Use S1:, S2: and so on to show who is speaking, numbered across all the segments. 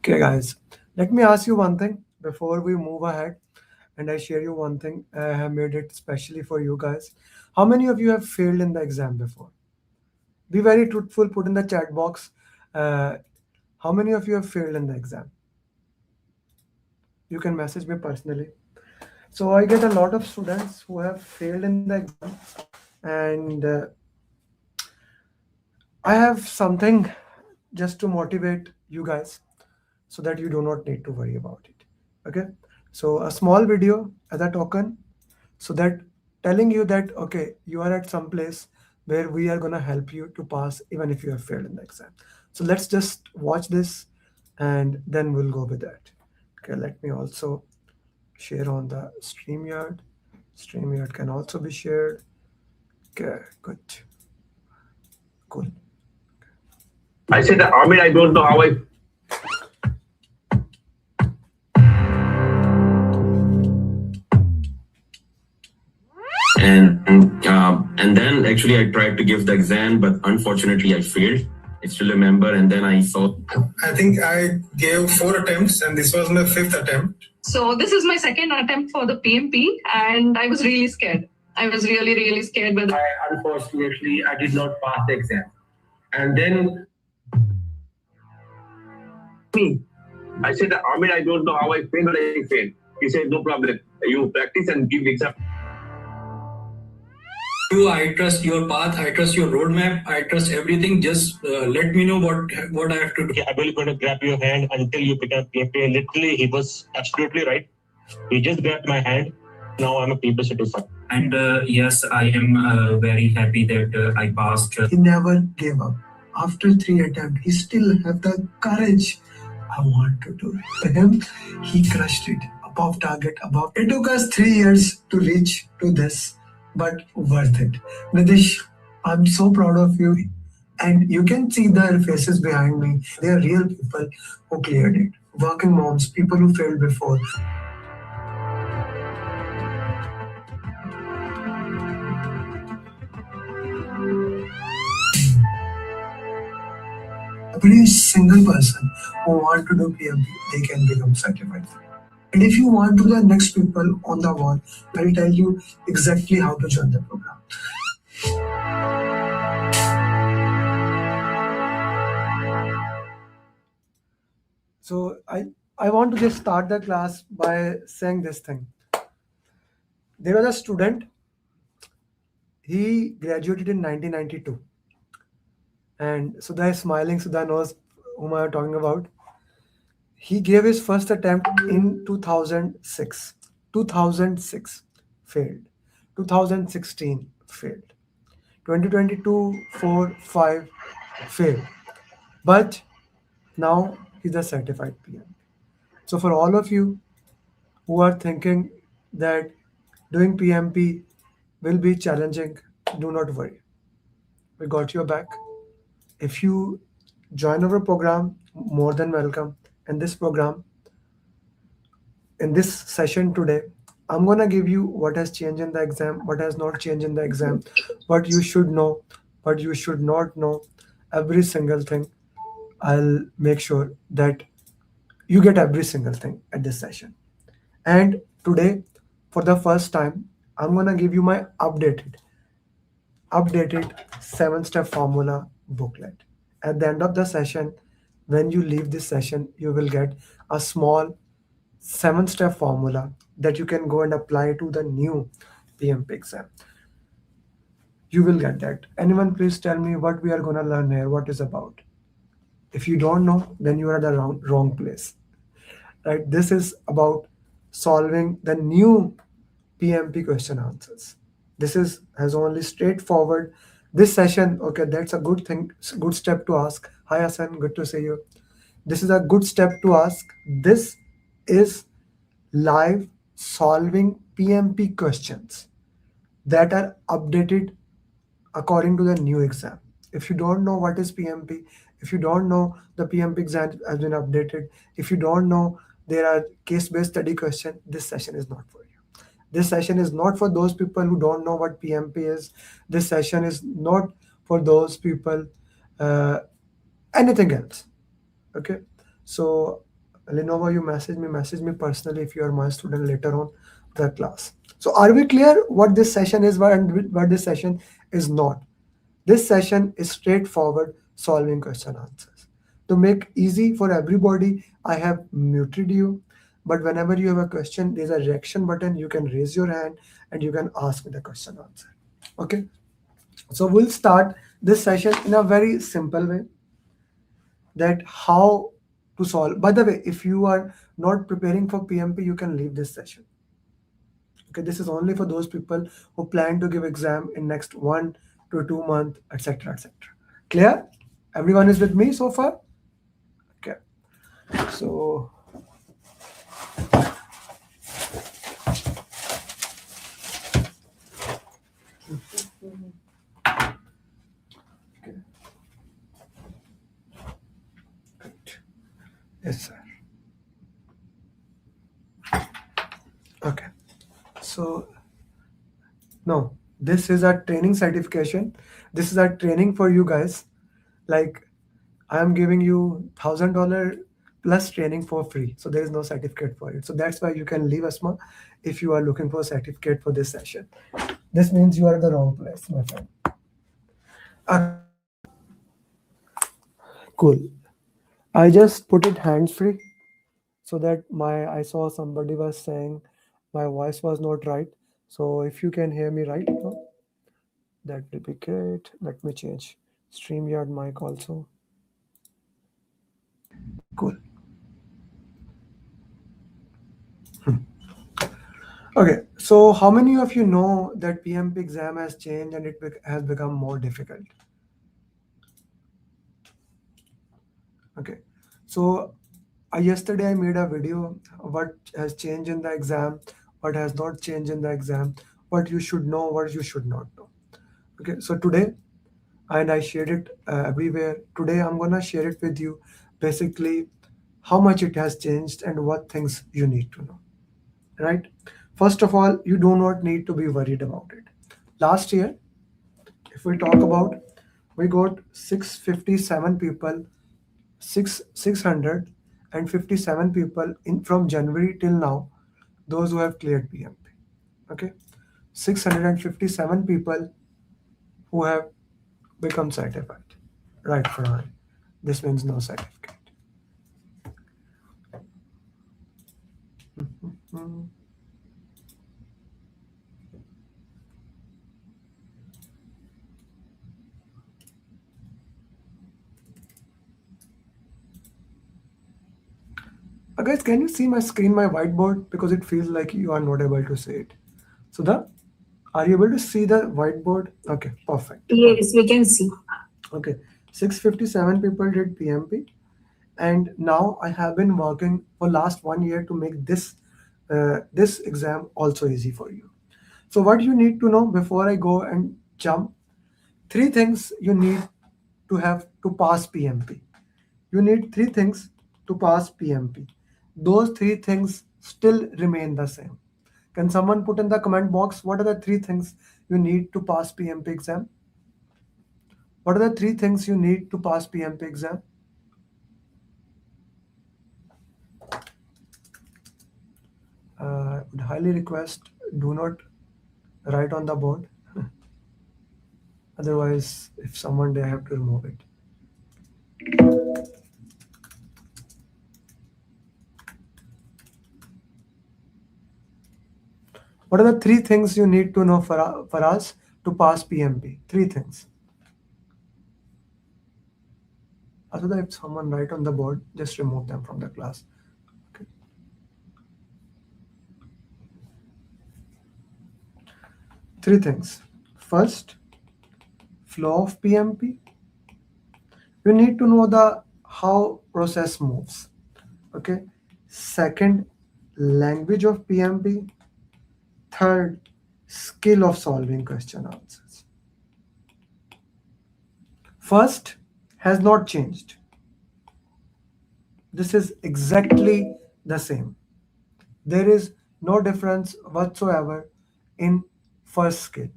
S1: Okay, guys, let me ask you one thing before we move ahead, and I share you one thing. I have made it specially for you guys. How many of you have failed in the exam before? Be very truthful, put in the chat box. Uh, how many of you have failed in the exam? You can message me personally. So I get a lot of students who have failed in the exam, and I have something just to motivate you guys so that you do not need to worry about it. Okay. So a small video as a token so that telling you that, okay, you are at some place where we are going to help you to pass even if you have failed in the exam. So let's just watch this and then we'll go with that. Okay. Let me also share on the StreamYard. StreamYard can also be shared. Okay. Good. Cool.
S2: I said, Amit, I don't know how I. And then actually I tried to give the exam, but unfortunately I failed. I still remember, and then I saw.
S3: I think I gave 4 attempts, and this was my 5th attempt.
S4: So this is my second attempt for the PMP, and I was really scared. I was really scared. But
S2: Unfortunately, I did not pass the exam. And then I said, Amit, I don't know how I failed, but I failed. He said, no problem. You practice and give the exam.
S3: I trust your path. I trust your roadmap. I trust everything. Just let me know what I have to do.
S2: I will going to grab your hand until you become PMP. Literally, he was absolutely right. He just grabbed my hand. Now I'm a PMP certified.
S5: And yes, I am very happy that I passed.
S1: He never gave up. After 3 attempts, he still have the courage. I want to do it. For him, he crushed it above target, above. It took us 3 years to reach to this, but worth it. Nidish, I'm so proud of you. And you can see their faces behind me. They are real people who cleared it. Working moms, people who failed before. Every single person who want to do PMP, they can become certified. And if you want to be the next people on the wall, I'll tell you exactly how to join the program. So I want to just start the class by saying this thing. There was a student, he graduated in 1992. And Sudha is smiling, Sudha knows whom I am talking about. He gave his first attempt in 2006. 2006 failed. 2016 failed. 2022, 4, 5 failed. But now he's a certified PM. So for all of you who are thinking that doing PMP will be challenging, do not worry. We got your back. If you join our program, more than welcome. In this program, in this session today, I'm going to give you what has changed in the exam, what has not changed in the exam, what you should know, what you should not know, every single thing. I'll make sure that you get every single thing at this session. And today, for the first time, I'm going to give you my updated 7-step formula booklet. At the end of the session, when you leave this session, you will get a small 7-step formula that you can go and apply to the new PMP exam. You will get that. Anyone please tell me what we are going to learn here, what is about. If you don't know, then you are at the wrong place. Right? This is about solving the new PMP question answers. This has only straightforward. This session, okay, that's a good thing, good step to ask. Hi Hassan, good to see you. This is a good step to ask. This is live solving PMP questions that are updated according to the new exam. If you don't know what is PMP, if you don't know the PMP exam has been updated, if you don't know there are case-based study questions, this session is not for you. This session is not for those people who don't know what PMP is. This session is not for those people, anything else. Okay. So Lenovo, you message me personally if you are my student later on the class. So are we clear what this session is and what this session is not? This session is straightforward solving question answers. To make easy for everybody, I have muted you. But whenever you have a question, there's a reaction button. You can raise your hand and you can ask me the question answer. Okay. So we'll start this session in a very simple way, that how to solve. By the way, if you are not preparing for PMP, you can leave this session. Okay, this is only for those people who plan to give exam in next 1 to 2 months, etc., etc. Clear? Everyone is with me so far? Okay. So okay. Right. Yes, sir. Okay. So no, this is a training certification. This is a training for you guys. Like, I am giving you $1,000 plus training for free. So there is no certificate for it. So that's why you can leave Asma if you are looking for a certificate for this session. This means you are in the wrong place, my friend. Cool. I just put it hands free so that I saw somebody was saying my voice was not right. So if you can hear me right now, that will be great. Let me change StreamYard mic also. Cool. Okay, so how many of you know that PMP exam has changed and it has become more difficult? Okay, so yesterday I made a video what has changed in the exam, what has not changed in the exam, what you should know, what you should not know. Okay, so today, and I shared it everywhere. Today I'm gonna share it with you, basically how much it has changed and what things you need to know. Right? First of all, you do not need to be worried about it. Last year, if we talk about, we got 657 people, 657 people in from January till now, those who have cleared PMP. Okay, 657 people who have become certified. Right, Farhan. This means no certificate. Hmm. Guys, can you see my screen, my whiteboard? Because it feels like you are not able to see it. So are you able to see the whiteboard? Okay, perfect.
S6: Yes, we can see.
S1: Okay, 657 people did PMP, and now I have been working for last 1 year to make this exam also easy for you. So what you need to know before I go and jump, three things you need to have to pass PMP. You need three things to pass PMP. Those three things still remain the same. Can someone put in the comment box what are the three things you need to pass PMP exam? What are the three things you need to pass PMP exam? I would highly request do not write on the board. Otherwise, if someone they have to remove it. What are the three things you need to know for us to pass PMP? Three things. Otherwise, if someone write on the board, just remove them from the class. Okay. Three things. First, flow of PMP. You need to know the how process moves. Okay. Second, language of PMP. Third, skill of solving question answers. First has not changed. This is exactly the same. There is no difference whatsoever in first skill.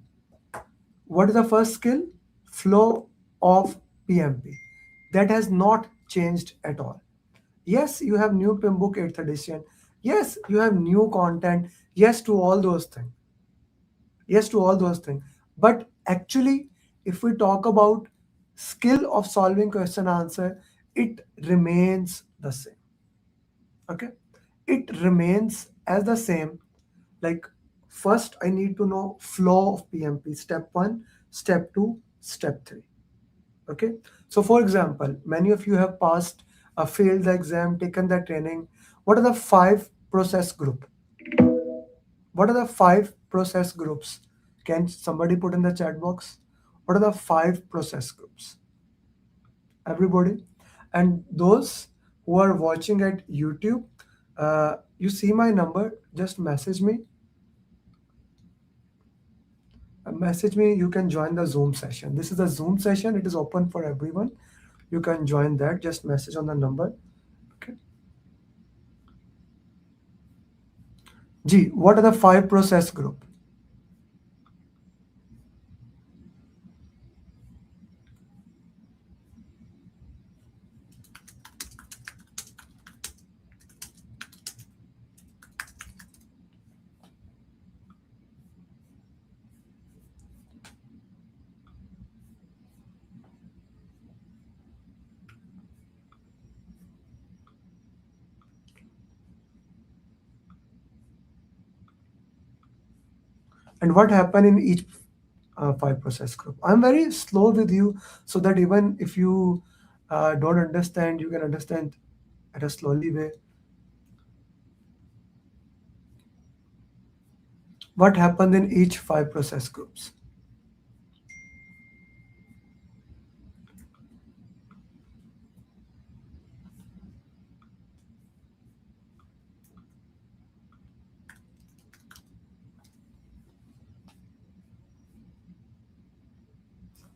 S1: What is the first skill? Flow of PMP. That has not changed at all. Yes, you have new PIM book 8th edition. Yes, you have new content. Yes to all those things. Yes to all those things. But actually, if we talk about skill of solving question answer, it remains the same. Okay, it remains as the same. Like, first I need to know flow of PMP, step 1, step 2, step 3. Okay, so for example, many of you have passed, failed the exam, taken the training. What are the 5 process group? What are the 5 process groups? Can somebody put in the chat box? What are the 5 process groups? Everybody. And those who are watching at YouTube, you see my number, just message me. Message me, you can join the Zoom session. This is a Zoom session, it is open for everyone. You can join that, just message on the number. Okay. G, what are the 5 process group? And what happened in each 5 process group? I'm very slow with you, so that even if you don't understand, you can understand at a slowly way. What happened in each 5 process groups?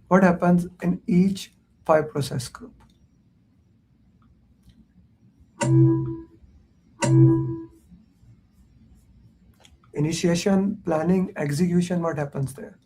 S1: What happens in each 5 process group? Initiation, planning, execution, what happens there?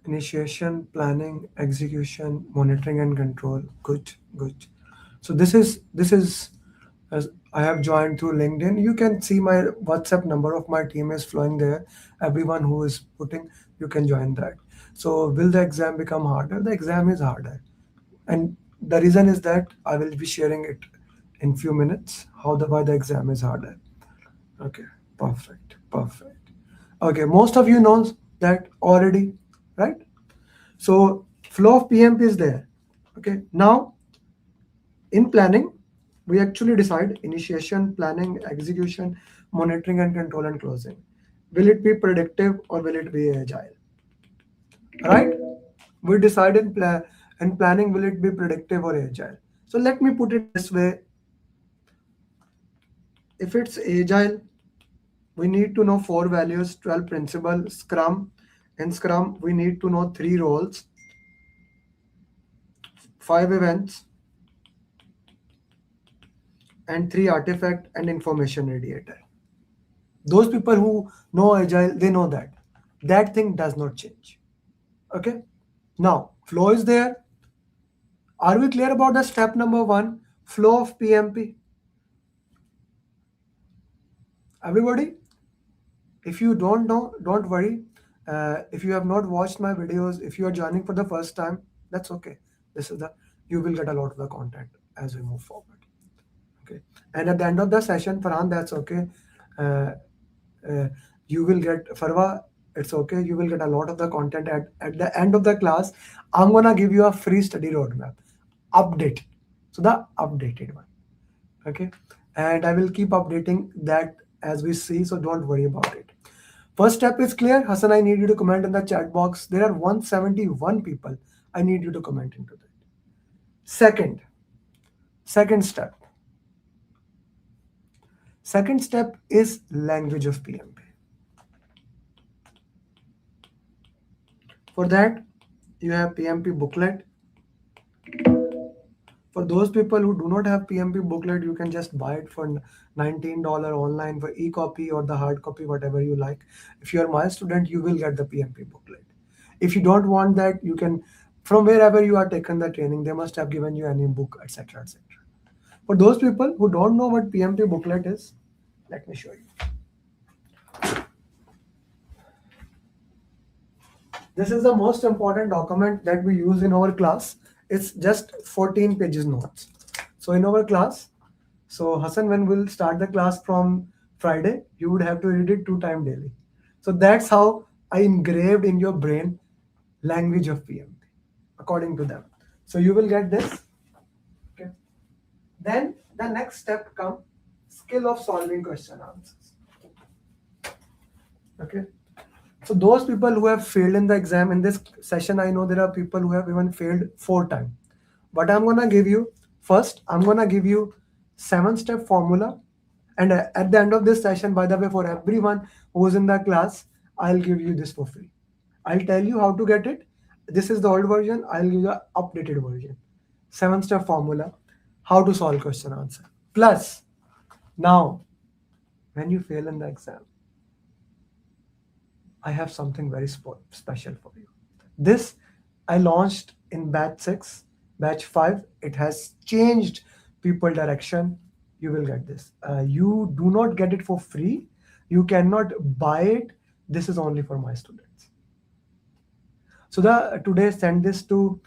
S1: Initiation, planning, execution, monitoring and control. Good, good. So this is as I have joined through LinkedIn. You can see my WhatsApp number of my team is flowing there. Everyone who is putting, you can join that. So will the exam become harder? The exam is harder. And the reason is that I will be sharing it in few minutes, how the why the exam is harder. Okay, perfect, perfect. Okay, most of you knows that already, right? So flow of PMP is there. Okay, now in planning, we actually decide initiation, planning, execution, monitoring and control and closing. Will it be predictive or will it be agile? Right? We decide in planning, will it be predictive or agile? So let me put it this way. If it's agile, we need to know 4 values, 12 principle, Scrum. In Scrum, we need to know 3 roles, 5 events, and 3 artifact and information radiator. Those people who know agile, they know that. That thing does not change. Okay. Now, flow is there. Are we clear about the step number 1, flow of PMP? Everybody? If you don't know, don't worry. If you have not watched my videos, if you are joining for the first time, that's okay. This is the you will get a lot of the content as we move forward. Okay. And at the end of the session, Farhan, that's okay. Uh, you will get Farwa, it's okay. You will get a lot of the content at the end of the class. I'm gonna give you a free study roadmap, update. So the updated one. Okay. And I will keep updating that as we see. So don't worry about it. First step is clear. Hassan, I need you to comment in the chat box. There are 171 people. I need you to comment into that. Second step. Second step is language of PMP. For that, you have PMP booklet. For those people who do not have PMP booklet, you can just buy it for $19 online for e-copy or the hard copy, whatever you like. If you are my student, you will get the PMP booklet. If you don't want that, you can, from wherever you are taken the training, they must have given you any book, etc., etc. For those people who don't know what PMP booklet is, let me show you. This is the most important document that we use in our class. It's just 14 pages notes. So in our class, so Hassan, when we'll start the class from Friday, you would have to read it 2 times daily. So that's how I engraved in your brain language of PMP, according to them. So you will get this. Okay. Then the next step comes skill of solving question answers. Okay. So those people who have failed in the exam in this session, I know there are people who have even failed 4 times. But I'm gonna give you first, I'm gonna give you 7-step formula. And at the end of this session, by the way, for everyone who's in the class, I'll give you this for free. I'll tell you how to get it. This is the old version. I'll give you the updated version. 7-step formula, how to solve question answer. Plus, now, when you fail in the exam, I have something very special for you. This I launched in batch 6, batch 5. It has changed people direction. You will get this. You do not get it for free. You cannot buy it. This is only for my students. So today send this to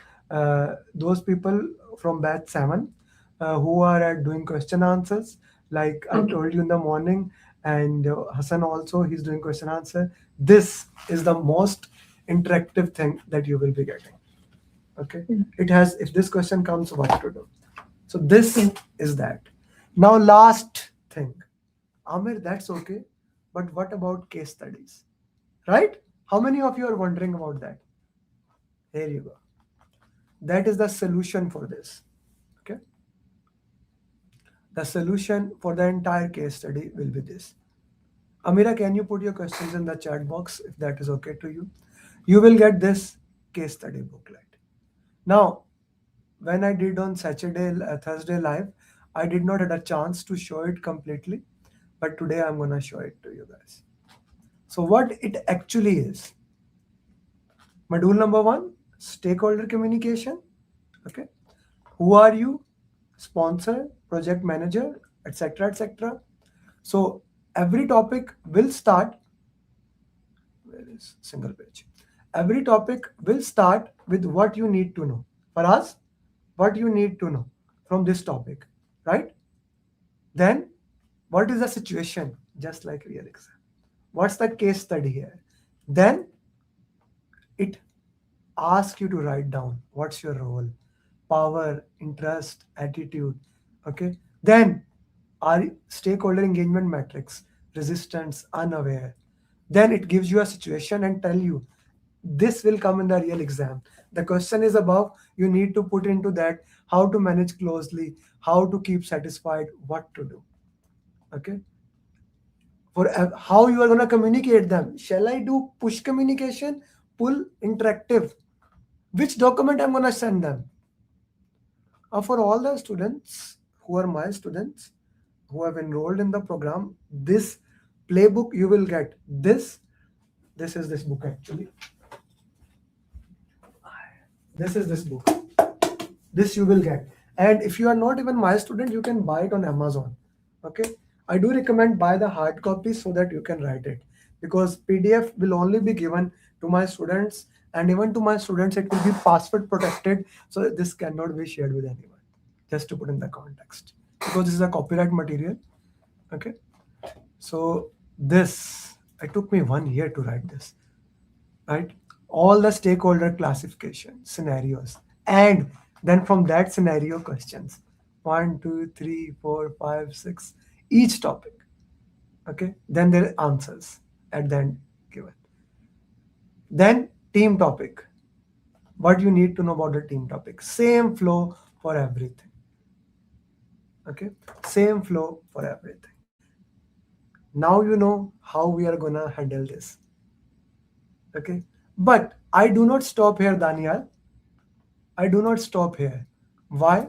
S1: those people from batch 7 who are doing question answers. Like I told you in the morning, and Hassan also, he's doing question answer. This is the most interactive thing that you will be getting. Okay. It has, if this question comes, what to do. So this is that. Now last thing. Amir, that's okay. But what about case studies? Right? How many of you are wondering about that? Here you go. That is the solution for this. Okay. The solution for the entire case study will be this. Amira, can you put your questions in the chat box if that is okay to you? You will get this case study booklet. Now, when I did on Thursday live, I did not had a chance to show it completely, but today I'm gonna show it to you guys. So what it actually is. Module number 1, stakeholder communication. Okay. Who are you? Sponsor, project manager, etc., etc. So every topic will start. Where is single page? Every topic will start with what you need to know. For us, what you need to know from this topic, right? Then, what is the situation? Just like real exam. What's the case study here? Then, it asks you to write down what's your role, power, interest, attitude. Okay. Then, our stakeholder engagement matrix, resistance, unaware. Then it gives you a situation and tell you this will come in the real exam. The question is about, you need to put into that how to manage closely, how to keep satisfied, what to do. Okay. For how you are going to communicate them. Shall I do push communication, pull, interactive? Which document I'm going to send them? For all the students who are my students, who have enrolled in the program, this playbook you will get. This is this book actually. This is this book. This you will get. And if you are not even my student, you can buy it on Amazon. Okay. I do recommend buy the hard copy so that you can write it, because PDF will only be given to my students, and even to my students it will be password protected. So this cannot be shared with anyone, just to put in the context, because this is a copyright material. Okay. So this, it took me 1 year to write this, right? All the stakeholder classification scenarios, and then from that scenario questions, 1, 2, 3, 4, 5, 6, each topic. Okay. Then there are answers at the end given. Then team topic, what you need to know about the team topic. Same flow for everything. Okay. Same flow for everything. Now you know how we are gonna handle this. Okay, but I do not stop here, Daniel. I do not stop here. Why?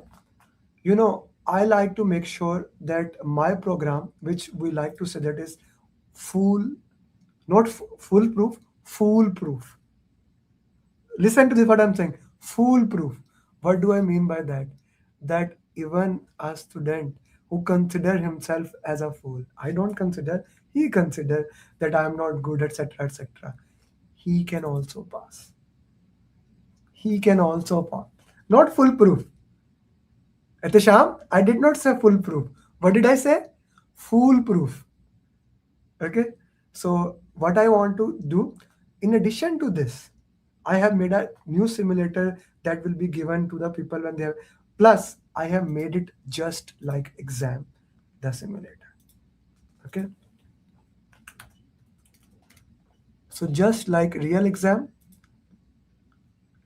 S1: I like to make sure that my program, which we like to say that is fool, not foolproof, foolproof. Listen to this, what I'm saying. Foolproof. What do I mean by that? That even a student who consider himself as a fool, I don't consider, he consider that I am not good, etc., etc. He can also pass. He can also pass. Not foolproof. Atisham, I did not say foolproof. What did I say? Foolproof. Okay. So what I want to do, in addition to this, I have made a new simulator that will be given to the people when they have. Plus, I have made it just like exam, the simulator. Okay. So just like real exam,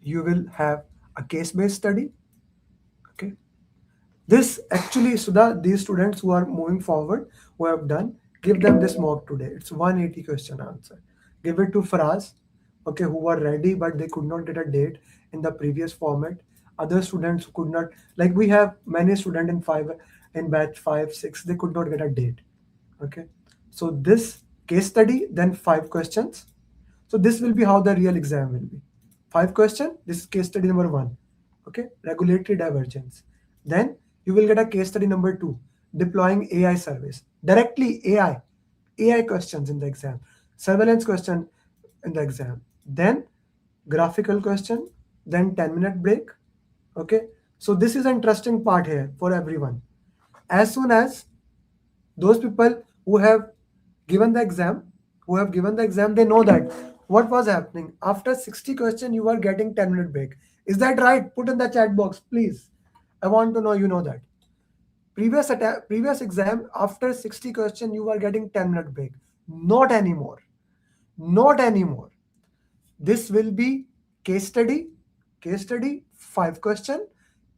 S1: you will have a case-based study. Okay. This actually, Sudha, these students who are moving forward, who have done, give them this mock today. It's 180 question answer. Give it to Faraz, okay, who were ready but they could not get a date in the previous format. Other students who could not, like we have many students in batch 5, 6, they could not get a date. Okay. So this case study, then 5 questions. So this will be how the real exam will be. 5 questions, this is case study number 1. Okay, regulatory divergence. Then you will get a case study number 2, deploying AI service. Directly AI questions in the exam. Surveillance question in the exam. Then graphical question, then 10-minute break. Okay, so this is an interesting part here for everyone. As soon as those people who have given the exam, they know that what was happening. After 60 questions, you are getting 10-minute break. Is that right? Put in the chat box, please. I want to know you know that. Previous exam, after 60 questions, you are getting 10-minute break. Not anymore. Not anymore. This will be case study, 5 question,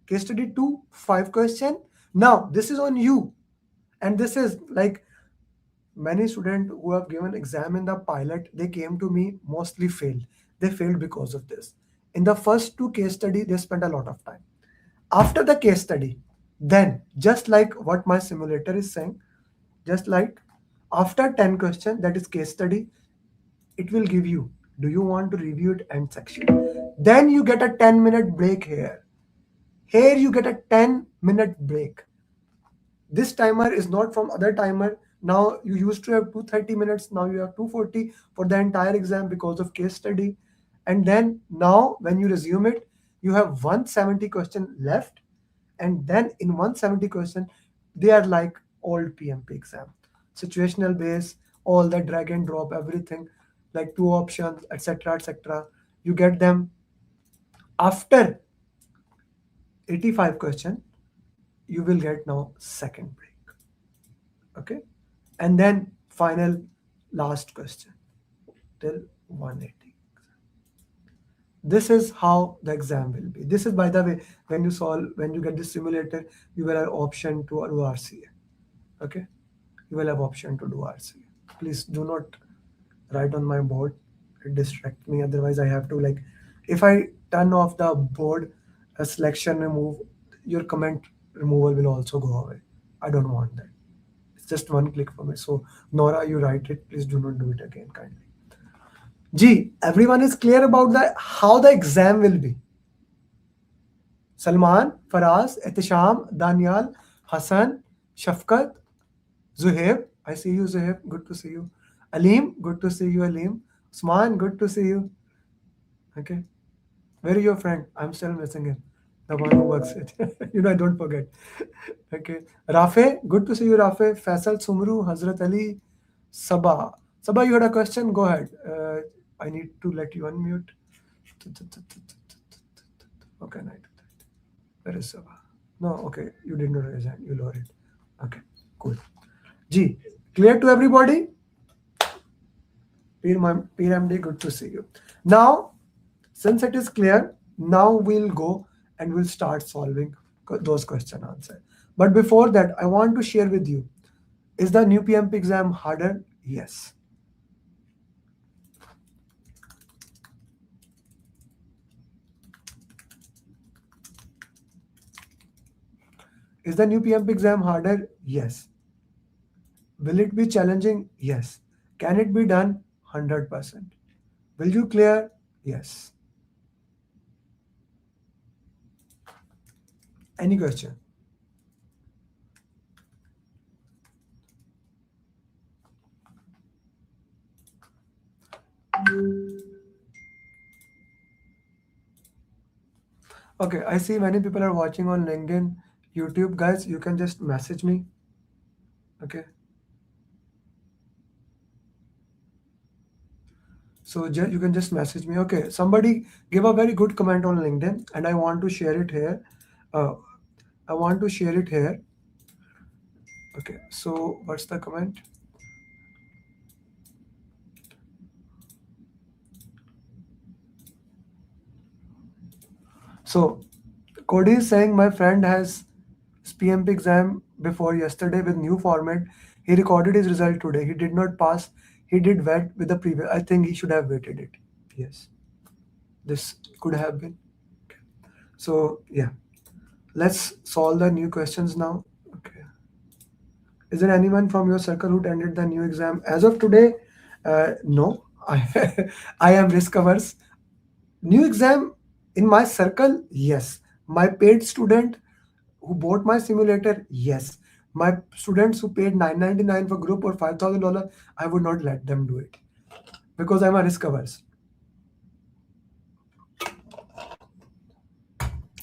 S1: case study 2, 5 question. Now, this is on you. And this is like many students who have given exam in the pilot, they came to me, mostly failed. They failed because of this. In the first 2 case study, they spent a lot of time. After the case study, then just like what my simulator is saying, just like after 10 questions, that is case study, it will give you, do you want to review it end section? Then you get a 10-minute break here. Here you get a 10-minute break. This timer is not from other timer. Now you used to have 230 minutes. Now you have 240 for the entire exam because of case study. And then now when you resume it, you have 170 question left. And then in 170 question, they are like old PMP exam. Situational base, all the drag and drop, everything, like 2 options, etc., etc. You get them after 85 question. You will get now second break. Okay, and then final last question till 180. This is how the exam will be. This is, by the way, when you get this simulator, you will have option to do RCA. Okay, you will have option to do RCA. Please do not write on my board. It distracts me. Otherwise, I have to, like, if I turn off the board, a selection remove, your comment removal will also go away. I don't want that. It's just one click for me. So Nora, you write it. Please do not do it again, kindly. G, everyone is clear about how the exam will be. Salman, Faraz, Etisham, Daniel, Hassan, Shafkat, Zuhaib. I see you, Zuhaib. Good to see you. Aleem, good to see you, Aleem. Usman, good to see you. Okay. Where is your friend? I'm still missing him. The one who works it. I don't forget. Okay. Rafe, good to see you, Rafe. Faisal, Sumru, Hazrat Ali, Sabah. Sabah, you had a question? Go ahead. I need to let you unmute. How can I do that? Where is Sabah? No, okay. You did not raise hand. You lowered it. Okay, cool. G, clear to everybody? Peer MD, good to see you. Now, since it is clear, now we'll go and we'll start solving those question answers. But before that, I want to share with you Is the new PMP exam harder? Yes. Is the new PMP exam harder? Yes. Will it be challenging? Yes. Can it be done? 100%. Will you clear? Yes. Any question? Okay, I see many people are watching on LinkedIn, YouTube. Guys, you can just message me. Okay. So you can just message me. Okay, somebody give a very good comment on LinkedIn, and I want to share it here. Uh, I want to share it here. Okay, so what's the comment? So Cody is saying my friend has PMP exam before yesterday with new format. He recorded his result today. He did not pass. He did wet with the previous. I think he should have waited it. Yes, this could have been. So yeah, let's solve the new questions now. Okay. Is there anyone from your circle who attended the new exam as of today? No, I I am risk averse. New exam in my circle, yes. My paid student who bought my simulator, yes. My students who paid $999 for group or $5,000, I would not let them do it because I'm a risk averse.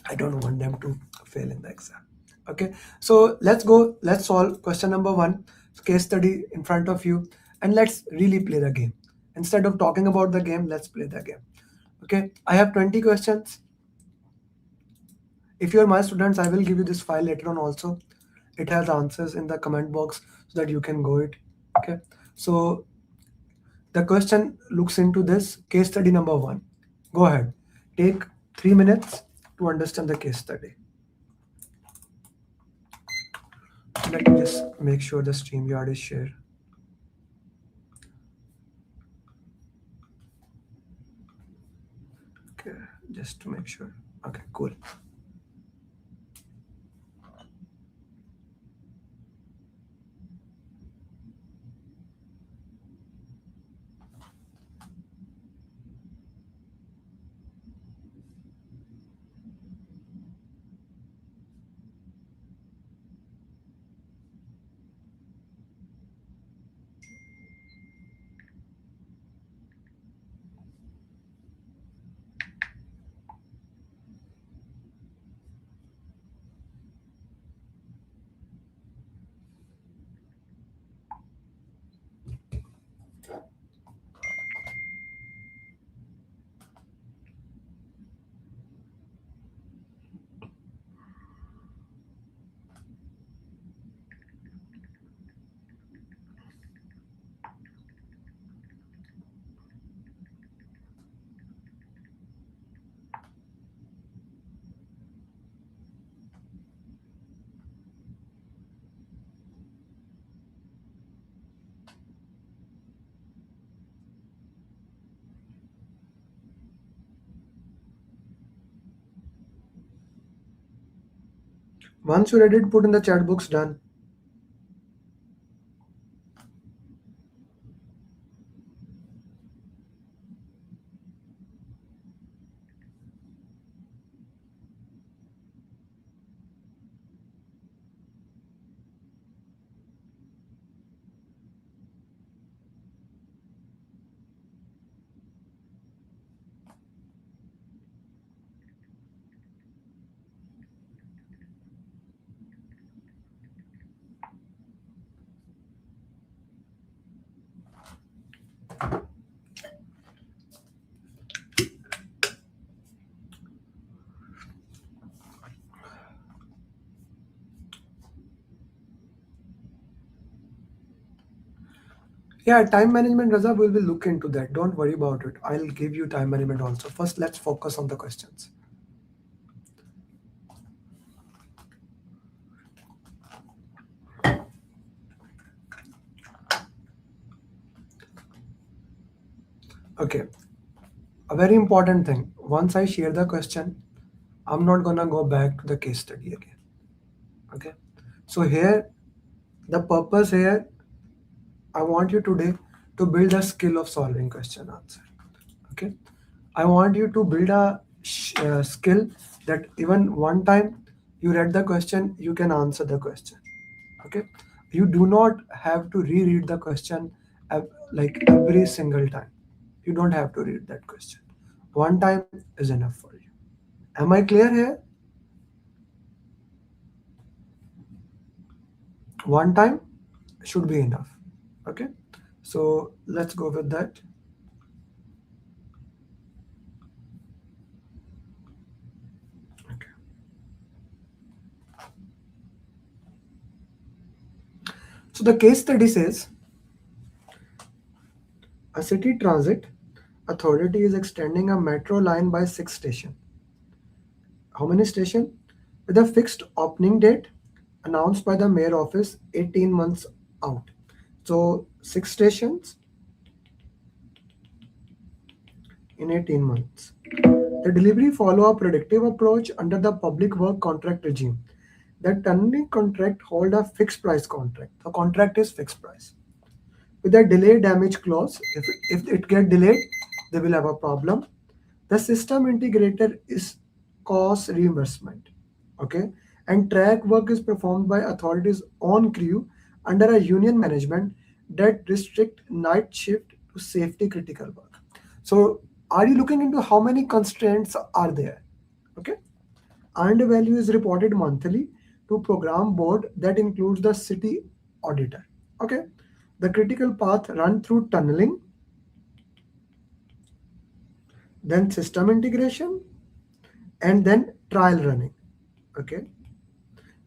S1: I don't want them to fail in the exam. Okay, so let's go. Let's solve question number 1, case study in front of you, and let's really play the game. Instead of talking about the game, let's play the game. Okay, I have 20 questions. If you're my students, I will give you this file later on also. It has answers in the comment box so that you can go it. Okay, so the question looks into this case study number 1. Go ahead, take 3 minutes to understand the case study. Let me just make sure the StreamYard is shared. Okay, just to make sure. Okay, cool. Once you read it, put in the chat box. Done. Yeah, time management, Raza, we will look into that. Don't worry about it. I'll give you time management also. First, let's focus on the questions. Okay, a very important thing. Once I share the question, I'm not gonna go back to the case study again. Okay, so here the purpose here, I want you today to build a skill of solving question answer. Okay, I want you to build a skill that even one time you read the question, you can answer the question. Okay, you do not have to reread the question like every single time. You don't have to read that question. One time is enough for you. Am I clear here? One time should be enough. Okay, so let's go with that. Okay. So the case study says a city transit authority is extending a metro line by 6 stations. How many stations? With a fixed opening date announced by the mayor office 18 months out. So 6 stations in 18 months. The delivery follow a predictive approach under the public work contract regime. The tunneling contract hold a fixed price contract. The contract is fixed price. With a delay damage clause, if it get delayed, they will have a problem. The system integrator is cost reimbursement. Okay, and track work is performed by authorities on crew under a union management that restrict night shift to safety critical work. So are you looking into how many constraints are there? Okay, earned value is reported monthly to program board that includes the city auditor. Okay, the critical path run through tunneling, then system integration, and then trial running. Okay,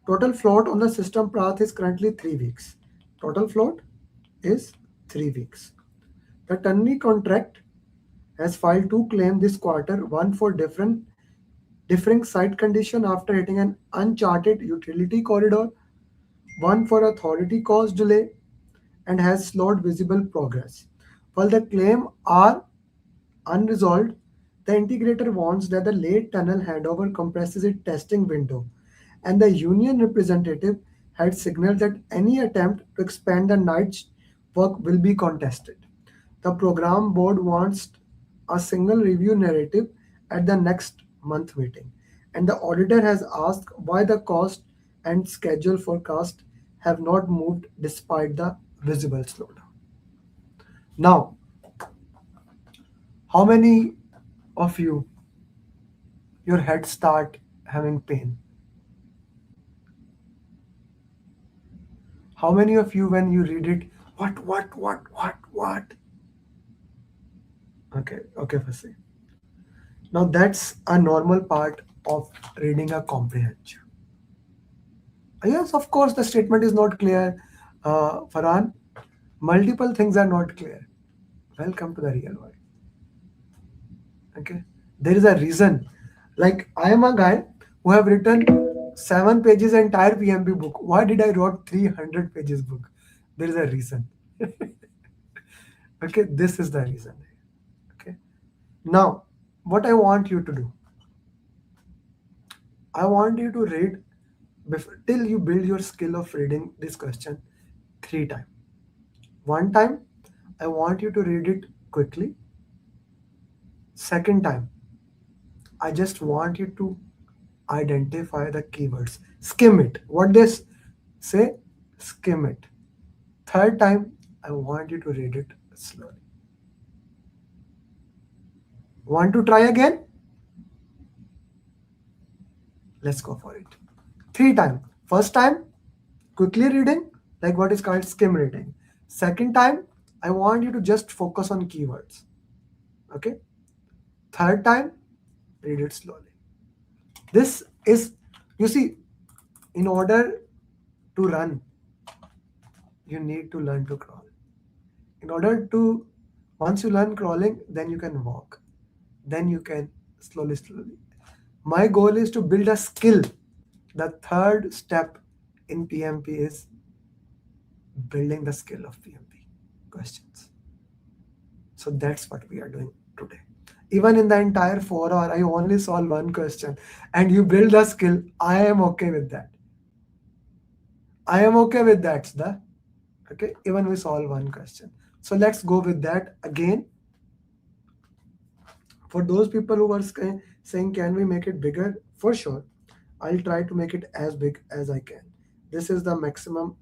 S1: total float on the system path is currently 3 weeks. Total float is 3 weeks. The Tunni contract has filed 2 claims this quarter, one for differing site condition after hitting an uncharted utility corridor, one for authority caused delay, and has slowed visible progress. While the claims are unresolved, the integrator warns that the late tunnel handover compresses its testing window, and the union representative had signaled that any attempt to expand the night work will be contested. The program board wants a single review narrative at the next month meeting, and the auditor has asked why the cost and schedule forecast have not moved despite the visible slowdown. Now, how many of you, your head start having pain? How many of you, when you read it, what? Okay, Fasi. Now that's a normal part of reading a comprehension. Yes, of course, the statement is not clear. Farhan, multiple things are not clear. Welcome to the real world. Okay, there is a reason. Like I am a guy who have written 7 pages entire PMP book. Why did I wrote 300 pages book? There is a reason. Okay, this is the reason. Okay, now what I want you to do, I want you to read till you build your skill of reading this question 3 times. One time, I want you to read it quickly. Second time, I just want you to identify the keywords. Skim it. What this say? Skim it. Third time, I want you to read it slowly. Want to try again? Let's go for it. 3 times. First time, quickly reading, like what is called skim reading. Second time, I want you to just focus on keywords. Okay. Third time, read it slowly. This is, you see, in order to run, you need to learn to crawl. In order to, once you learn crawling, then you can walk. Then you can slowly. My goal is to build a skill. The third step in PMP is building the skill of PMP questions. So So that's what we are doing today. Even in the entire 4 hour, I only solve one question, and you build a skill. I am okay with that. I am okay with that, Sudha. Okay, even we solve one question. So let's go with that again. For those people who are saying, can we make it bigger? For sure. I'll try to make it as big as I can. This is the maximum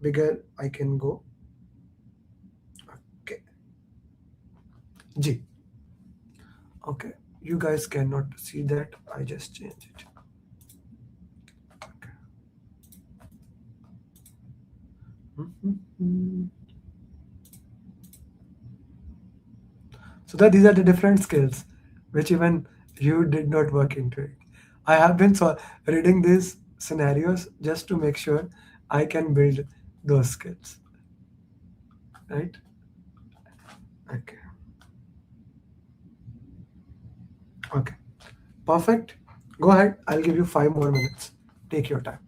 S1: bigger I can go. Okay. G. Okay. You guys cannot see that. I just changed it. Okay. So that these are the different skills which even you did not work into it. I have been reading these scenarios just to make sure I can build those skills. Right? Okay. Okay. Perfect. Go ahead. I'll give you 5 more minutes. Take your time.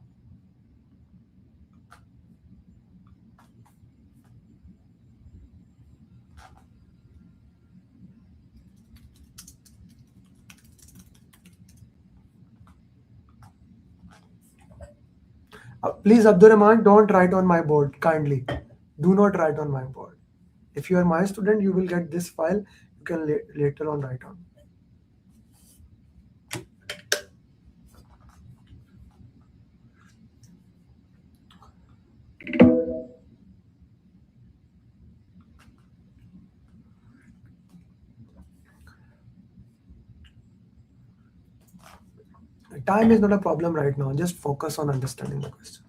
S1: Please, Abdurrahman, don't write on my board. Kindly. Do not write on my board. If you are my student, you will get this file. You can later on write on. Time is not a problem right now. Just focus on understanding the question.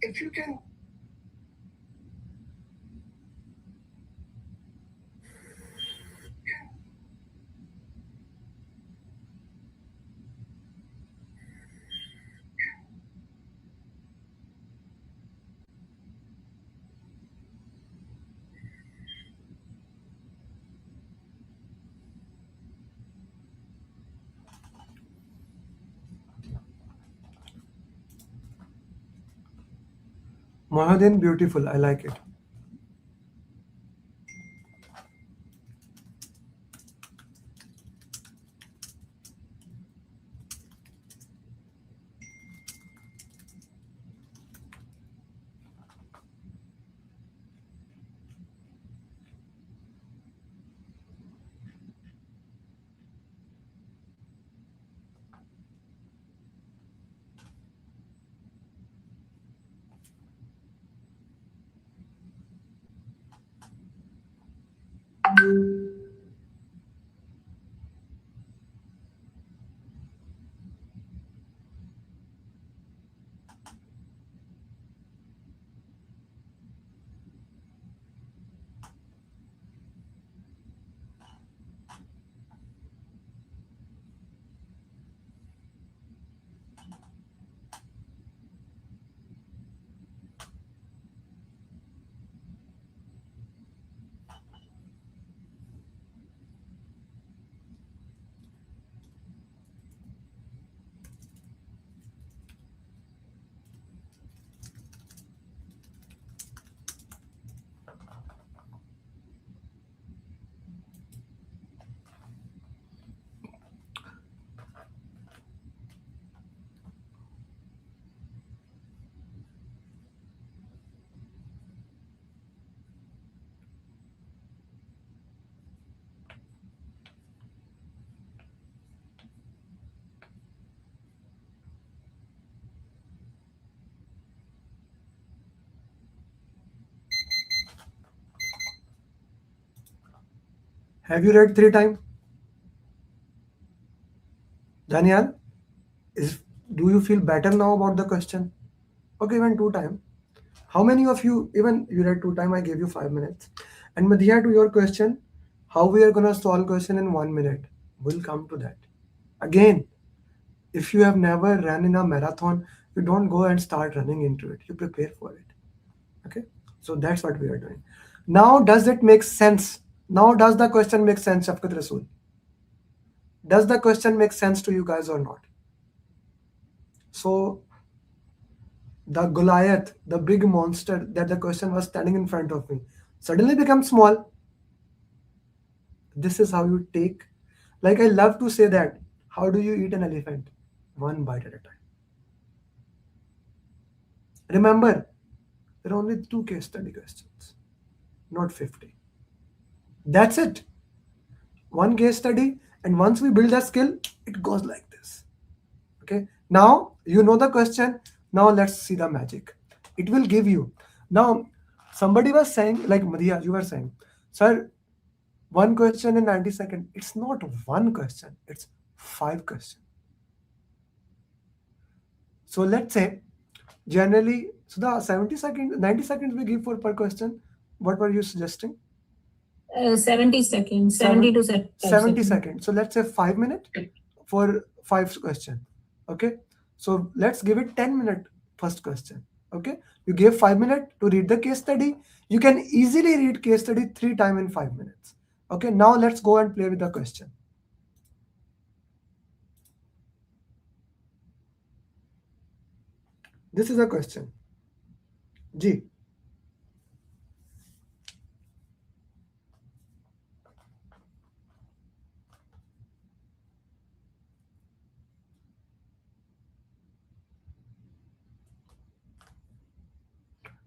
S1: If you can Mohadin, beautiful. I like it. Have you read 3 times? Daniel, is do you feel better now about the question? Okay, even 2 times. How many of you, even you read 2 times, I gave you 5 minutes. And Madhya, to your question, how we are gonna solve question in 1 minute? We'll come to that. Again, if you have never run in a marathon, you don't go and start running into it. You prepare for it. Okay? So that's what we are doing. Now, does it make sense? Now, does the question make sense, Shafqat Rasool? Does the question make sense to you guys or not? So, the Goliath, the big monster that the question was standing in front of me, suddenly becomes small. This is how you take, like I love to say that, how do you eat an elephant? One bite at a time. Remember, there are only 2 case study questions, not 50. That's it. One case study, and once we build that skill, it goes like this. Okay, now you know the question. Now let's see the magic. It will give you. Now, somebody was saying, like Madhya, you were saying, sir, one question in 90 seconds. It's not one question, it's 5 questions. So let's say, generally, so the 70 seconds, 90 seconds we give for per question. What were you suggesting?
S6: 70 seconds, 70 to
S1: 70 seconds. So let's say 5 minutes for 5 questions. Okay. So let's give it 10 minute first question. Okay. You gave 5 minutes to read the case study. You can easily read case study 3 times in 5 minutes. Okay. Now let's go and play with the question. This is a question. G.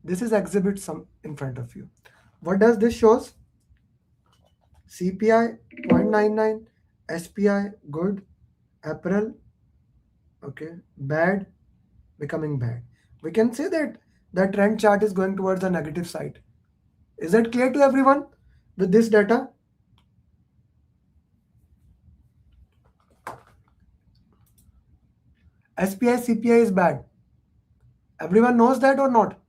S1: This is exhibit sum in front of you. What does this shows? CPI 0.99, SPI good, April, okay, bad, becoming bad. We can say that the trend chart is going towards the negative side. Is that clear to everyone with this data? SPI, CPI is bad. Everyone knows that or not?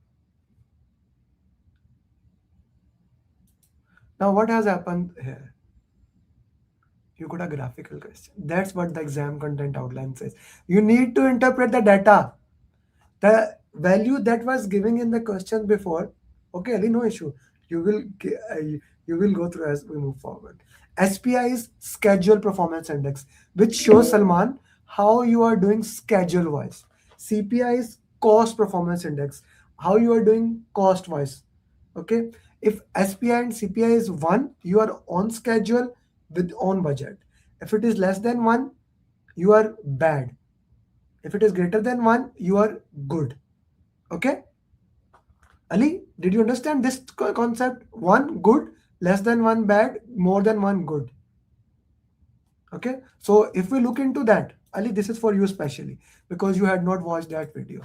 S1: Now what has happened here? You got a graphical question. That's what the exam content outline says. You need to interpret the data. The value that was given in the question before, okay, Ali, no issue. You will go through as we move forward. SPI is schedule performance index, which shows Salman how you are doing schedule wise. CPI is cost performance index, how you are doing cost wise. Okay, if SPI and CPI is 1, you are on schedule with on budget. If it is less than 1, you are bad. If it is greater than 1, you are good. Okay? Ali, did you understand this concept? 1 good, less than 1 bad, more than 1 good. Okay? So if we look into that, Ali, this is for you specially because you had not watched that video.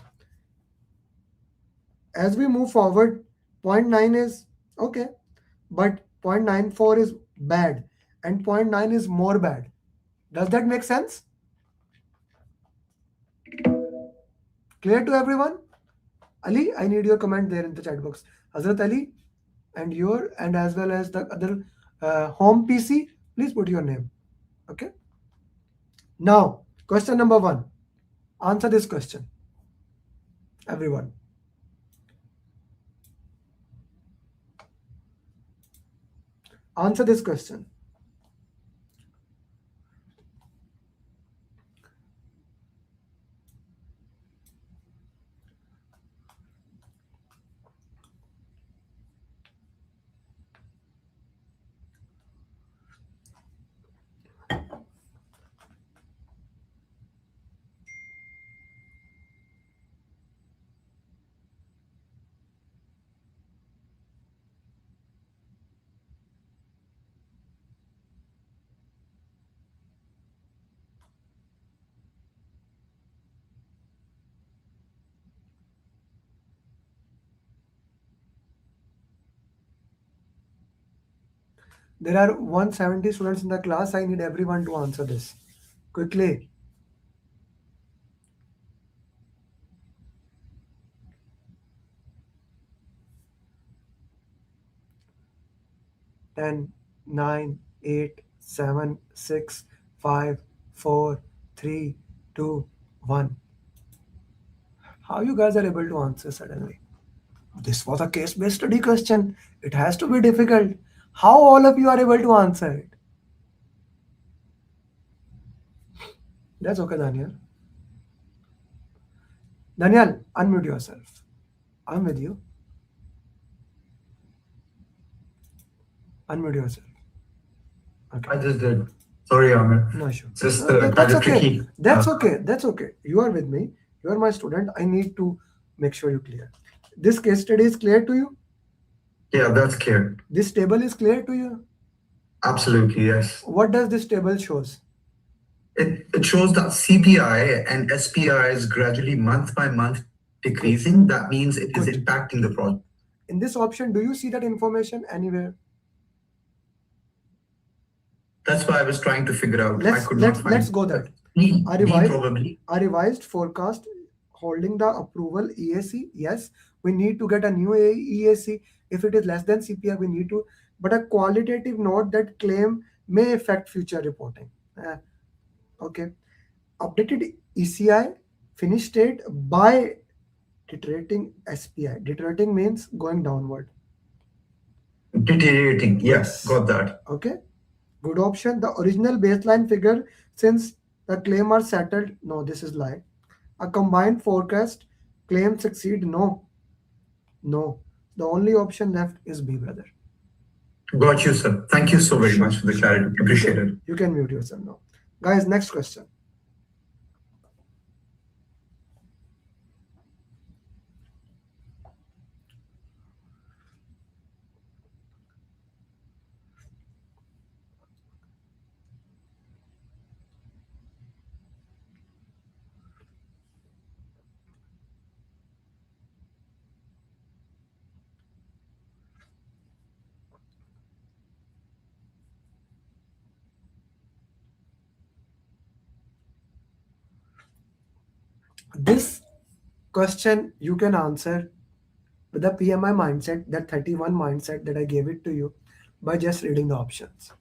S1: As we move forward, 0.9 is okay, but 0.94 is bad, and 0.9 is more bad. Does that make sense? Clear to everyone? Ali, I need your comment there in the chat box. Hazrat Ali, and as well as the other home PC, please put your name. Okay. Now, question number 1. Answer this question. Everyone. Answer this question. There are 170 students in the class. I need everyone to answer this quickly. Ten, 9, 8, 7, 6, 5, 4, 3, 2, 1. How you guys are able to answer suddenly? This was a case-based study question. It has to be difficult. How all of you are able to answer it? That's okay, Daniel. Daniel, unmute yourself. I'm with you. Unmute yourself. Okay.
S7: I just did. Sorry, Amir.
S1: No issue.
S7: Just
S1: That's okay.
S7: tricky.
S1: That's okay. That's okay. You are with me. You are my student. I need to make sure you clear. This case study is clear to you?
S7: Yeah, that's clear.
S1: This table is clear to you?
S7: Absolutely, yes.
S1: What does this table shows?
S7: It shows that CPI and SPI is gradually month by month decreasing. That means it is
S1: Good.
S7: impacting the project.
S1: In this option, do you see that information anywhere?
S7: That's why I was trying to figure out. I could not find.
S1: Let's go there.
S7: B
S1: A revised-
S7: probably.
S1: A revised forecast holding the approval EAC. Yes, we need to get a new EAC. If it is less than CPI, we need to. But a qualitative note that claim may affect future reporting. Okay. Updated ECI finished state by deteriorating SPI. Deteriorating means going downward.
S7: Deteriorating.
S1: Yes.
S7: Yes, got that.
S1: Okay. Good option. The original baseline figure, since the claim are settled. No, this is lie. A combined forecast claim succeed. No. No. The only option left is B, brother.
S7: Got you, sir. Thank you so very
S1: Sure,
S7: much for the
S1: sure.
S7: clarity. Appreciate it.
S1: You can mute yourself now. Guys, next question. This question you can answer with the PMI mindset, that 31 mindset that I gave it to you, by just reading the options.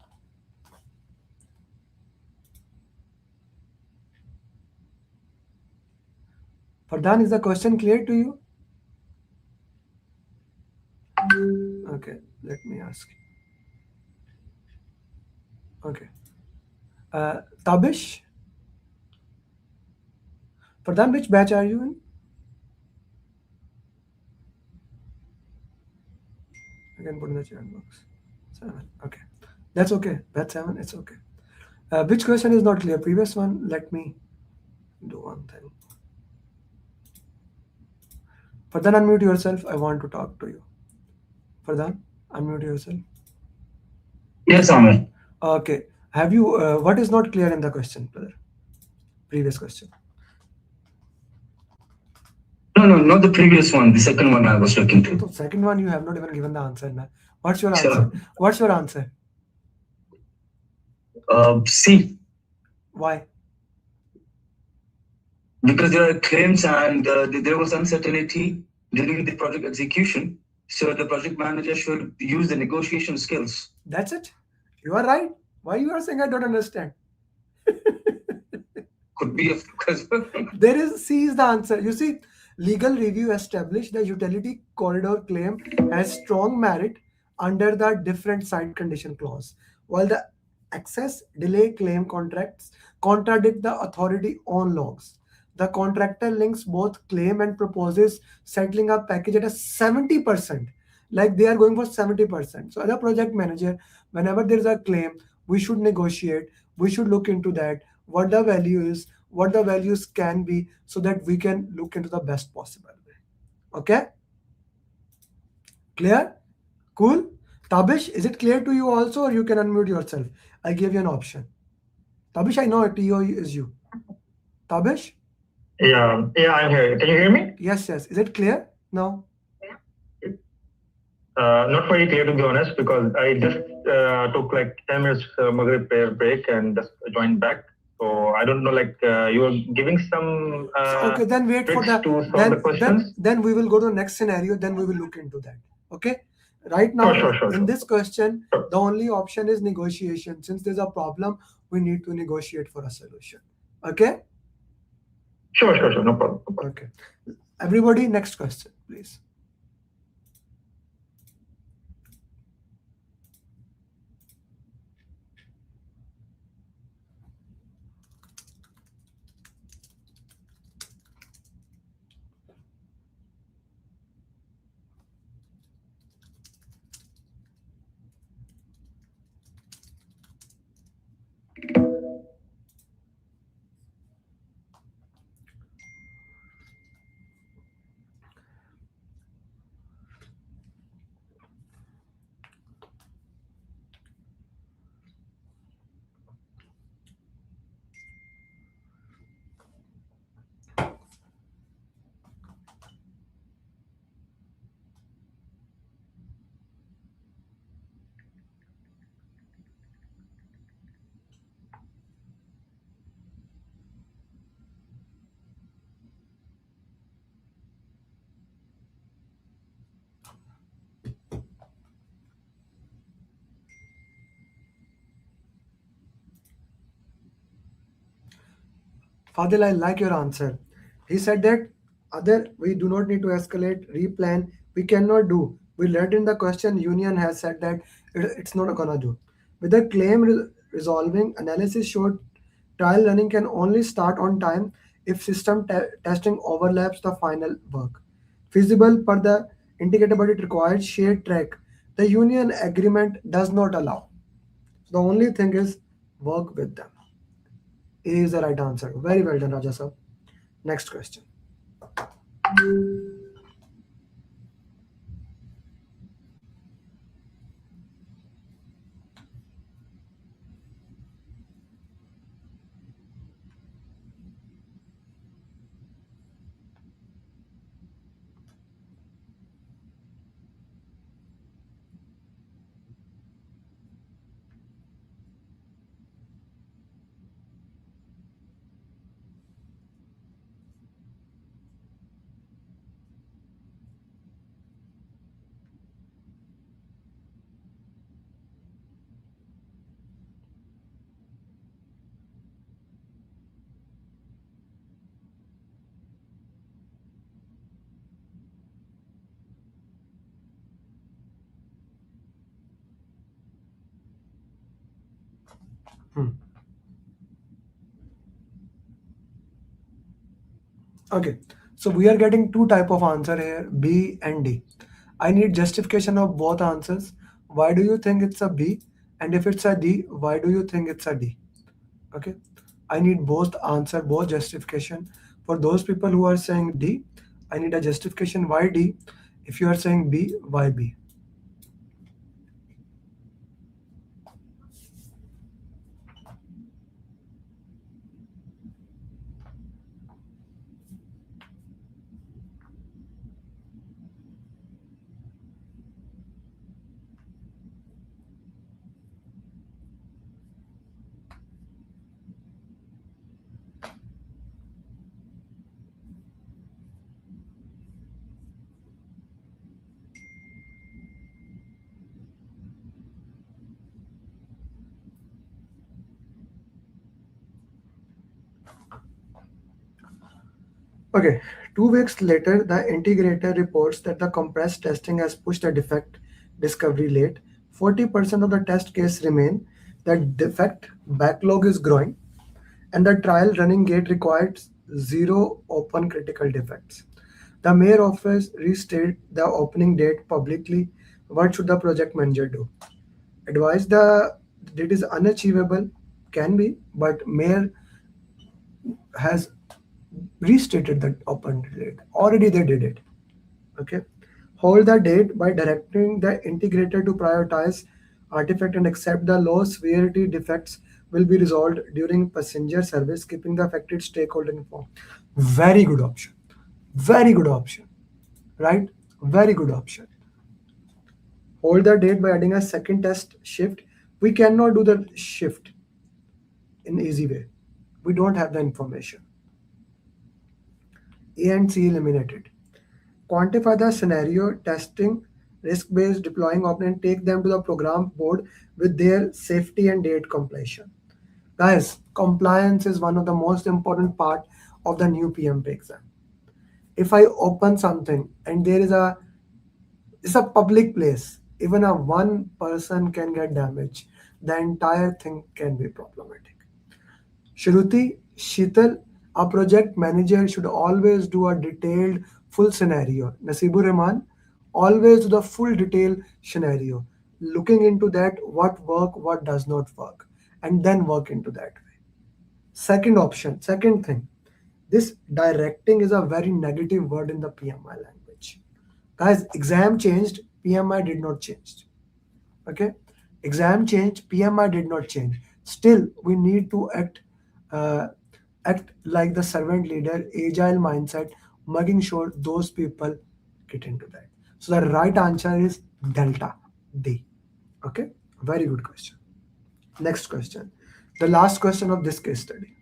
S1: Pradhan, is the question clear to you? Okay, let me ask you. Okay. Tabish? Pradhan, which batch are you in? I can put in the chat box. 7. Okay. That's okay. Batch 7, it's okay. Which question is not clear? Previous one, let me do one thing. Pradhan, unmute yourself. I want to talk to you. Pradhan, unmute yourself.
S2: Yes, Amir.
S1: Okay. Have you, what is not clear in the question, brother? Previous question.
S2: No, not the previous one. The second one I was looking to.
S1: The second one, you have not even given the answer. Na? What's your
S2: Sure.
S1: answer? What's your answer?
S2: C.
S1: Why?
S2: Because there are claims and there was uncertainty during the project execution. So the project manager should use the negotiation skills.
S1: That's it. You are right. Why you are saying I don't understand?
S2: Could be because
S1: There is C is the answer. You see, legal review established the utility corridor claim has strong merit under the different side condition clause, while the access delay claim contracts contradict the authority on logs. The contractor links both claim and proposes settling a package at a 70%. Like they are going for 70%. So as a project manager, whenever there is a claim, we should negotiate, we should look into that, what the value is, what the values can be, so that we can look into the best possible way. Okay? Clear? Cool? Tabish, is it clear to you also, or you can unmute yourself? I gave you an option. Tabish, I know TO is you. Tabish?
S2: yeah, I'm here. Can you hear me?
S1: Yes. Is it clear now?
S2: Not very clear to be honest, because I just took like 10 minutes Maghrib prayer break and just joined back. So I don't know, like you were giving some
S1: Okay, then wait for
S2: tricks
S1: the
S2: to solve the questions.
S1: then we will go to the next scenario, then we will look into that. Okay? Right now, in this question,
S2: Sure.
S1: the only option is negotiation. Since there's a problem, we need to negotiate for a solution. Okay?
S2: Sure, no problem.
S1: Okay. Everybody, next question, please. Fadil, I like your answer. He said that other we do not need to escalate, replan. We cannot do. We read in the question. Union has said that it's not gonna do. With the claim resolving analysis showed trial running can only start on time if system testing overlaps the final work. Feasible per the indicator, but it requires shared track. The union agreement does not allow. The only thing is work with them. A is the right answer. Very well done, Raja sir. Next question. Okay, so we are getting two type of answer here, B and D. I need justification of both answers. Why do you think it's a B? And if it's a D, why do you think it's a D? Okay, I need both answer, both justification. For those people who are saying D, I need a justification why D. If you are saying B, why B? Okay, 2 weeks later, the integrator reports that the compressed testing has pushed the defect discovery late. 40% of the test case remain. The defect backlog is growing, and the trial running gate requires zero open critical defects. The mayor office restated the opening date publicly. What should the project manager do? Advise the date is unachievable, can be, but mayor has restated the open date. Already they did it. Okay. Hold the date by directing the integrator to prioritize artifact and accept the low severity defects will be resolved during passenger service, keeping the affected stakeholder informed. Very good option. Very good option. Right? Very good option. Hold the date by adding a second test shift. We cannot do the shift in easy way. We don't have the information. A and C eliminated. Quantify the scenario testing, risk-based deploying option, and take them to the program board with their safety and date completion. Guys, compliance is one of the most important part of the new PMP exam. If I open something and there is it's a public place, even a one person can get damaged, the entire thing can be problematic. Shruti, Sheetal, a project manager should always do a detailed full scenario. Nasibur Rahman, always do the full detail scenario, looking into that what work, what does not work, and then work into that way. Second option, second thing, this directing is a very negative word in the PMI language. Guys, exam changed, PMI did not change. Okay, exam changed, PMI did not change. Still we need to uh, act like the servant leader, agile mindset, making sure those people get into that. So the right answer is delta D. Okay, very good question. Next question, the last question of this case study.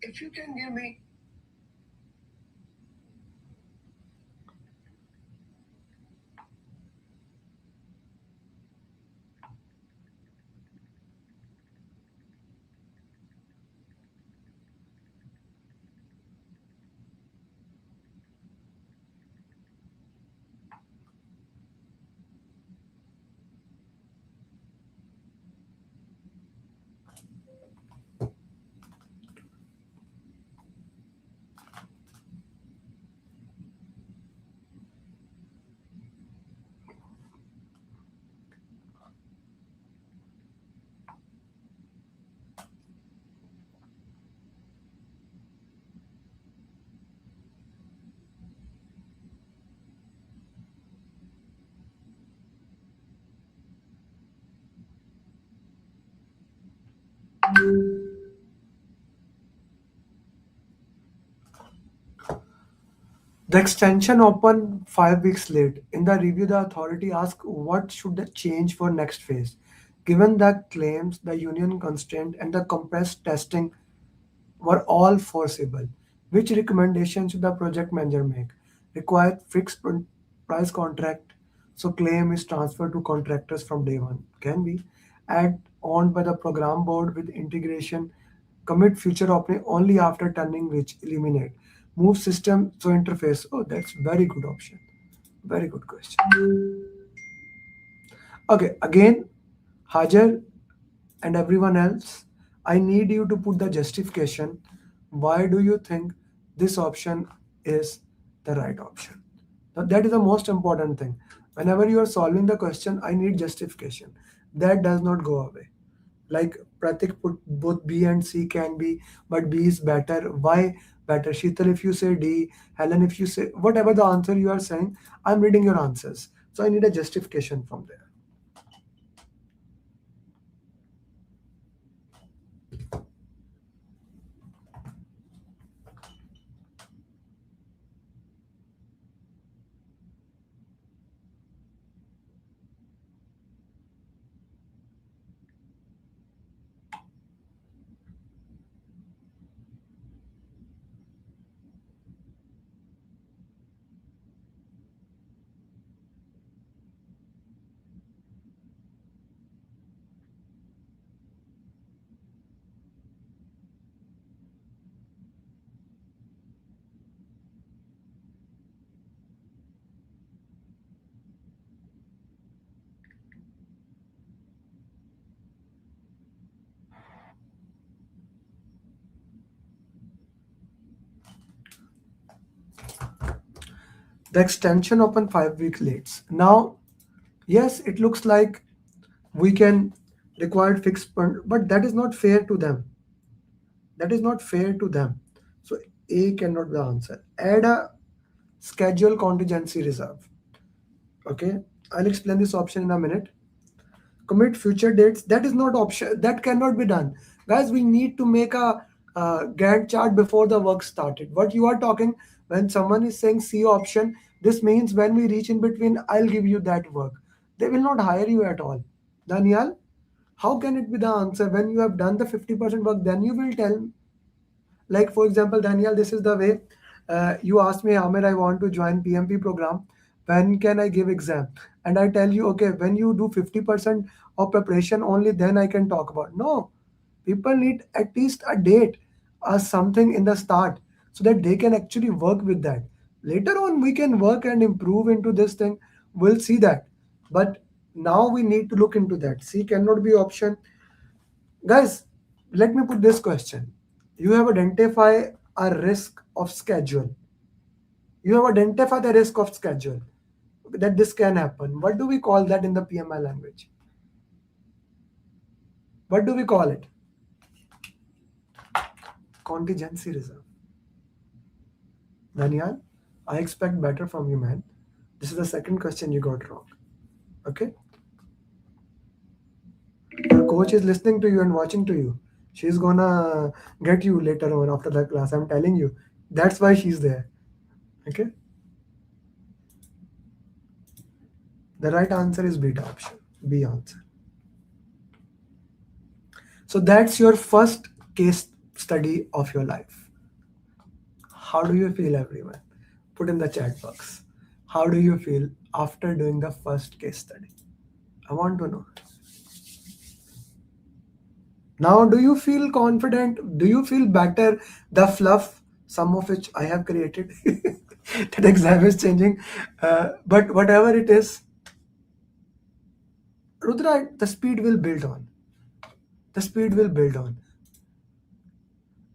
S1: If you can give me the extension opened 5 weeks late. In the review, the authority asked what should the change for next phase. Given the claims, the union constraint, and the compressed testing were all forcible. Which recommendation should the project manager make? Require fixed price contract, so claim is transferred to contractors from day one. Can be. Add on by the program board with integration. Commit future opening only after turning which eliminate. Move system so interface. Oh, that's very good option. Very good question. Okay, again, Hajar and everyone else, I need you to put the justification. Why do you think this option is the right option? Now, that is the most important thing. Whenever you are solving the question, I need justification. That does not go away. Like Pratik put both B and C can be, but B is better. Why better? Sheetal, if you say D, Helen, if you say whatever the answer you are saying, I'm reading your answers. So I need a justification from there. The extension open 5 week lates. Now, yes, it looks like we can require fixed, but that is not fair to them. That is not fair to them. So A cannot be the answer. Add a schedule contingency reserve. Okay, I'll explain this option in a minute. Commit future dates. That is not option. That cannot be done, guys. We need to make a Gantt chart before the work started. What you are talking when someone is saying C option, this means when we reach in between, I'll give you that work. They will not hire you at all. Daniel, how can it be the answer when you have done the 50% work? Then you will tell, like for example, Daniel, this is the way you asked me, Amir, I want to join PMP program. When can I give exam? And I tell you, okay, when you do 50% of preparation, only then I can talk about. No, people need at least a date or something in the start so that they can actually work with that. Later on, we can work and improve into this thing. We'll see that. But now we need to look into that. C cannot be option. Guys, let me put this question. You have identified a risk of schedule. You have identified the risk of schedule that this can happen. What do we call that in the PMI language? What do we call it? Contingency reserve. Daniel, I expect better from you, man. This is the second question you got wrong. Okay? Your coach is listening to you and watching to you. She's gonna get you later on after the class. I'm telling you. That's why she's there. Okay? The right answer is beta option. B answer. So that's your first case study of your life. How do you feel, everyone? Put in the chat box. How do you feel after doing the first case study? I want to know. Now, do you feel confident? Do you feel better? The fluff, some of which I have created, that exam is changing. But whatever it is, Rudra, the speed will build on. The speed will build on.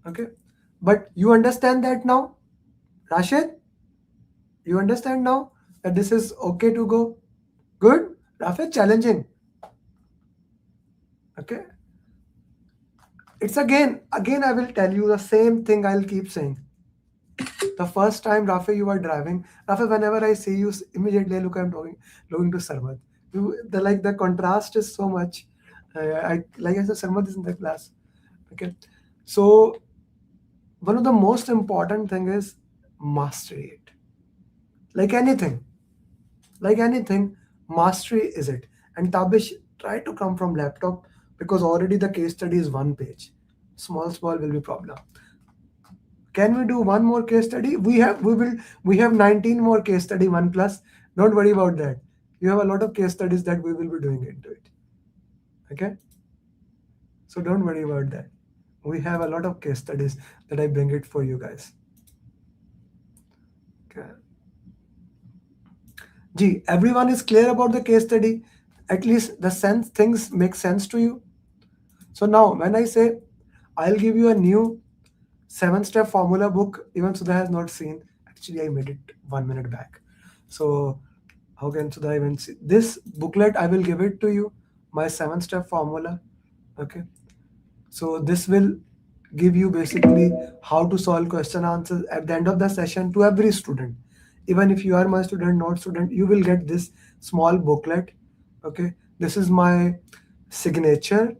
S1: Okay. But you understand that now? Rashid, you understand now that this is okay to go? Good? Rafid, challenging. Okay. It's again, I will tell you the same thing I'll keep saying. The first time, Rafi, you are driving. Rafi, whenever I see you, immediately I look, I'm looking to Sarmat. The contrast is so much. Like I said, Sarmat is in the class. Okay. So one of the most important thing is mastery it. Like anything, mastery is it. And Tabish, try to come from laptop because already the case study is 1 page. Small will be problem. Can we do one more case study? We have 19 more case study, 1+. Don't worry about that. You have a lot of case studies that we will be doing into it. Okay? So don't worry about that. We have a lot of case studies that I bring it for you guys. Okay. Gee, everyone is clear about the case study? At least the things make sense to you? So now when I say I'll give you a new 7-step formula book, even Sudha has not seen. Actually, I made it 1 minute back. So how can Sudha even see? This booklet, I will give it to you, my 7-step formula. Okay. So this will give you basically how to solve question answers at the end of the session to every student. Even if you are my student, not student, you will get this small booklet. Okay. This is my signature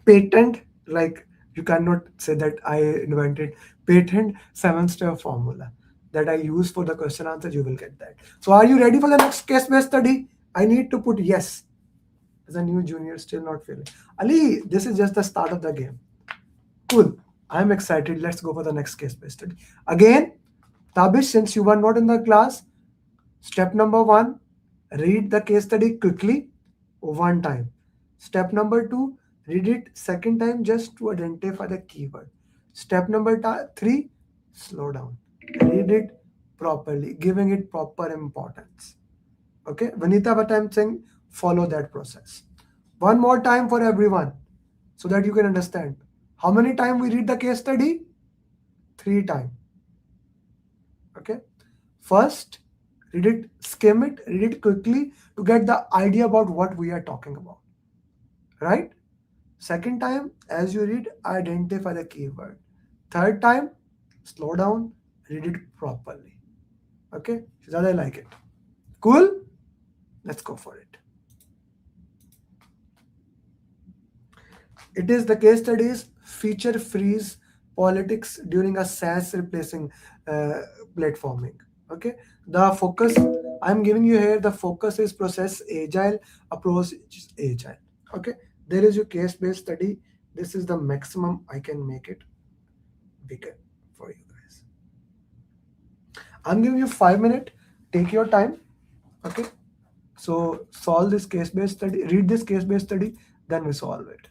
S1: patent, like you cannot say that I invented patent 7-step formula that I use for the question answer. You will get that. So are you ready for the next case-based study? I need to put yes. As a new junior, still not feeling. Ali, this is just the start of the game. Cool. I'm excited. Let's go for the next case-based study. Again, Tabish, since you were not in the class, step number 1, read the case study quickly 1 time. Step number 2, read it 2nd time just to identify the keyword. Step number 3, slow down. Read it properly, giving it proper importance. Okay, Vanita, what I'm saying, follow that process. One more time for everyone so that you can understand. How many times we read the case study? 3 times. Okay. First, Read it, skim it, read it quickly to get the idea about what we are talking about. Right? Second time, as you read, identify the keyword. Third time, slow down, read it properly. Okay? Shazad, I like it. Cool? Let's go for it. It is the case studies feature freeze politics during a SaaS replacing uh, platforming. Okay, the focus I'm giving you here, the focus is process agile, approach is agile. Okay, there is your case-based study. This is the maximum I can make it bigger for you guys. I'm giving you 5 minutes. Take your time. Okay, so solve this case-based study, read this case-based study, then we solve it.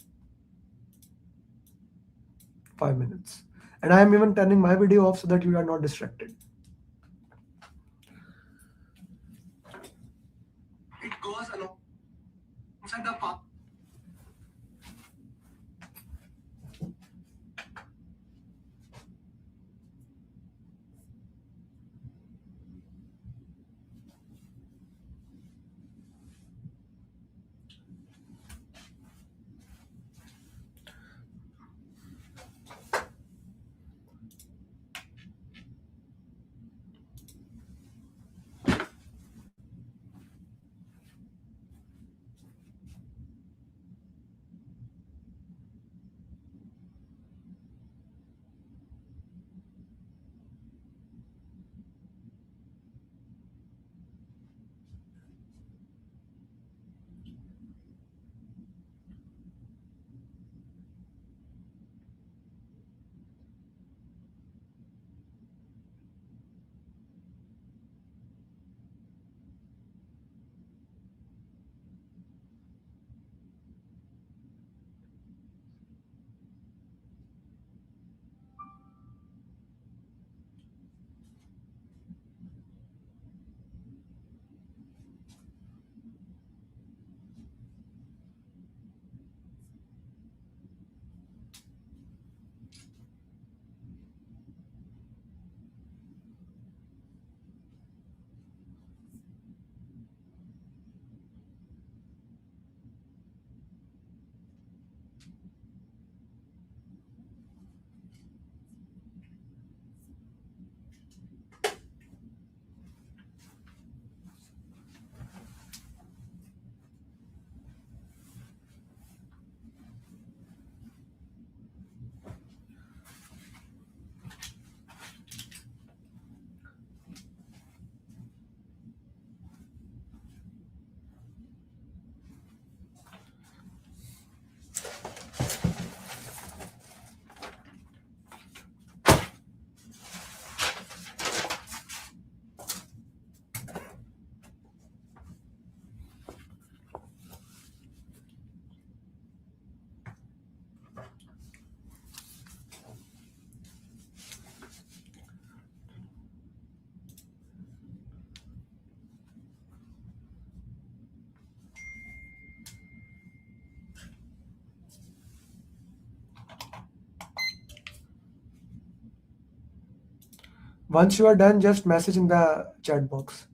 S1: 5 minutes. And I am even turning my video off so that you are not distracted. It goes alongside the path. Once you are done, just message in the chat box.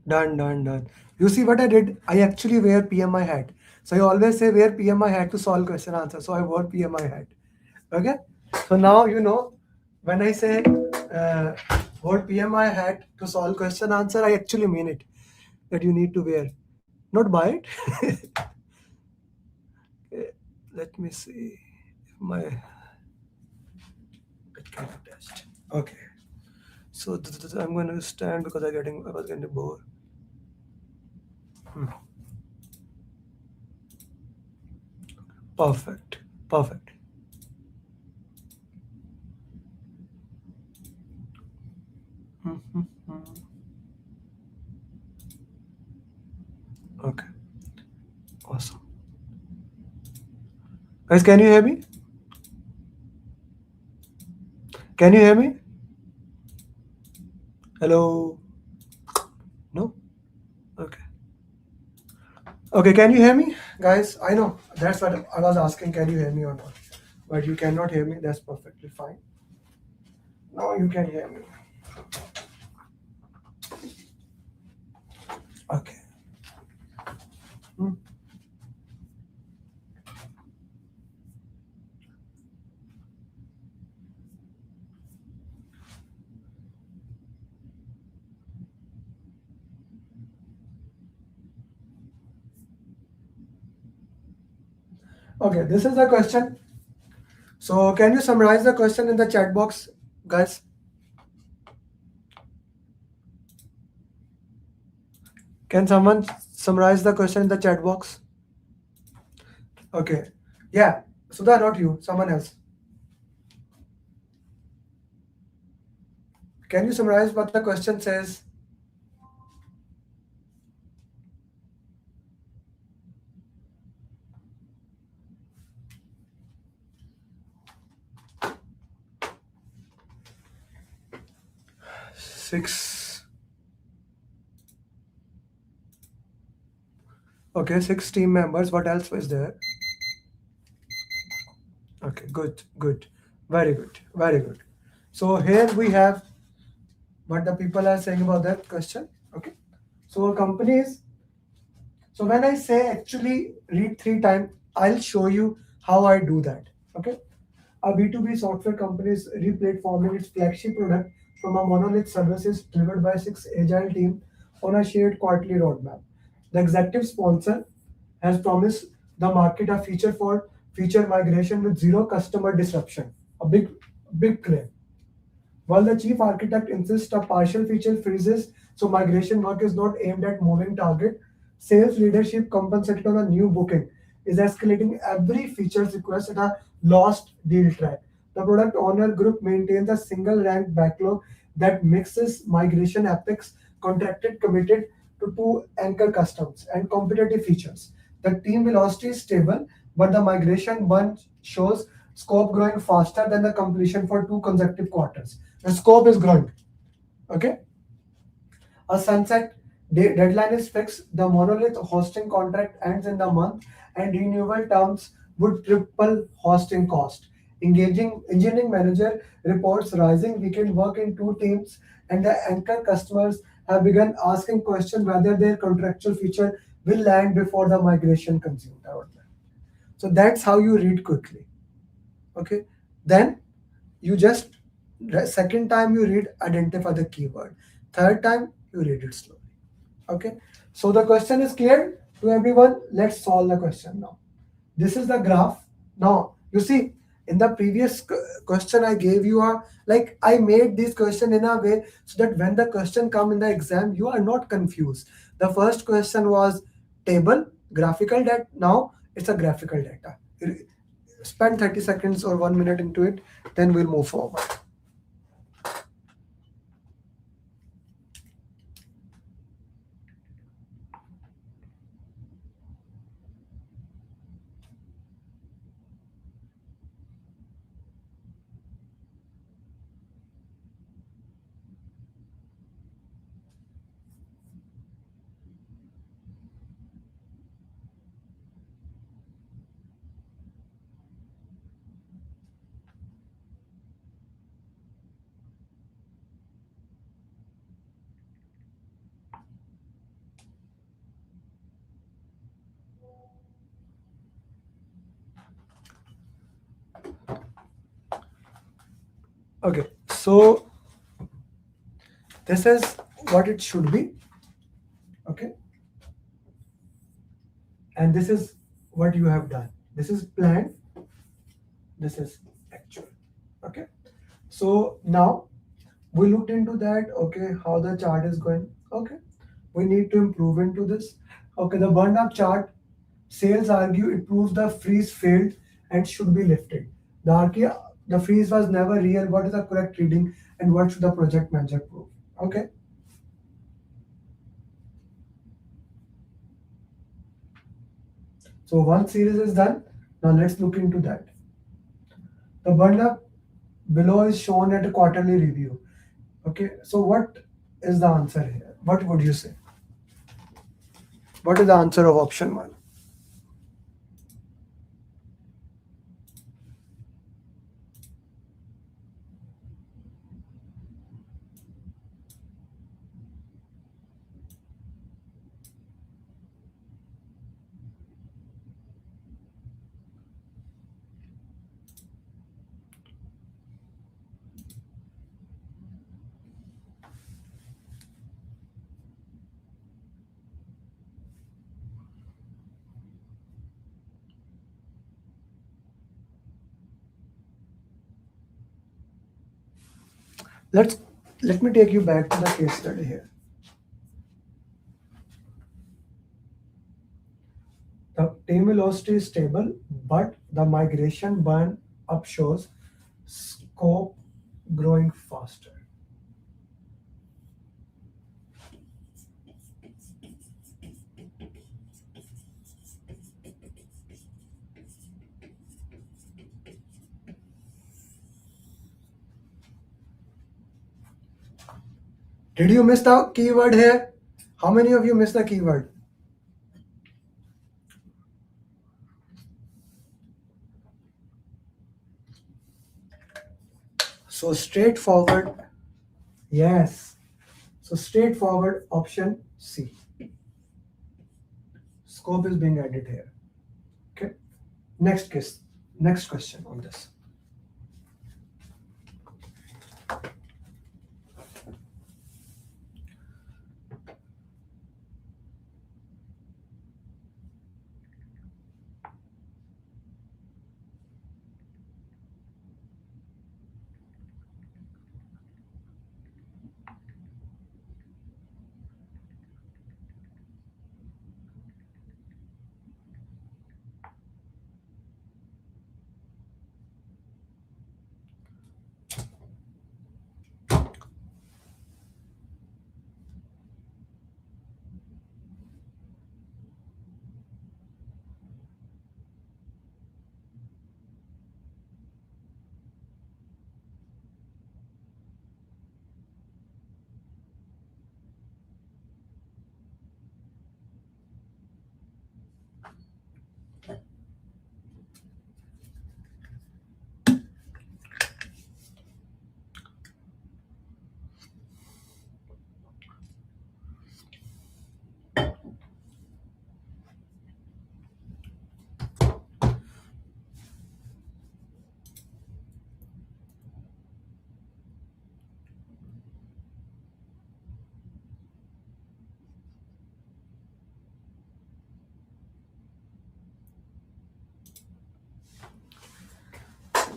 S1: Done. You see what I did? I actually wear PMI hat. So I always say wear PMI hat to solve question answer. So I wore PMI hat. Okay. So now you know when I say wear PMI hat to solve question answer, I actually mean it. That you need to wear, not buy it. Okay, let me see if my it can attached. Okay. So I'm going to stand because I was getting bored. Perfect. Okay. Awesome. Guys, can you hear me? Can you hear me? Hello? No? Okay. Okay, can you hear me? Guys, I know that's what I was asking. Can you hear me or not? But you cannot hear me. That's perfectly fine. Now you can hear me. Okay. Okay, this is the question. So can you summarize the question in the chat box, guys? Can someone summarize the question in the chat box? Okay. Yeah. Sudha, not you. Someone else. Can you summarize what the question says? Six. Okay, 6 team members. What else was there? Okay, good. Very good. So here we have what the people are saying about that question. Okay. So companies, so when I say actually read 3 times, I'll show you how I do that. Okay. A B2B software company is replatforming its flagship product from a monolith services delivered by 6 agile team on a shared quarterly roadmap. The executive sponsor has promised the market a feature for feature migration with zero customer disruption. A big claim. While the chief architect insists of partial feature freezes, so migration work is not aimed at moving target, sales leadership compensated on a new booking is escalating every feature request at a lost deal track. The product owner group maintains a single rank backlog that mixes migration epics, contracted committed to 2 anchor customs and competitive features. The team velocity is stable, but the migration one shows scope growing faster than the completion for 2 consecutive quarters. The scope is growing. Okay. A sunset deadline is fixed. The monolith hosting contract ends in the month, and renewal terms would triple hosting cost. Engaging engineering manager reports rising weekend work in 2 teams, and the anchor customers have begun asking questions whether their contractual feature will land before the migration consumed. So that's how you read quickly. Okay. Then you just second time you read, identify the keyword. Third time you read it slowly. Okay. So the question is clear to everyone. Let's solve the question now. This is the graph. Now you see in the previous question I gave you a, like, I made this question in a way so that when the question come in the exam you are not confused. The first question was table graphical data. Now it's a graphical data. Spend 30 seconds or 1 minute into it, then we'll move forward. Okay, so this is what it should be. Okay, and this is what you have done. This is planned, this is actual. Okay, so now we looked into that. Okay, how the chart is going. Okay, we need to improve into this. Okay, the burned up chart, sales argue it proves the freeze failed and should be lifted. The freeze was never real. What is the correct reading and what should the project manager prove? Okay, so one series is done. Now let's look into that. The burned up below is shown at a quarterly review. Okay, so what is the answer here? What would you say? What is the answer of option one? Let's let me take you back to the case study here. The team velocity is stable, but the migration burn up shows scope growing faster. Did you miss the keyword here? How many of you missed the keyword? So straightforward, yes. So straightforward option C. Scope is being added here. Okay. Next case, next question on this.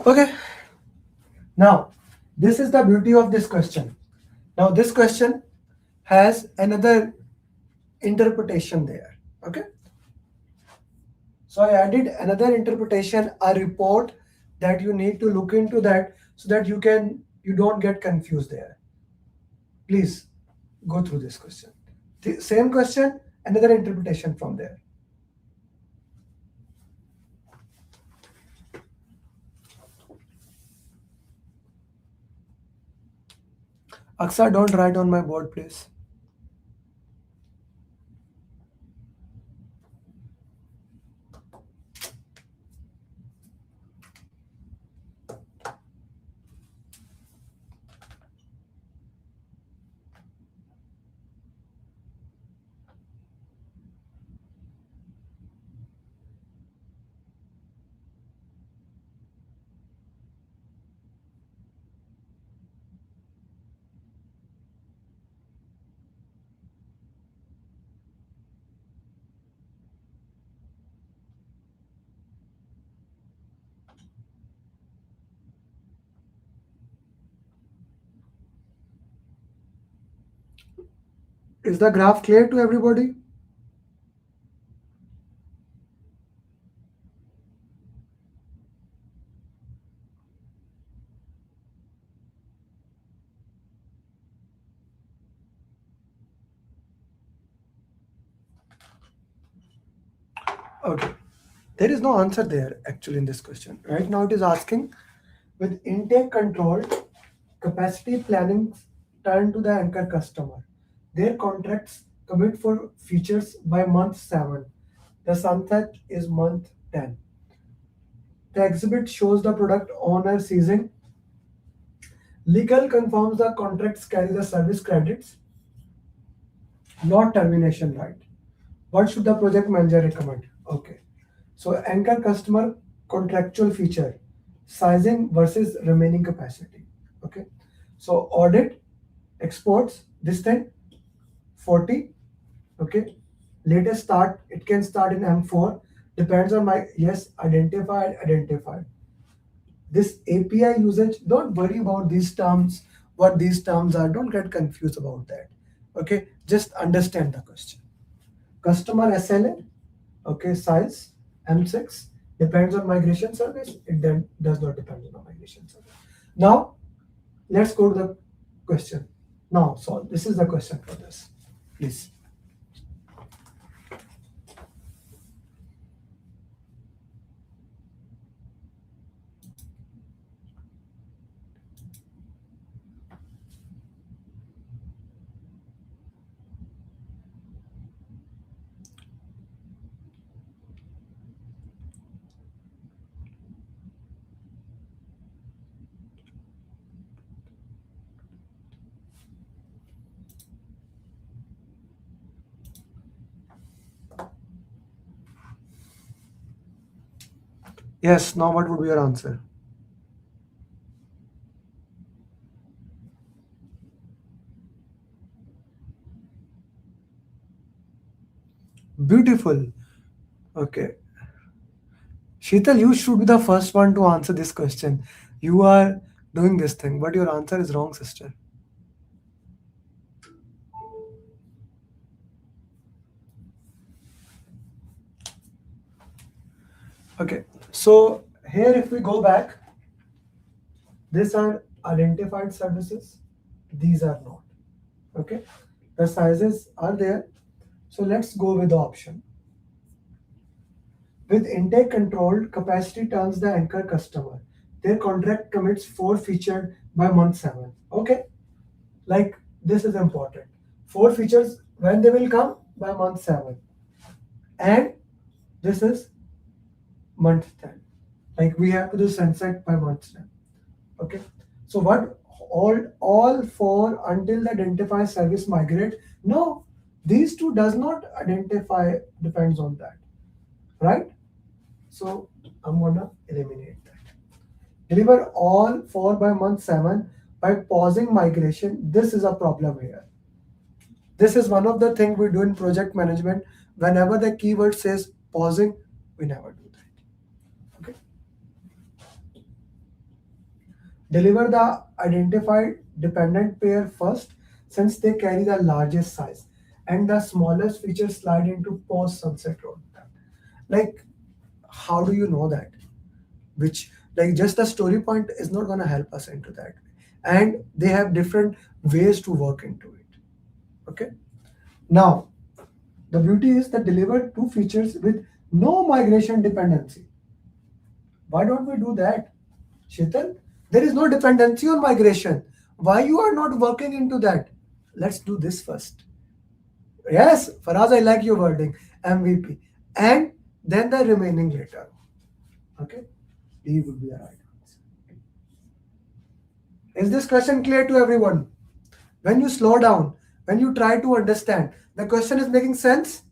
S1: Okay. Now, this is the beauty of this question. Now, this question has another interpretation there. Okay. So I added another interpretation, a report that you need to look into that so that you don't get confused there. Please go through this question. The same question, another interpretation from there. Aksa, don't write on my board, please. Is the graph clear to everybody? Okay. There is no answer there actually in this question. Right now it is asking, with intake control, capacity planning turn to the anchor customer. Their contracts commit for features by month 7. The sunset is month 10. The exhibit shows the product owner seizing. Legal confirms the contracts carry the service credits, not termination right. What should the project manager recommend? Okay. So anchor customer contractual feature, sizing versus remaining capacity. Okay. So audit, exports, this time 40. Okay. Latest start, it can start in M4. Depends on my, yes, identified. This API usage, don't worry about these terms, what these terms are. Don't get confused about that. Okay. Just understand the question. Customer SLA, okay, size M6 depends on migration service. It then does not depend on the migration service. Now let's go to the question. Now solve. This is the question for this. Please. Yes, now what would be your answer? Beautiful. Okay. Sheetal, you should be the first one to answer this question. You are doing this thing, but your answer is wrong, sister. Okay, so here if we go back, these are identified services, these are not. Okay, the sizes are there. So let's go with the option. With intake controlled, capacity turns the anchor customer. Their contract commits 4 featured by month 7. Okay, like this is important. 4 features when they will come by month 7. And this is month 10. Like we have to do sunset by month 10. Okay. So what all 4 until the identify service migrate? No, these two does not identify depends on that. Right? So I'm gonna eliminate that. Deliver all 4 by month 7 by pausing migration. This is a problem here. This is one of the things we do in project management. Whenever the keyword says pausing, we never do that. Okay. Deliver the identified dependent pair first since they carry the largest size and the smallest features slide into post sunset roadmap. Like, how do you know that? Which, like, just the story point is not going to help us into that. And they have different ways to work into it. Okay. Now, the beauty is that deliver 2 features with no migration dependency. Why don't we do that, Sheetal? There is no dependency on migration. Why you are not working into that? Let's do this first. Yes, Faraz, I like your wording, MVP. And then the remaining later. Okay, D would be the right answer. Is this question clear to everyone? When you slow down, when you try to understand, the question is making sense?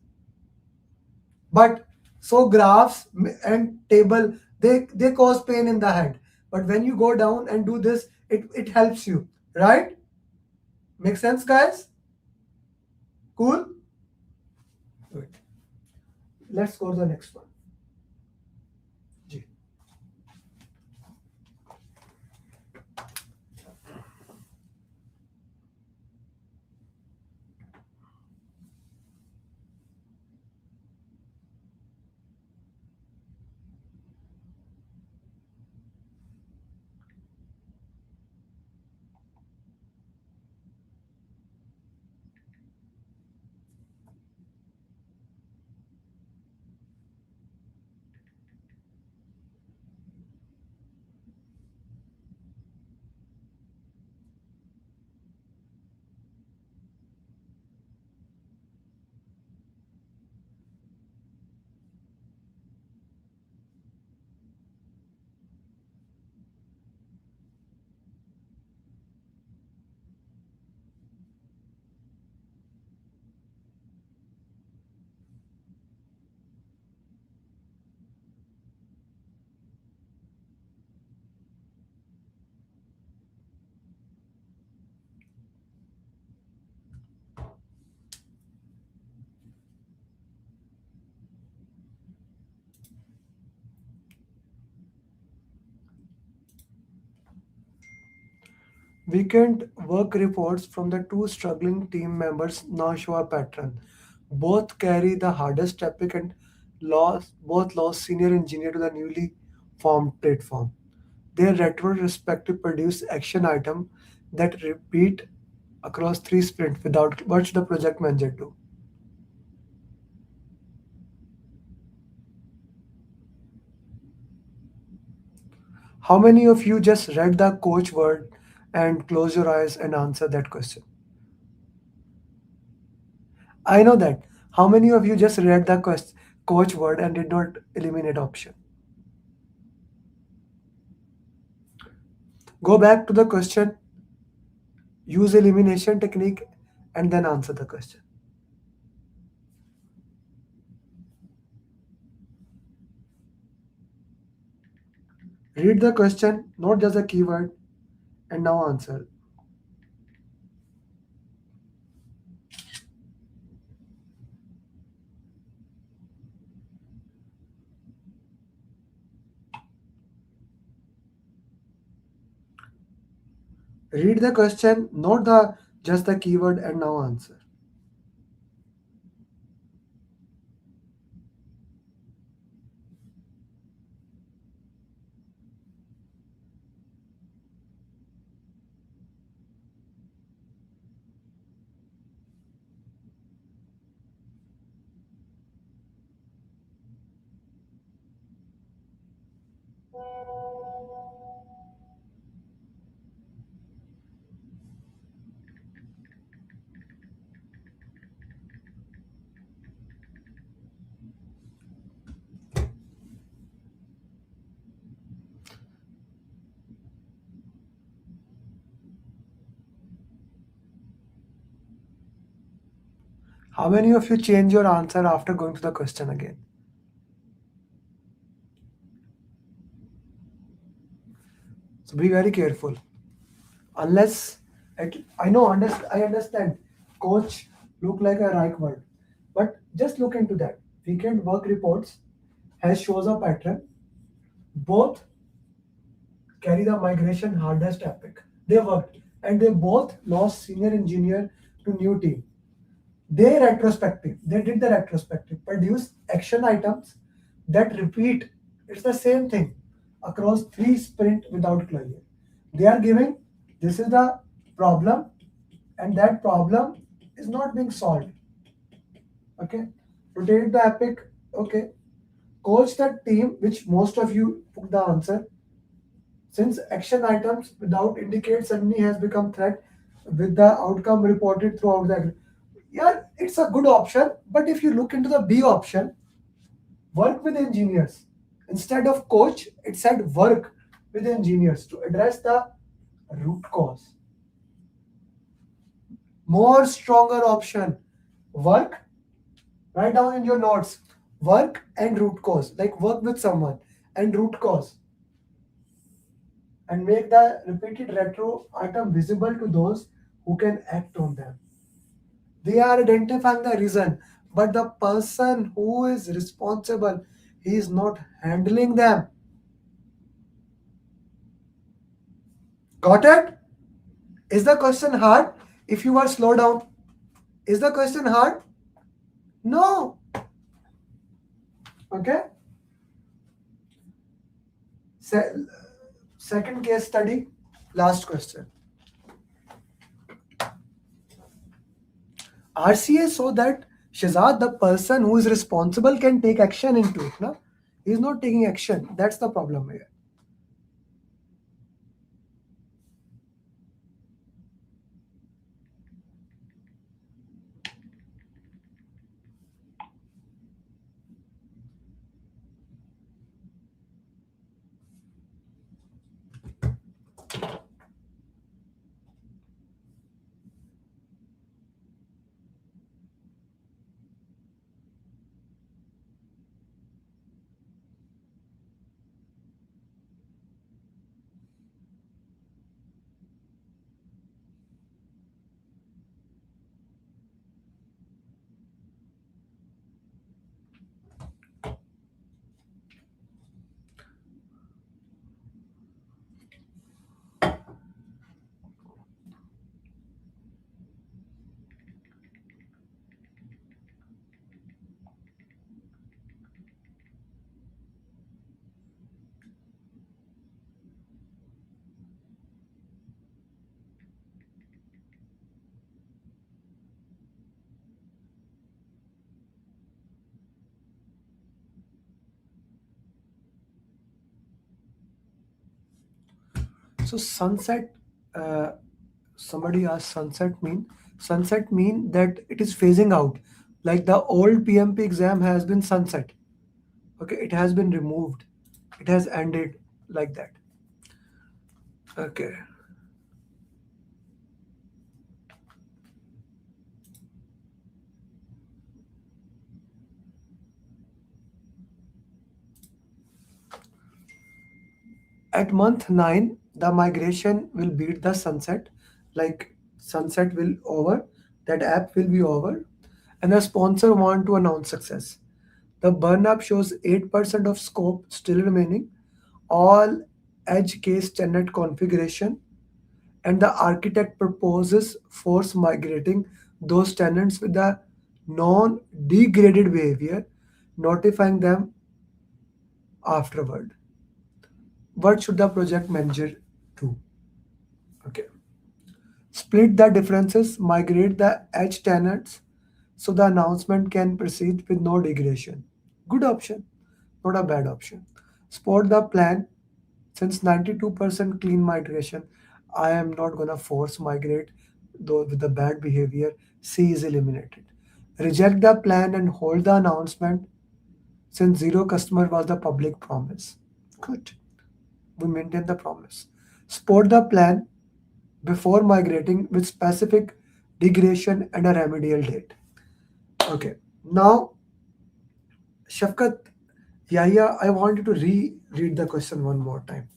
S1: But so graphs and table, they cause pain in the head. But when you go down and do this, it helps you, right? Make sense, guys? Cool? Good. Let's go to the next one. G. Weekend work reports from the two struggling team members now show a pattern. Both carry the hardest topic and both lost senior engineer to the newly formed platform. Their retrospective produce action item that repeat across three sprints without what should the project manager do? How many of you just read the coach word and close your eyes and answer that question? I know that. How many of you just read the coach word and did not eliminate option? Go back to the question, use elimination technique, and then answer the question. Read the question, not just the keyword, and now answer. Read the question, not the just the keyword, and now answer. How many of you change your answer after going to the question again? So be very careful. Unless I understand coach look like a right word, but just look into that. Weekend work reports has shows a pattern. Both carry the migration hardest epic. They worked and they both lost senior engineer to new team. They did the retrospective, produce action items that repeat. It's the same thing across three sprint without closure. They are giving this is the problem, and that problem is not being solved. Okay, rotate the epic. Okay, coach the team, which most of you put the answer. Since action items without indicate suddenly has become threat with the outcome reported throughout the, yeah, it's a good option. But if you look into the B option, work with engineers. Instead of coach, it said work with engineers to address the root cause. More stronger option, work, write down in your notes, work and root cause, like work with someone and root cause, and make the repeated retro item visible to those who can act on them. They are identifying the reason, but the person who is responsible, he is not handling them. Got it? Is the question hard? If you are slow down, is the question hard? No. Okay. Second case study, last question. RCA so that Shazad, the person who is responsible, can take action into it. No? He is not taking action. That's the problem here. So sunset, uh, somebody asked sunset mean that it is phasing out. Like the old PMP exam has been sunset. Okay, it has been removed. It has ended like that. Okay. At month 9, the migration will beat the sunset. Like sunset will over, that app will be over, and the sponsor want to announce success. The burn up shows 8% of scope still remaining, all edge case tenant configuration, and the architect proposes force migrating those tenants with the non degraded behavior, notifying them afterward. What should the project manager do? Okay. Split the differences, migrate the edge tenants so the announcement can proceed with no degradation. Good option, not a bad option. Support the plan. Since 92% clean migration, I am not gonna force migrate though with the bad behavior. C is eliminated. Reject the plan and hold the announcement since zero customer was the public promise. Good. We maintain the promise. Support the plan before migrating with specific degradation and a remedial date. Okay. Now, Shafkat, yeah, I want you to reread the question one more time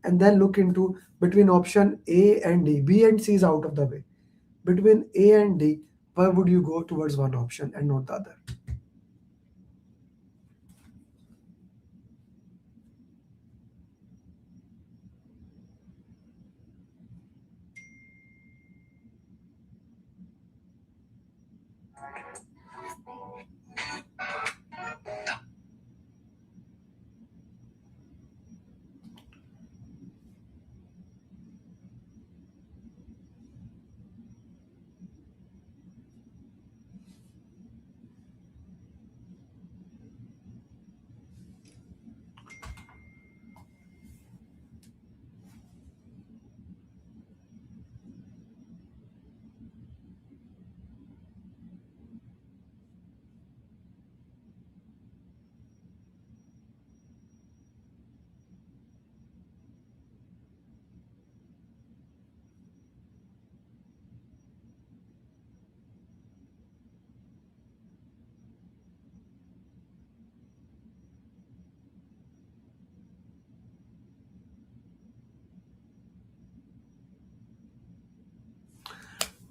S1: and then look into between option A and D. B and C is out of the way. Between A and D, why would you go towards one option and not the other?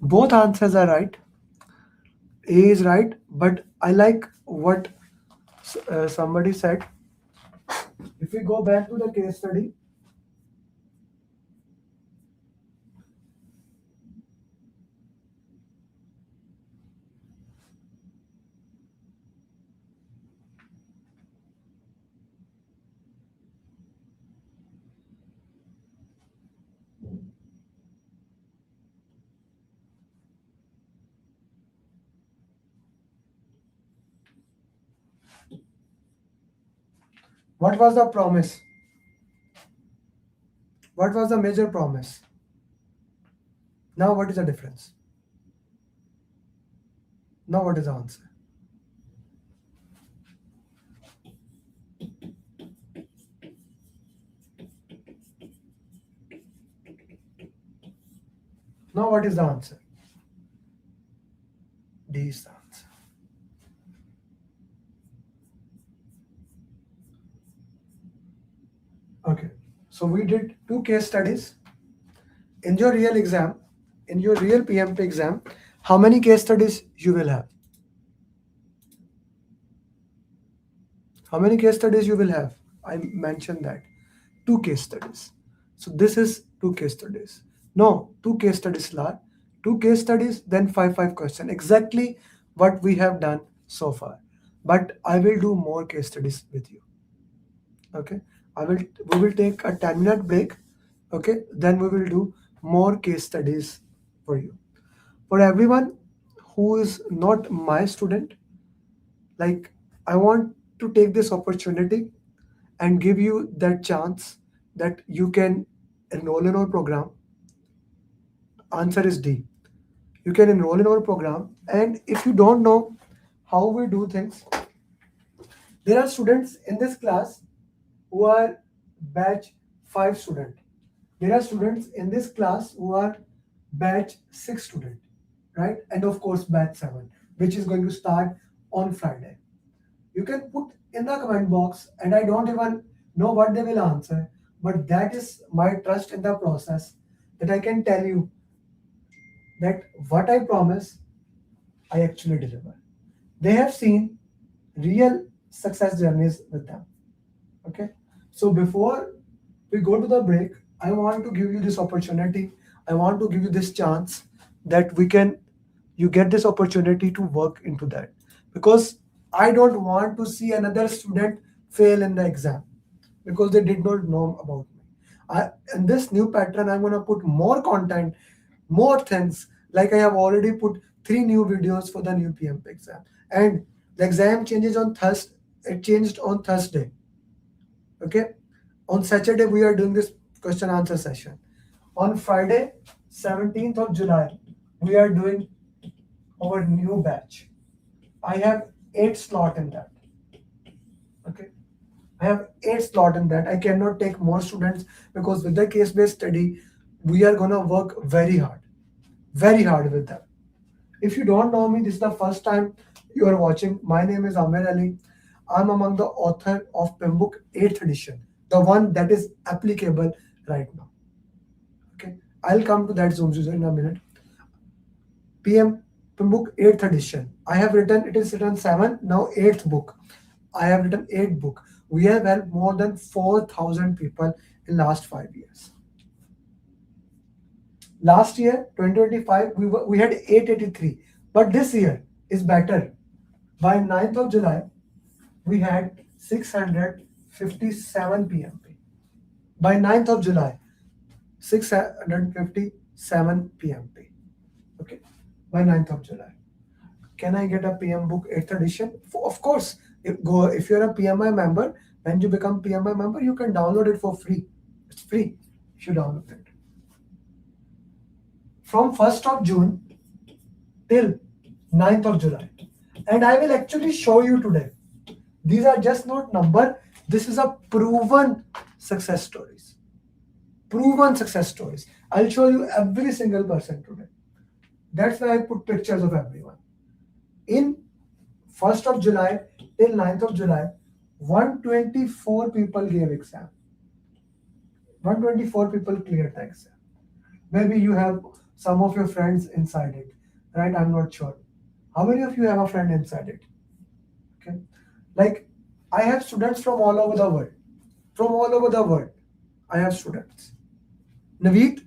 S1: Both answers are right. A is right, but I like what somebody said. If we go back to the case study, what was the promise? What was the major promise? Now, what is the difference? Now, what is the answer? Now, what is the answer? D is the answer. Okay, so we did two case studies. In your real exam, in your real PMP exam, how many case studies you will have? How many case studies you will have? I mentioned that. Two case studies. So this is two case studies. No, two case studies, La. Two case studies, then five question. Exactly what we have done so far. But I will do more case studies with you. Okay. We will take a 10-minute break. Okay. Then we will do more case studies for you. For everyone who is not my student, like I want to take this opportunity and give you that chance that you can enroll in our program? Answer is D. You can enroll in our program, and if you don't know how we do things, there are students in this class who are batch 5 student. There are students in this class who are batch 6 student, right? And of course batch 7, which is going to start on Friday. You can put in the comment box, and I don't even know what they will answer, but that is my trust in the process, that I can tell you that what I promise, I actually deliver. They have seen real success journeys with them. Okay. So before we go to the break, I want to give you this opportunity. I want to give you this chance that you get this opportunity to work into that, because I don't want to see another student fail in the exam because they did not know about me. In this new pattern, I'm going to put more content, more things. Like I have already put 3 new videos for the new PMP exam, and the exam changes on Thursday. It changed on Thursday. Okay, on Saturday we are doing this question answer session. On Friday, 17th of July, we are doing our new batch. I have 8 slots in that. Okay, I have 8 slots in that. I cannot take more students because with the case-based study, we are gonna work very hard with them. If you don't know me, this is the first time you are watching. My name is Amir Ali. I'm among the author of PIM book 8th edition, the one that is applicable right now. Okay, I'll come to that Zoom user in a minute. PIM book 8th edition. I have written, it is written 7, now 8th book. I have written 8 book. We have helped more than 4,000 people in last 5 years. Last year, 2025, we had 883, but this year is better. By 9th of July, we had 657 PMP. By 9th of July, 657 PMP. Okay, by 9th of July. Can I get a PM book 8th edition? Of course, if you're a PMI member, when you become PMI member, you can download it for free. It's free if you download it. From 1st of June till 9th of July. And I will actually show you today. These are just not number. This is a proven success stories. Proven success stories. I'll show you every single person today. That's why I put pictures of everyone. In 1st of July till 9th of July, 124 people gave exam. 124 people cleared the exam. Maybe you have some of your friends inside it, right? I'm not sure. How many of you have a friend inside it? Okay. Like, I have students from all over the world. From all over the world, I have students. Naveed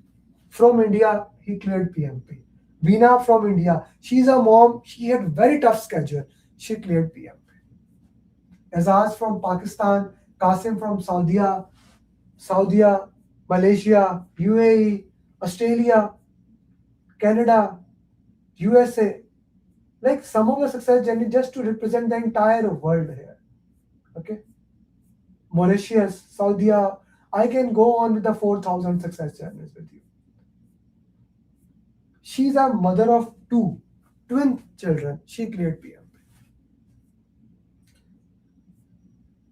S1: from India, he cleared PMP. Veena from India, she's a mom. She had very tough schedule. She cleared PMP. Azaz from Pakistan, Qasim from Saudi, Malaysia, UAE, Australia, Canada, USA. Like some of the success journey just to represent the entire world here. Okay. Mauritius, Saudi, I can go on with the 4,000 success journeys with you. She's a mother of 2 twin children. She cleared PMP.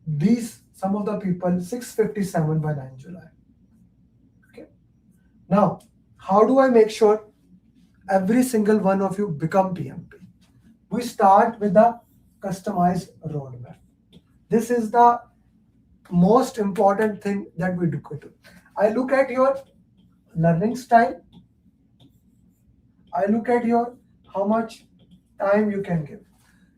S1: These, some of the people, 657 by 9 July. Okay. Now, how do I make sure every single one of you become PMP? We start with the customized roadmap. This is the most important thing that we do. I look at your learning style. I look at your how much time you can give.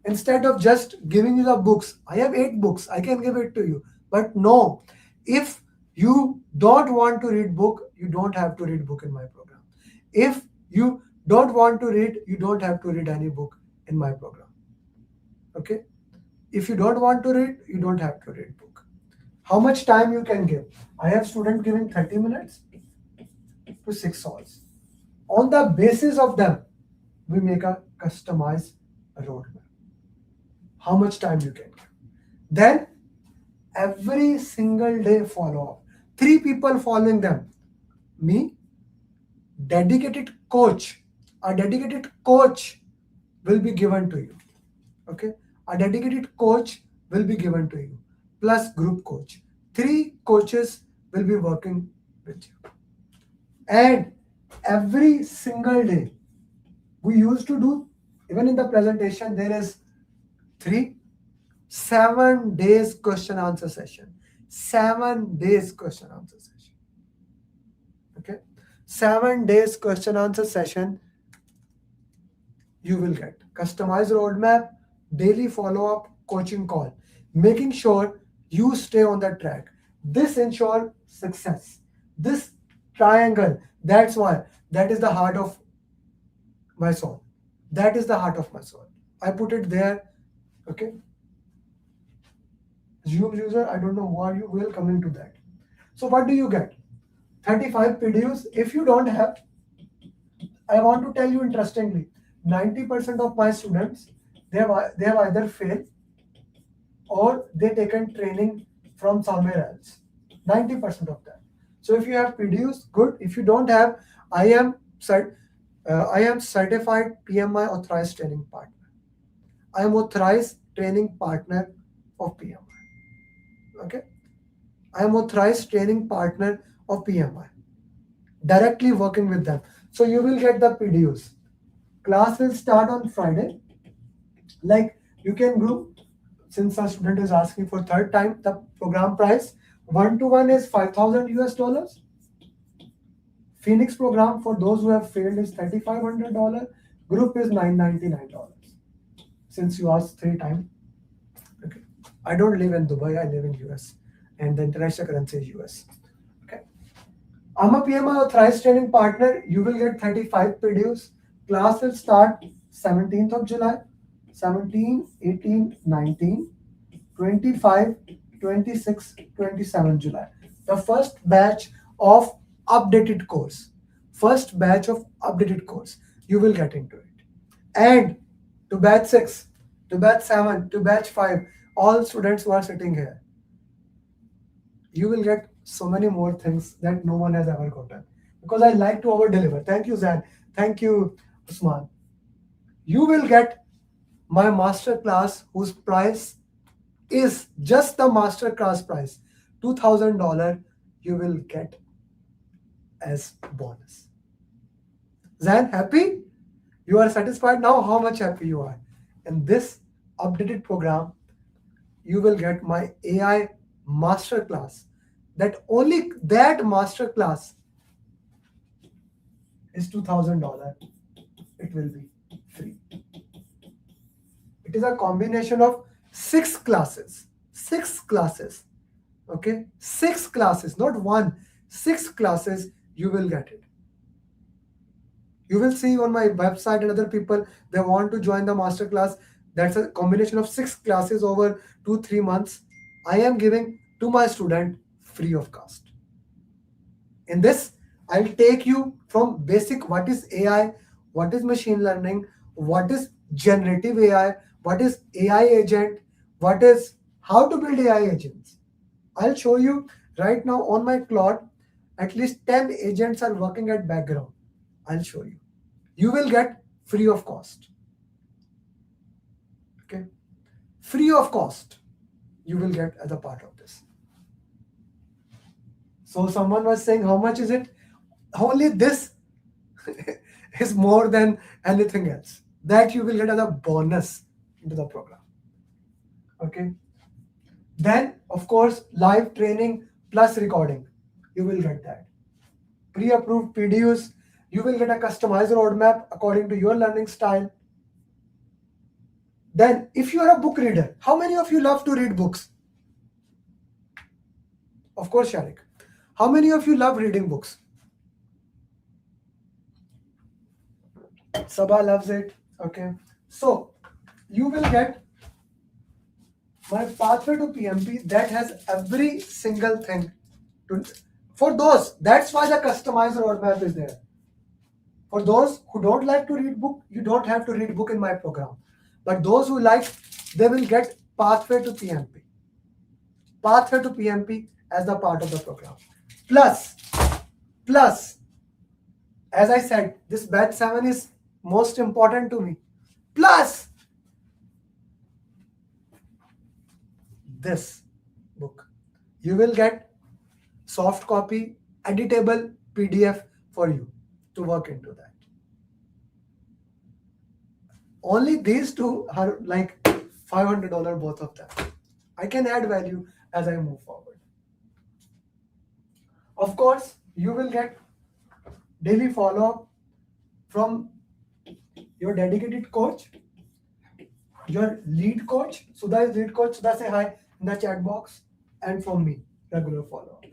S1: Instead of just giving you the books, I have 8 books, I can give it to you. But no, if you don't want to read book, you don't have to read book in my program. If you don't want to read, you don't have to read any book in my program. Okay? If you don't want to read, you don't have to read book. How much time you can give? I have student giving 30 minutes to 6 hours. On the basis of them, we make a customized roadmap. How much time you can give. Then every single day follow up. 3 people following them. me, dedicated coach. A dedicated coach will be given to you. Okay, a dedicated coach will be given to you, plus group coach. 3 coaches will be working with you. And every single day, we used to do, even in the presentation, there is 7 days question answer session. 7 days question answer session. Okay, 7 days question answer session. You will get customized roadmap, daily follow-up, coaching call, making sure you stay on the track. This ensure success. This triangle, that's why, that is the heart of my soul. That is the heart of my soul. I put it there. Okay. Zoom user, I don't know why you will come into that. So what do you get? 35 PDUs. If you don't have, I want to tell you interestingly, 90% of my students, they have either failed or they taken training from somewhere else. 90% of that. So if you have PDUs, good. If you don't have, I am certified PMI authorized training partner. I am authorized training partner of PMI. Okay, I am authorized training partner of PMI. Directly working with them. So you will get the PDUs. Class will start on Friday. Like you can group, since a student is asking for third time, the program price 1-to-1 is $5,000. Phoenix program for those who have failed is $3,500. Group is $999. Since you asked 3 times. Okay. I don't live in Dubai, I live in US. And the international currency is US. Okay. I'm a PMI authorized training partner. You will get 35 PDUs. Class will start 17th of July, 17, 18, 19, 25, 26, 27 July. The first batch of updated course. First batch of updated course. You will get into it. And to batch 6, to batch 7, to batch 5, all students who are sitting here, you will get so many more things that no one has ever gotten. Because I like to over-deliver. Thank you, Zan. Thank you, Usman. You will get my master class whose price is just the master class price, $2,000 you will get as bonus. Zan, happy? You are satisfied now? How much happy you are? In this updated program, you will get my AI master class. That only that master class is $2,000. It will be free. It is a combination of 6 classes. 6 classes. Okay? 6 classes, not 1. 6 classes, you will get it. You will see on my website and other people, they want to join the masterclass. That's a combination of 6 classes over 2-3 months. I am giving to my student free of cost. In this, I'll take you from basic, what is AI, what is machine learning, what is generative AI, what is AI agent, what is how to build AI agents. I'll show you right now on my Claude, at least 10 agents are working at background. I'll show you. You will get free of cost. Okay, free of cost. You will get as a part of this. So someone was saying, how much is it? Only this is more than anything else. That you will get as a bonus into the program. Okay. Then, of course, live training plus recording. You will get that. Pre-approved PDUs. You will get a customized roadmap according to your learning style. Then, if you are a book reader, how many of you love to read books? Of course, Sharik. How many of you love reading books? Sabha loves it. Okay. So, you will get my pathway to PMP that has every single thing. For those, that's why the customized roadmap is there. For those who don't like to read book, you don't have to read book in my program. But those who like, they will get pathway to PMP. Pathway to PMP as the part of the program. Plus, Plus, as I said, this batch 7 is most important to me. Plus, this book. You will get soft copy, editable PDF for you to work into that. Only these two are like $500 both of them. I can add value as I move forward. Of course, you will get daily follow-up from your dedicated coach, your lead coach. Sudha is lead coach. Sudha, say hi in the chat box. And from me, regular follow-up.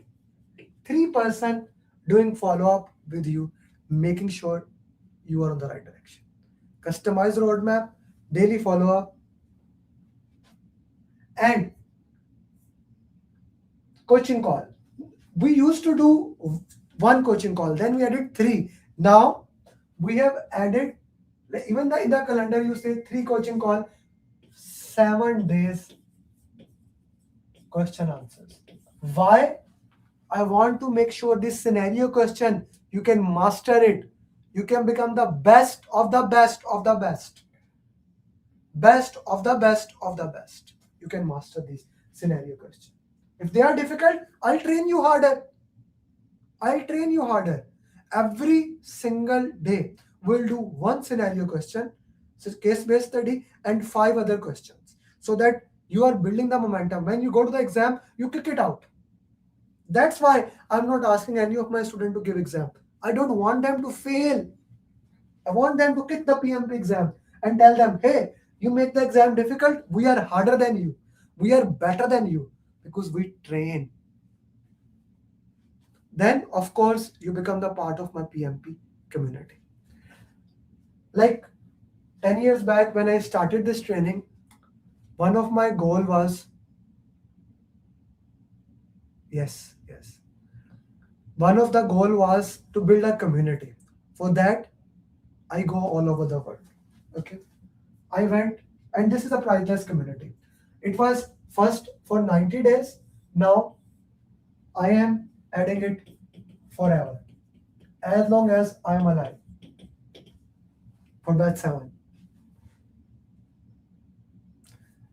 S1: 3% doing follow-up with you, making sure you are on the right direction. Customized roadmap, daily follow-up, and coaching call. We used to do one coaching call, then we added 3. Now we have added, even in the calendar you say 3 coaching call, 7 days question answers. Why? I want to make sure this scenario question, you can master it. You can become the best of the best of the best. Best of the best of the best. You can master these scenario questions. If they are difficult, I'll train you harder. I'll train you harder. Every single day, we'll do one scenario question, so case-based study, and 5 other questions, so that you are building the momentum. When you go to the exam, you kick it out. That's why I'm not asking any of my students to give exam. I don't want them to fail. I want them to kick the PMP exam and tell them, hey, you make the exam difficult, we are harder than you. We are better than you because we train. Then, of course, you become the part of my PMP community. Like 10 years back when I started this training, one of my goal was, one of the goal was to build a community. For that, I go all over the world. Okay. I went, and this is a priceless community. It was first for 90 days. Now I am adding it forever, as long as I am alive, for batch 7.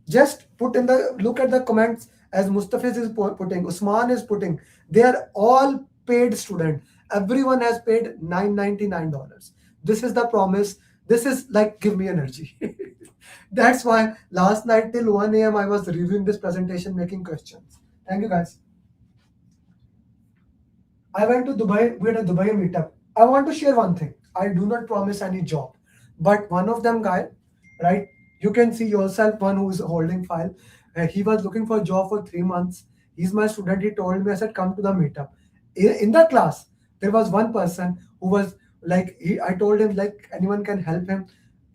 S1: Just put in the, look at the comments as Mustafiz is putting, Usman is putting. They are all paid student. Everyone has paid $999. This is the promise. This is like, give me energy. That's why last night till 1 a.m. I was reviewing this presentation, making questions. Thank you guys. I went to Dubai. We had a Dubai meetup. I want to share one thing. I do not promise any job, but one of them guy, right? You can see yourself, one who is holding file. He was looking for a job for 3 months. He's my student. He told me, I said, come to the meetup. In the class, there was one person who was like, I told him like anyone can help him.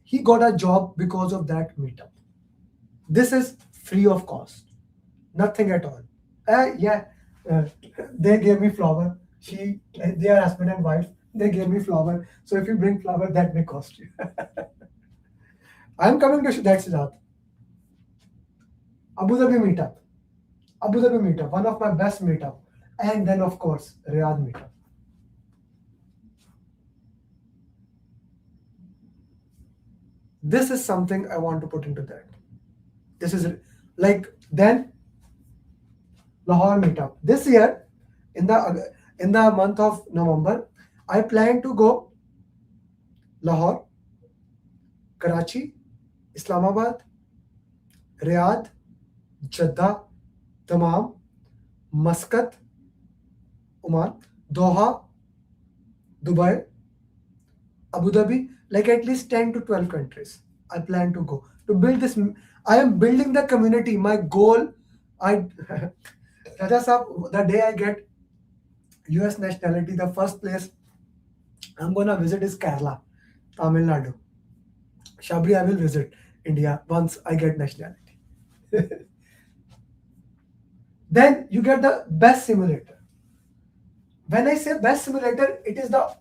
S1: He got a job because of that meetup. This is free of cost, nothing at all. They gave me flower. They are husband and wife. They gave me flower. So if you bring flower, that may cost you. I'm coming to that, Siddharth. Abu Dhabi meetup, one of my best meetup. And then of course, Riyadh meetup. This is something I want to put into that. This is like, then Lahore meetup. This year, in the month of November, I plan to go Lahore, Karachi, Islamabad, Riyadh, Jeddah, Dammam, Muscat, Oman, Doha, Dubai, Abu Dhabi, like at least 10 to 12 countries. I plan to go to build this. I am building the community. My goal, Raja Saab, the day I get US nationality, the first place I'm gonna visit is Kerala, Tamil Nadu. Shabri, I will visit India once I get nationality. Then you get the best simulator. When I say best simulator, it is the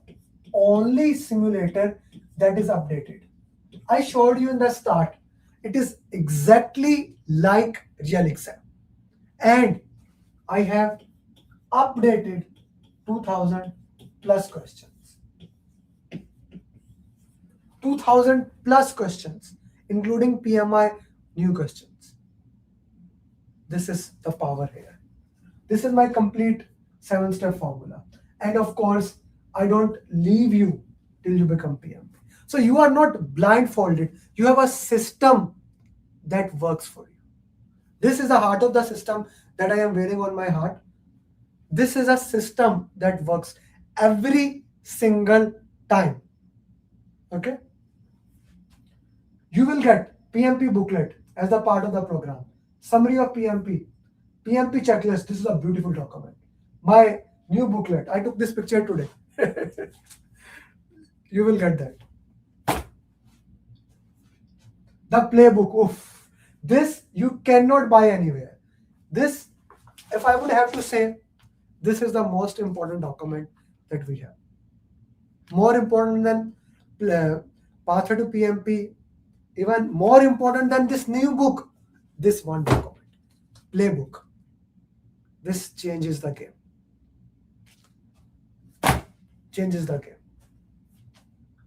S1: only simulator that is updated. I showed you in the start. It is exactly like real exam. And I have updated 2000 plus questions. 2000 plus questions, including PMI new questions. This is the power here. This is my complete 7-step formula. And of course, I don't leave you till you become PMP. So you are not blindfolded. You have a system that works for you. This is the heart of the system that I am wearing on my heart. This is a system that works every single time. Okay? You will get PMP booklet as a part of the program. Summary of PMP. PMP checklist. This is a beautiful document. My new booklet. I took this picture today. You will get that. The playbook. Oof. This you cannot buy anywhere. This, if I would have to say, this is the most important document that we have. More important than Pathway to PMP, even more important than this new book, this one document, playbook. This changes the game. Changes the game.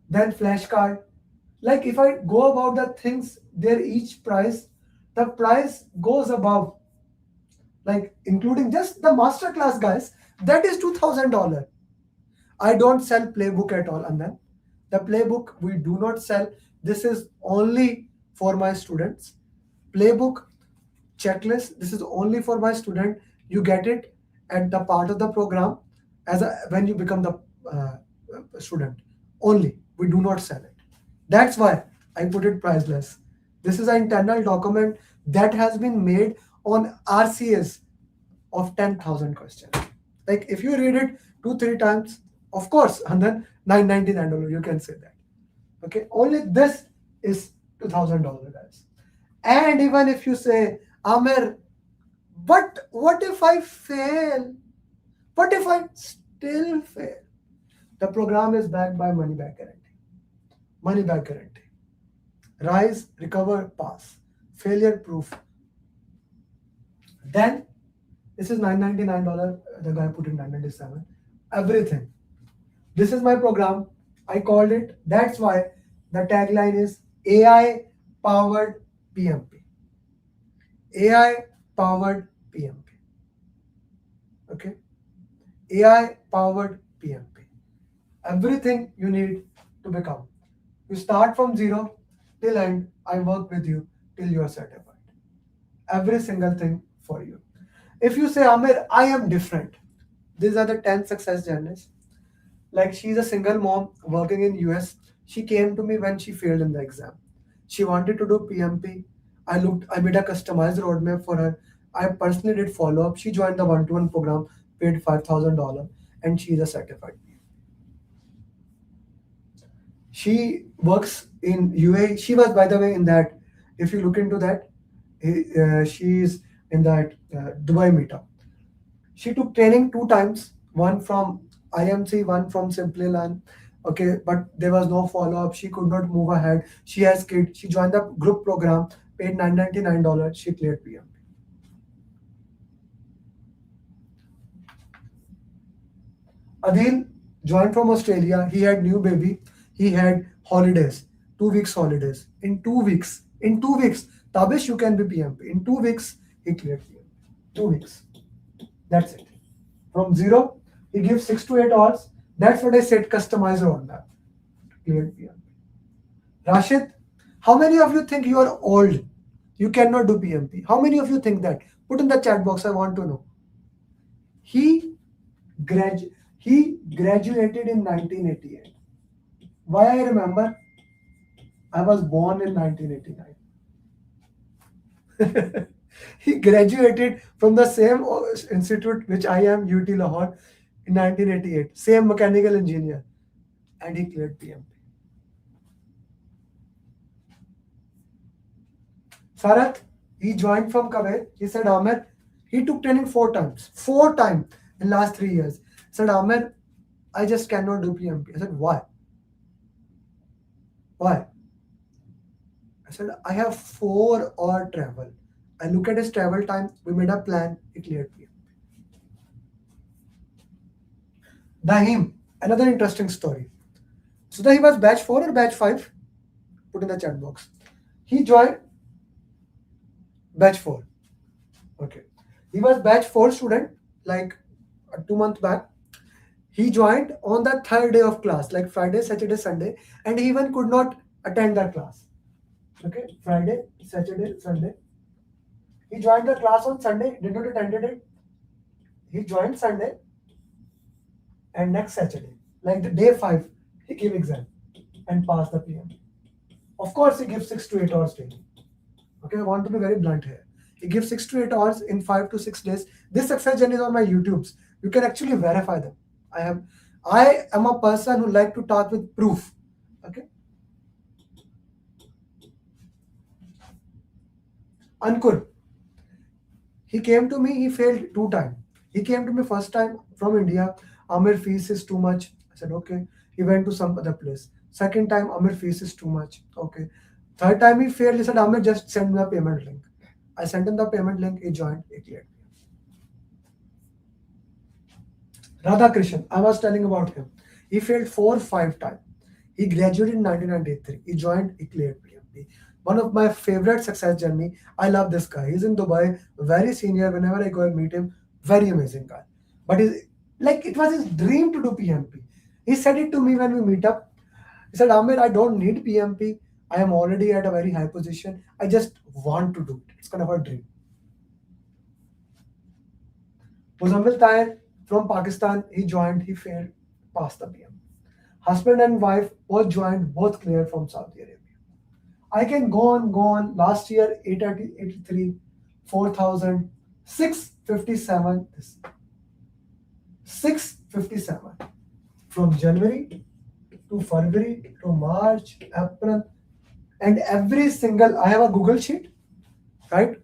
S1: Then flashcard. Like if I go about the things, their each price, the price goes above, like including just the masterclass, guys, that is $2,000. I don't sell playbook at all, and then the playbook we do not sell. This is only for my students. Playbook checklist. This is only for my student. You get it at the part of the program when you become the student. Only we do not sell it. That's why I put it priceless. This is an internal document that has been made on RCS of 10,000 questions. Like if you read it 2-3 times, of course, and then $999, you can say that. Okay, only this is $2,000, guys. And even if you say, Amir, but what if I fail? What if I still fail? The program is backed by money back guarantee. Money back guarantee. Rise, recover, pass. Failure proof. Then this is $999. The guy put in $997. Everything. This is my program. I called it. That's why the tagline is AI powered PMP. AI powered PMP. Okay. AI powered PMP. Everything you need to become. You start from zero till end. I work with you till you are certified. Every single thing for you. If you say, Amir, I am different. These are the 10 success journeys. Like she's a single mom working in US. She came to me when she failed in the exam. She wanted to do PMP. I made a customized roadmap for her. I personally did follow up. She joined the one-to-one program, paid $5,000, and she is a certified. She works in UAE. She was, by the way, in that. If you look into that, she's in that Dubai meetup. She took training 2 times, one from IMC, one from Simply Learn. Okay, but there was no follow-up. She could not move ahead. She has kids. She joined the group program, paid $999. She cleared PMP. Adil joined from Australia. He had new baby. He had holidays, 2 weeks holidays. In 2 weeks, Tabish, you can be PMP. In 2 weeks, he cleared PMP. 2 weeks. That's it. From zero, he gives 6 to 8 hours. That's what I said, customize roadmap. Cleared PMP. Rashid, how many of you think you are old? You cannot do PMP. How many of you think that? Put in the chat box, I want to know. He graduated in 1988. Why I remember? I was born in 1989. He graduated from the same institute which I am, UT Lahore, in 1988. Same mechanical engineer. And he cleared PMP. Sarath, he joined from Kuwait. He said, Amir, he took training 4 times. 4 times in last 3 years. He said, Amir, I just cannot do PMP. I said, why? Why? I said, I have 4-hour travel. I look at his travel time. We made a plan. He cleared PMP. Dahim, Another interesting story. So he was batch 4 or batch 5? Put in the chat box. He joined batch 4. Okay. He was batch 4 student, like 2 months back. He joined on the third day of class, like Friday, Saturday, Sunday, and he even could not attend the class. Okay, Friday, Saturday, Sunday. He joined the class on Sunday, did not attend it. He joined Sunday, and next Saturday, like the day 5, he gave exam and passed the PMP. Of course, he gives 6 to 8 hours daily. Okay, I want to be very blunt here. He gives 6 to 8 hours in 5 to 6 days. This success journey is on my YouTubes. You can actually verify them. I am a person who like to talk with proof. Okay. Ankur. He came to me, he failed 2 times. He came to me first time from India. Amir, fees is too much. I said, okay. He went to some other place. Second time, Amir, fees is too much. Okay. Third time he failed. He said, Amir, just send me the payment link. I sent him the payment link. He joined. He cleared. Radha Krishan, I was telling about him. He failed 4-5 times. He graduated in 1993. He joined. He cleared PMP. One of my favorite success journey. I love this guy. He's in Dubai, very senior. Whenever I go and meet him, very amazing guy. But it was his dream to do PMP. He said it to me when we meet up. He said, Amir, I don't need PMP. I am already at a very high position. I just want to do it. It's kind of a dream. Muzammil Tahir from Pakistan, he joined, he failed, passed the PMP. Husband and wife both joined, both cleared from Saudi Arabia. I can go on. Last year, 883, 4,000, 657. 657. From January to February to March, April, and every single, I have a Google sheet, right?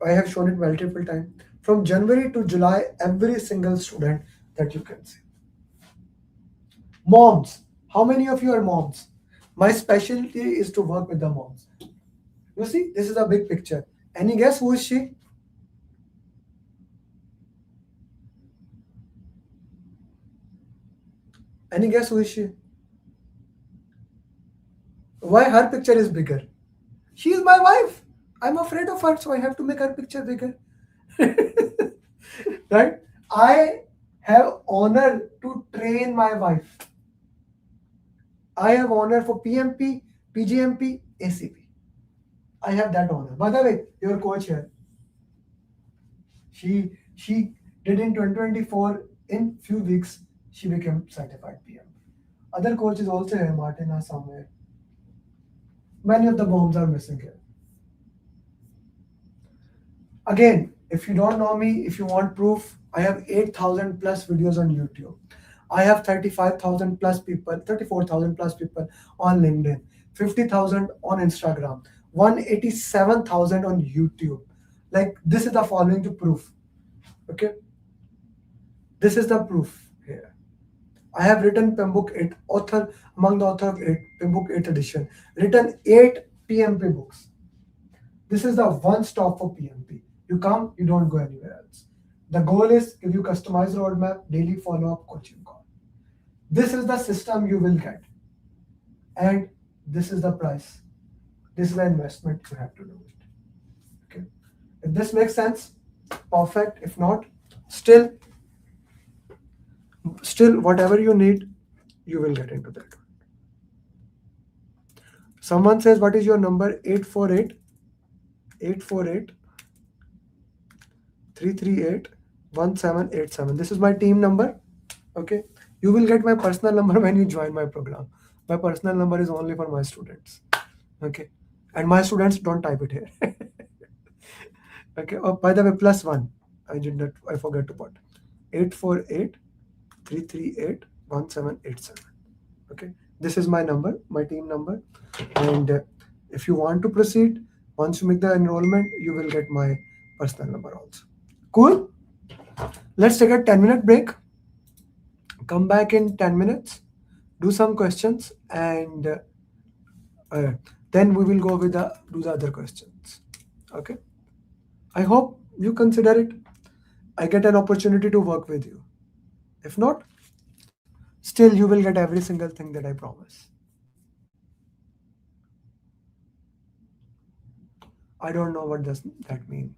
S1: I have shown it multiple times. From January to July, every single student that you can see. Moms. How many of you are moms? My specialty is to work with the moms. You see, this is a big picture. Any guess who is she? Any guess who is she? Why her picture is bigger? She is my wife. I'm afraid of her, so I have to make her picture bigger. Right? I have honor to train my wife. I have honor for PMP, PGMP, ACP. I have that honor. By the way, your coach here. She did in 2024. In few weeks, she became certified PMP. Other coaches also here, Martina somewhere. Many of the bombs are missing here. Again, if you don't know me, if you want proof, I have 8,000 plus videos on YouTube. I have 35,000 plus people, 34,000 plus people on LinkedIn, 50,000 on Instagram, 187,000 on YouTube. Like, this is the following to proof. Okay. This is the proof here. I have written PMBOK 8, among the author of 8, PMBOK 8th edition, written 8 PMP books. This is the one stop for PMP. You come, you don't go anywhere else. The goal is give you customized roadmap, daily follow-up, coaching call. This is the system you will get. And this is the price. This is the investment you have to do it. Okay. If this makes sense, perfect. If not, still whatever you need, you will get into that. Someone says, what is your number? 848 338 1787. This is my team number. Okay. You will get my personal number when you join my program. My personal number is only for my students. Okay. And my students don't type it here. Okay. Oh, by the way, +1. I forgot to put 848 338 1787. Okay. This is my number, my team number. And if you want to proceed, once you make the enrollment, you will get my personal number also. Cool? Let's take a 10-minute break. Come back in 10 minutes, do some questions, and then we will go with do the other questions. Okay. I hope you consider it. I get an opportunity to work with you. If not, still you will get every single thing that I promise. I don't know what does that mean.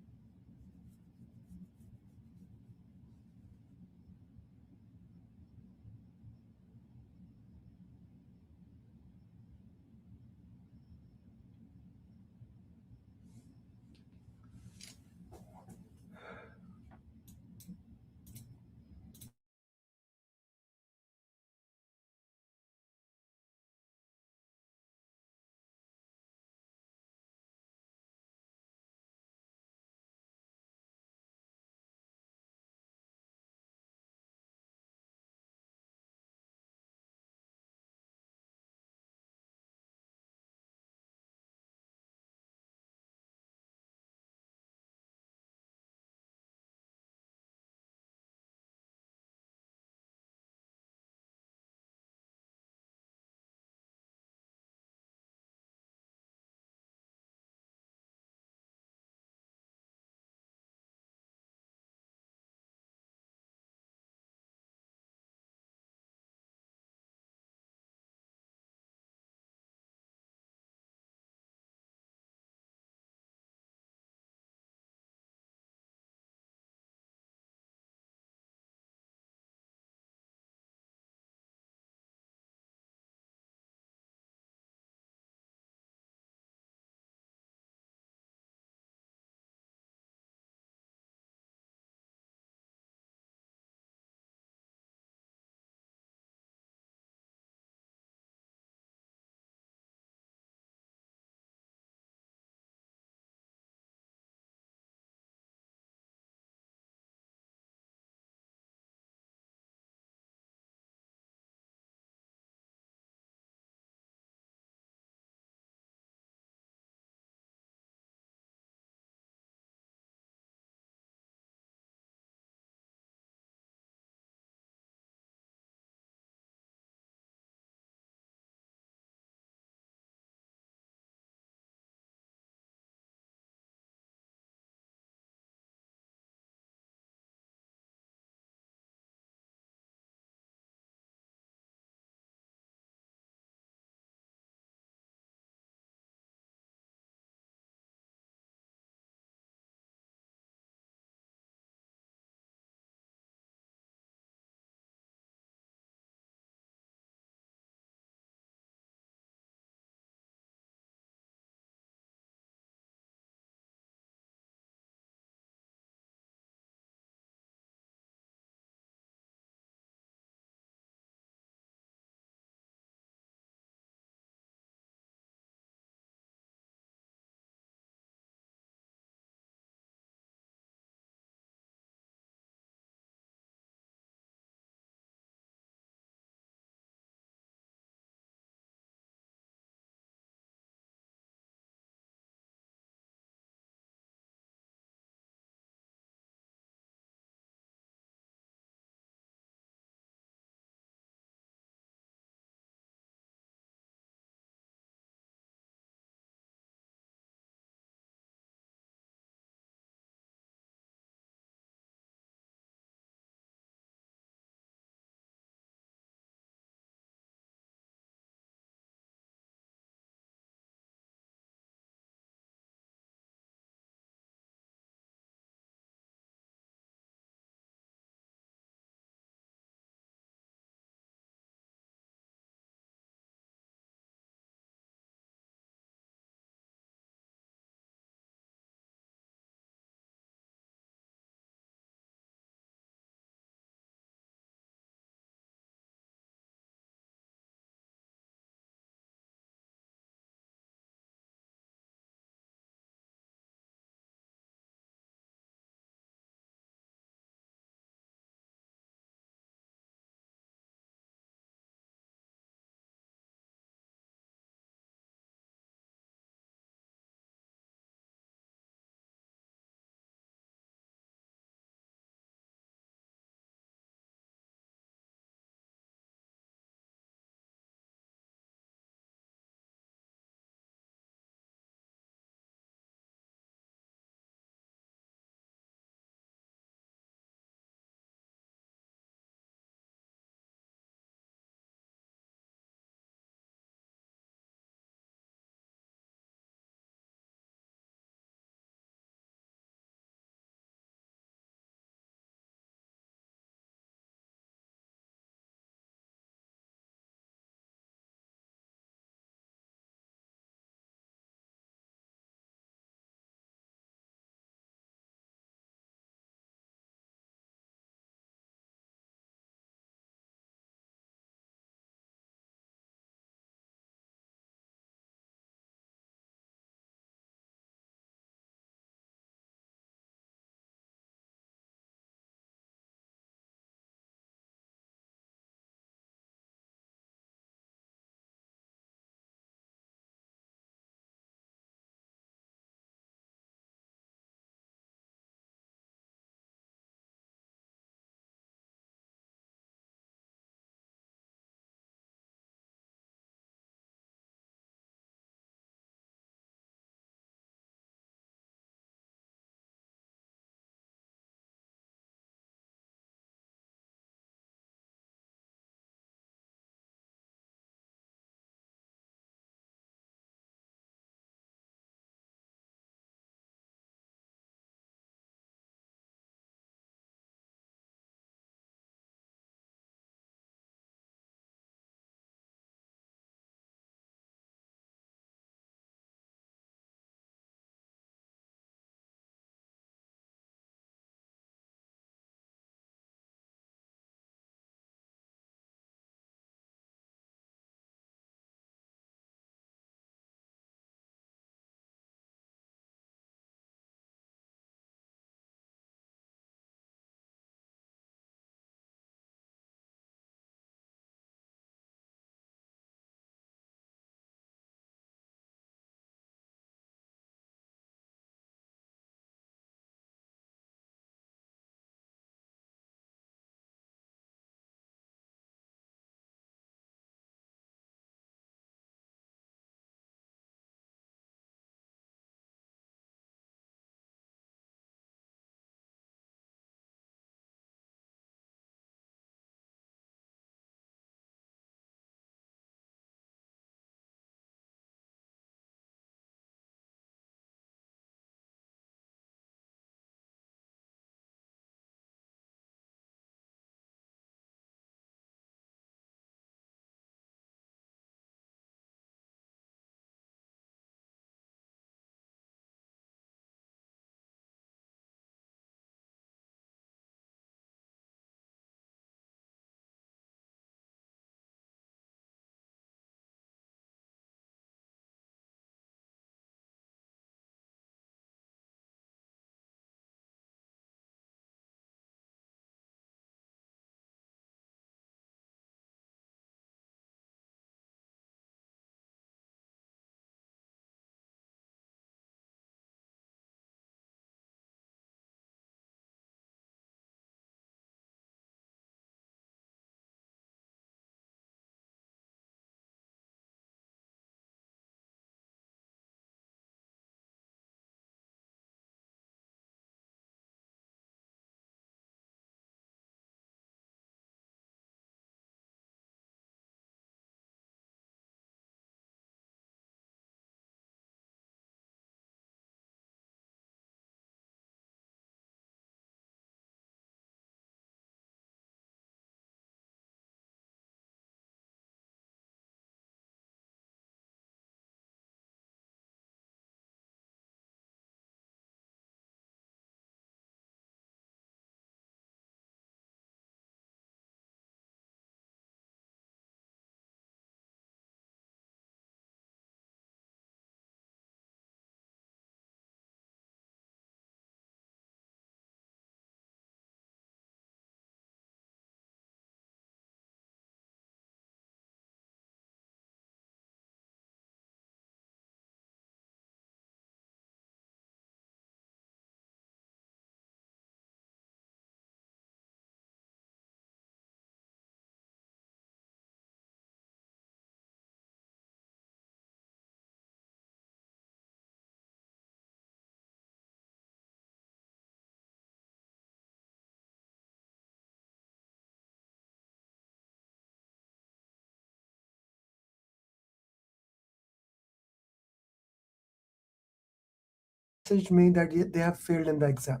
S1: messaged me that they have failed in the exam.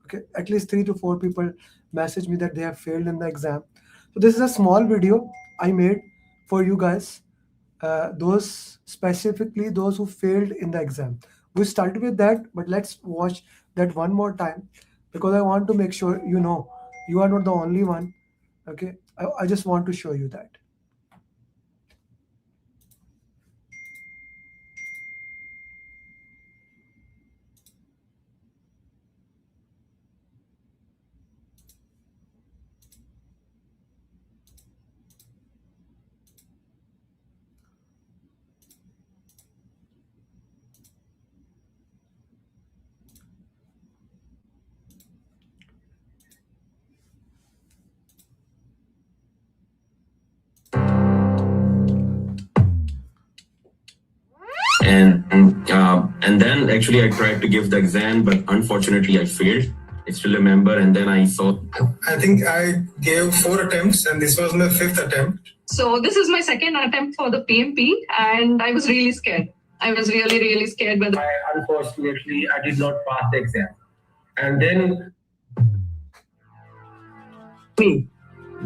S1: Okay, at least 3 to 4 people messaged me that they have failed in the exam. So this is a small video I made for you guys, those specifically those who failed in the exam. We started with that, but let's watch that one more time because I want to make sure you know you are not the only one. Okay, I just want to show you that.
S8: And then actually I tried to give the exam, but unfortunately I failed. I still remember, and then I saw.
S9: I think I gave 4 attempts, and this was my 5th attempt.
S4: So this is my second attempt for the PMP, and I was really scared. I was really, really scared. But
S10: Unfortunately, I did not pass the exam. And then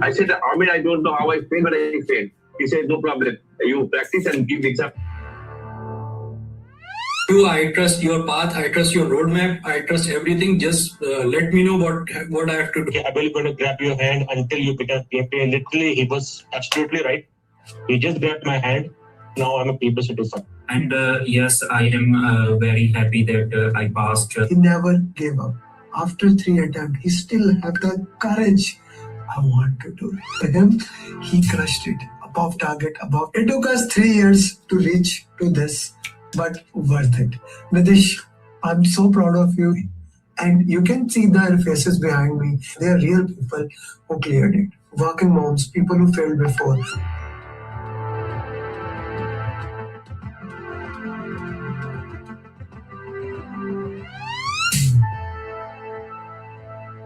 S10: I said, Ahmed, I don't know how I failed, but I failed. He said, no problem. You practice and give exam.
S3: I trust your path. I trust your roadmap. I trust everything. Just let me know what I have to do.
S2: I will going to grab your hand until you become PMP. Literally, he was absolutely right. He just grabbed my hand. Now I'm a people citizen.
S5: And yes, I am very happy that I passed.
S1: He never gave up. After 3 attempts, he still had the courage. I want to do it. For him, he crushed it. Above target, above. It took us 3 years to reach to this, but worth it. Nitish, I'm so proud of you. And you can see their faces behind me. They are real people who cleared it. Working moms, people who failed before.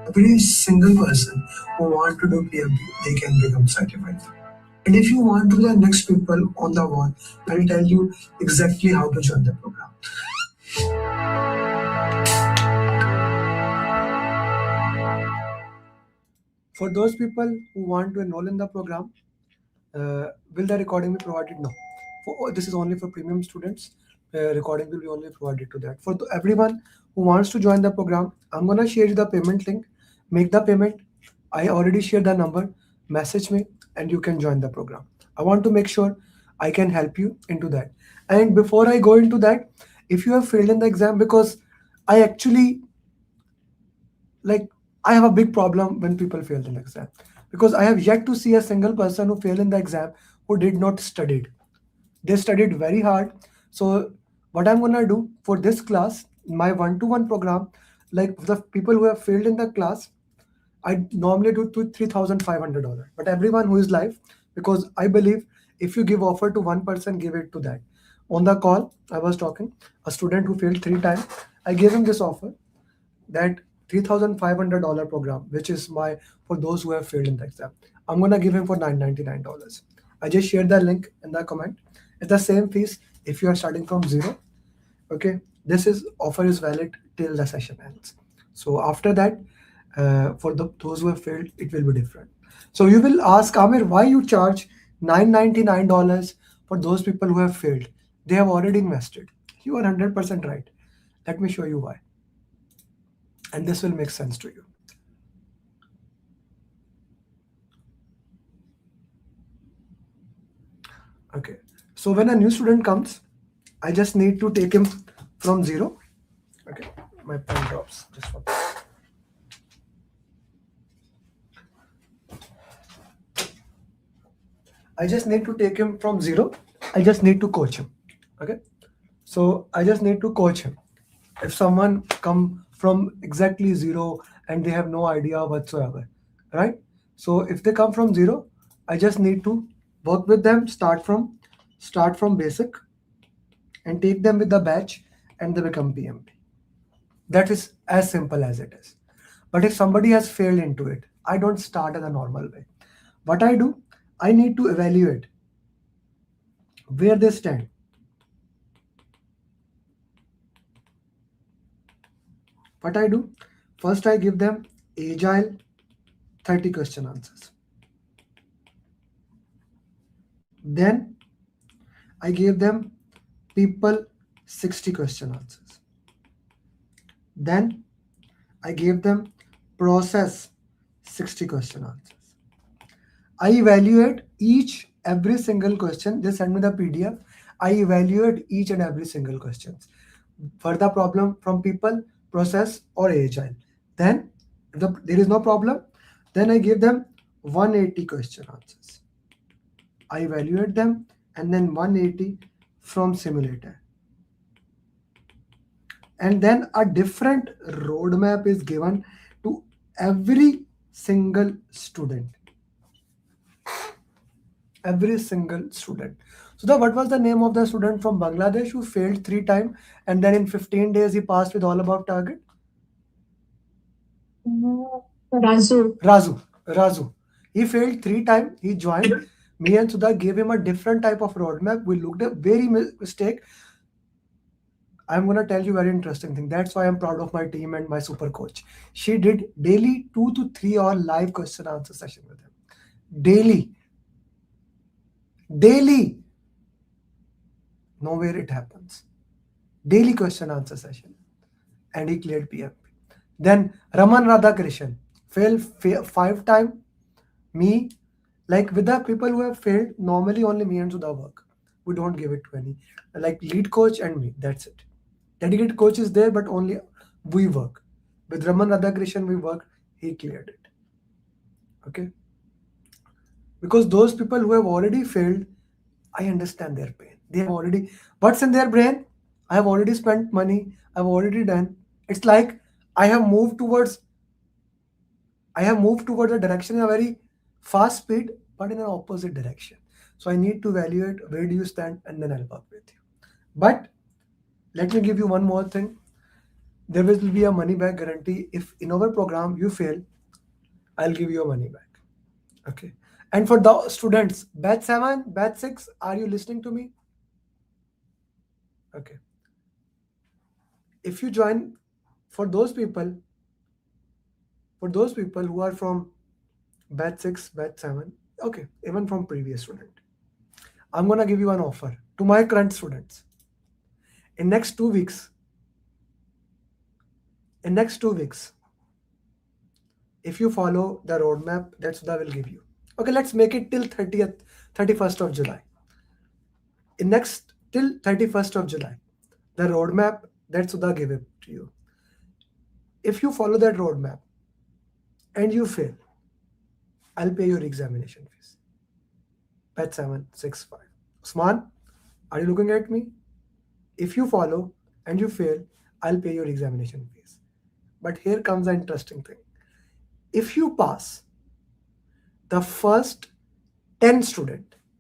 S1: Every single person who want to do PMP, they can become certified. And if you want to be the next people on the wall, I'll tell you exactly how to join the program. For those people who want to enroll in the program, will the recording be provided? No. This is only for premium students. Recording will be only provided to that. For everyone who wants to join the program, I'm gonna share you the payment link. Make the payment. I already shared the number. Message me and you can join the program. I want to make sure I can help you into that. And before I go into that, if you have failed in the exam, because I actually I have a big problem when people fail in the exam, because I have yet to see a single person who failed in the exam who did not studied. They studied very hard. So what I'm gonna do for this class, my one-to-one program, like the people who have failed in the class, I normally do to $3,500. But everyone who is live, because I believe if you give offer to one person, give it to that. On the call, I was talking a student who failed 3 times. I gave him this offer, that $3,500 program, which is for those who have failed in the exam. I'm gonna give him for $999. I just shared the link in the comment. It's the same fees if you are starting from 0. Okay, this offer is valid till the session ends. So after that, for those who have failed, it will be different. So you will ask, Amir, why you charge $999 for those people who have failed? They have already invested. You are 100% right. Let me show you why. And this will make sense to you. Okay, so when a new student comes, I just need to take him from 0. Okay, my pen drops. Just one. I just need to take him from 0. I just need to coach him. Okay, so I just need to coach him. If someone come from exactly 0 and they have no idea whatsoever, right? So if they come from 0, I just need to work with them, start from basic and take them with the batch and they become PMP. That is as simple as it is. But if somebody has failed into it, I don't start in a normal way. What I do, I need to evaluate where they stand. What I do? First, I give them agile 30 question answers. Then I gave them people 60 question answers. Then I gave them process 60 question answers. I evaluate every single question. They send me the PDF. I evaluate each and every single question for the problem from people, process, or agile. Then, if there is no problem, then I give them 180 question answers. I evaluate them and then 180 from simulator. And then a different roadmap is given to every single student. Every single student. So what was the name of the student from Bangladesh who failed 3 times and then in 15 days he passed with all above target? Razu. He failed 3 times. He joined. Me and Sudha gave him a different type of roadmap. We looked at very mistake. I'm going to tell you a very interesting thing. That's why I'm proud of my team and my super coach. She did daily 2 to 3 hour live question answer session with him. Daily. Nowhere it happens. Daily question answer session. And he cleared PMP. Then Raman Radhakrishan failed 5 times. Me, like with the people who have failed, normally only me and Sudha work. We don't give it to any. Like lead coach and me, that's it. Dedicated coach is there, but only we work. With Raman Radhakrishan, we work, he cleared it. Okay? Because those people who have already failed, I understand their pain. They have already, what's in their brain? I have already spent money, I've already done. It's like I have moved towards a direction in a very fast speed, but in an opposite direction. So I need to evaluate where do you stand and then I'll work with you. But let me give you one more thing. There will be a money back guarantee. If in our program you fail, I'll give you a money back. Okay. And for the students, batch 7, batch 6, are you listening to me? Okay. If you join, for those people who are from batch 6, batch 7, okay, even from previous student, I'm going to give you an offer to my current students. In next 2 weeks, if you follow the roadmap that Sudha will give you. Okay, let's make it till 31st of July. Till 31st of July, the roadmap that Sudha gave it to you. If you follow that roadmap and you fail, I'll pay your examination fees. Batch 7, 6, 5. Usman, are you looking at me? If you follow and you fail, I'll pay your examination fees. But here comes the interesting thing. If you pass, the first 10 students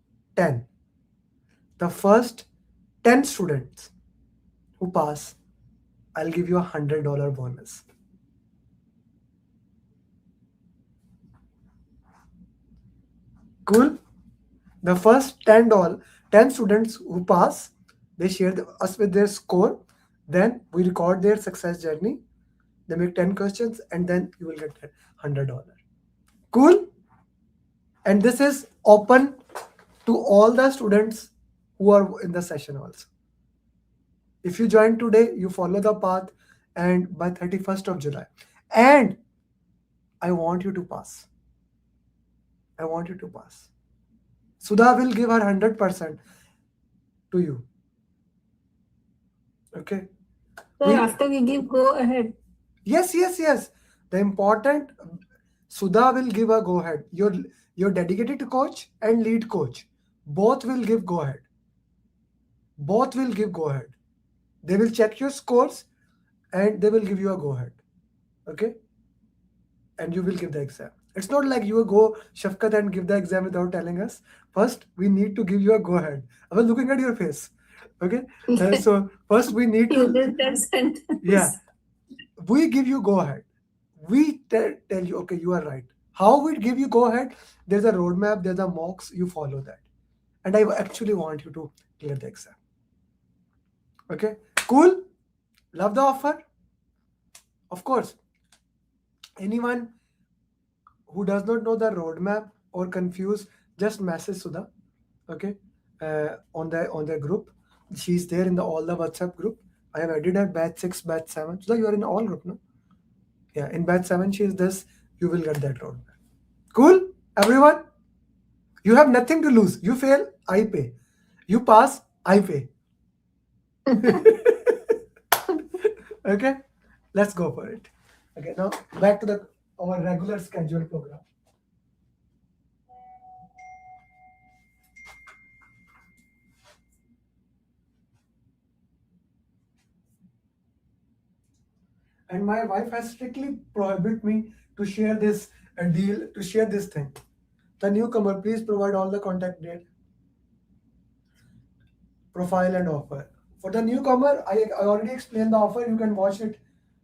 S1: who pass, I'll give you $100 bonus. Cool? The first 10 students who pass, they share us with their score. Then we record their success journey. They make 10 questions and then you will get $100. Cool? And this is open to all the students who are in the session also. If you join today, you follow the path and by 31st of July. And I want you to pass. Sudha will give her 100% to you. Okay?
S6: So after we give go ahead.
S1: Yes. The important, Sudha will give a go ahead. Your dedicated coach and lead coach, both will give go ahead. They will check your scores and they will give you a go ahead. Okay? And you will give the exam. It's not like you will go Shafkat and give the exam without telling us. First, we need to give you a go ahead. I was looking at your face. Okay? So first we need to... Yeah. We give you go ahead. We tell you, okay, you are right. How we give you go ahead? There's a roadmap, there's a mocks, you follow that. And I actually want you to clear the exam. Okay? Cool? Love the offer? Of course, anyone who does not know the roadmap or confused, just message Sudha, okay, on the group. She's there in all the WhatsApp group. I have added her batch 6, batch 7. Sudha, you are in all group, no? Yeah, in batch 7 she is this. You will get that roadmap. Cool, everyone. You have nothing to lose. You fail, I pay. You pass, I pay. Okay, let's go for it. Okay, now back to our regular scheduled program. And my wife has strictly prohibited me to share this deal, to share this thing. The newcomer, please provide all the contact date, profile, and offer. For the newcomer, I already explained the offer. You can watch it.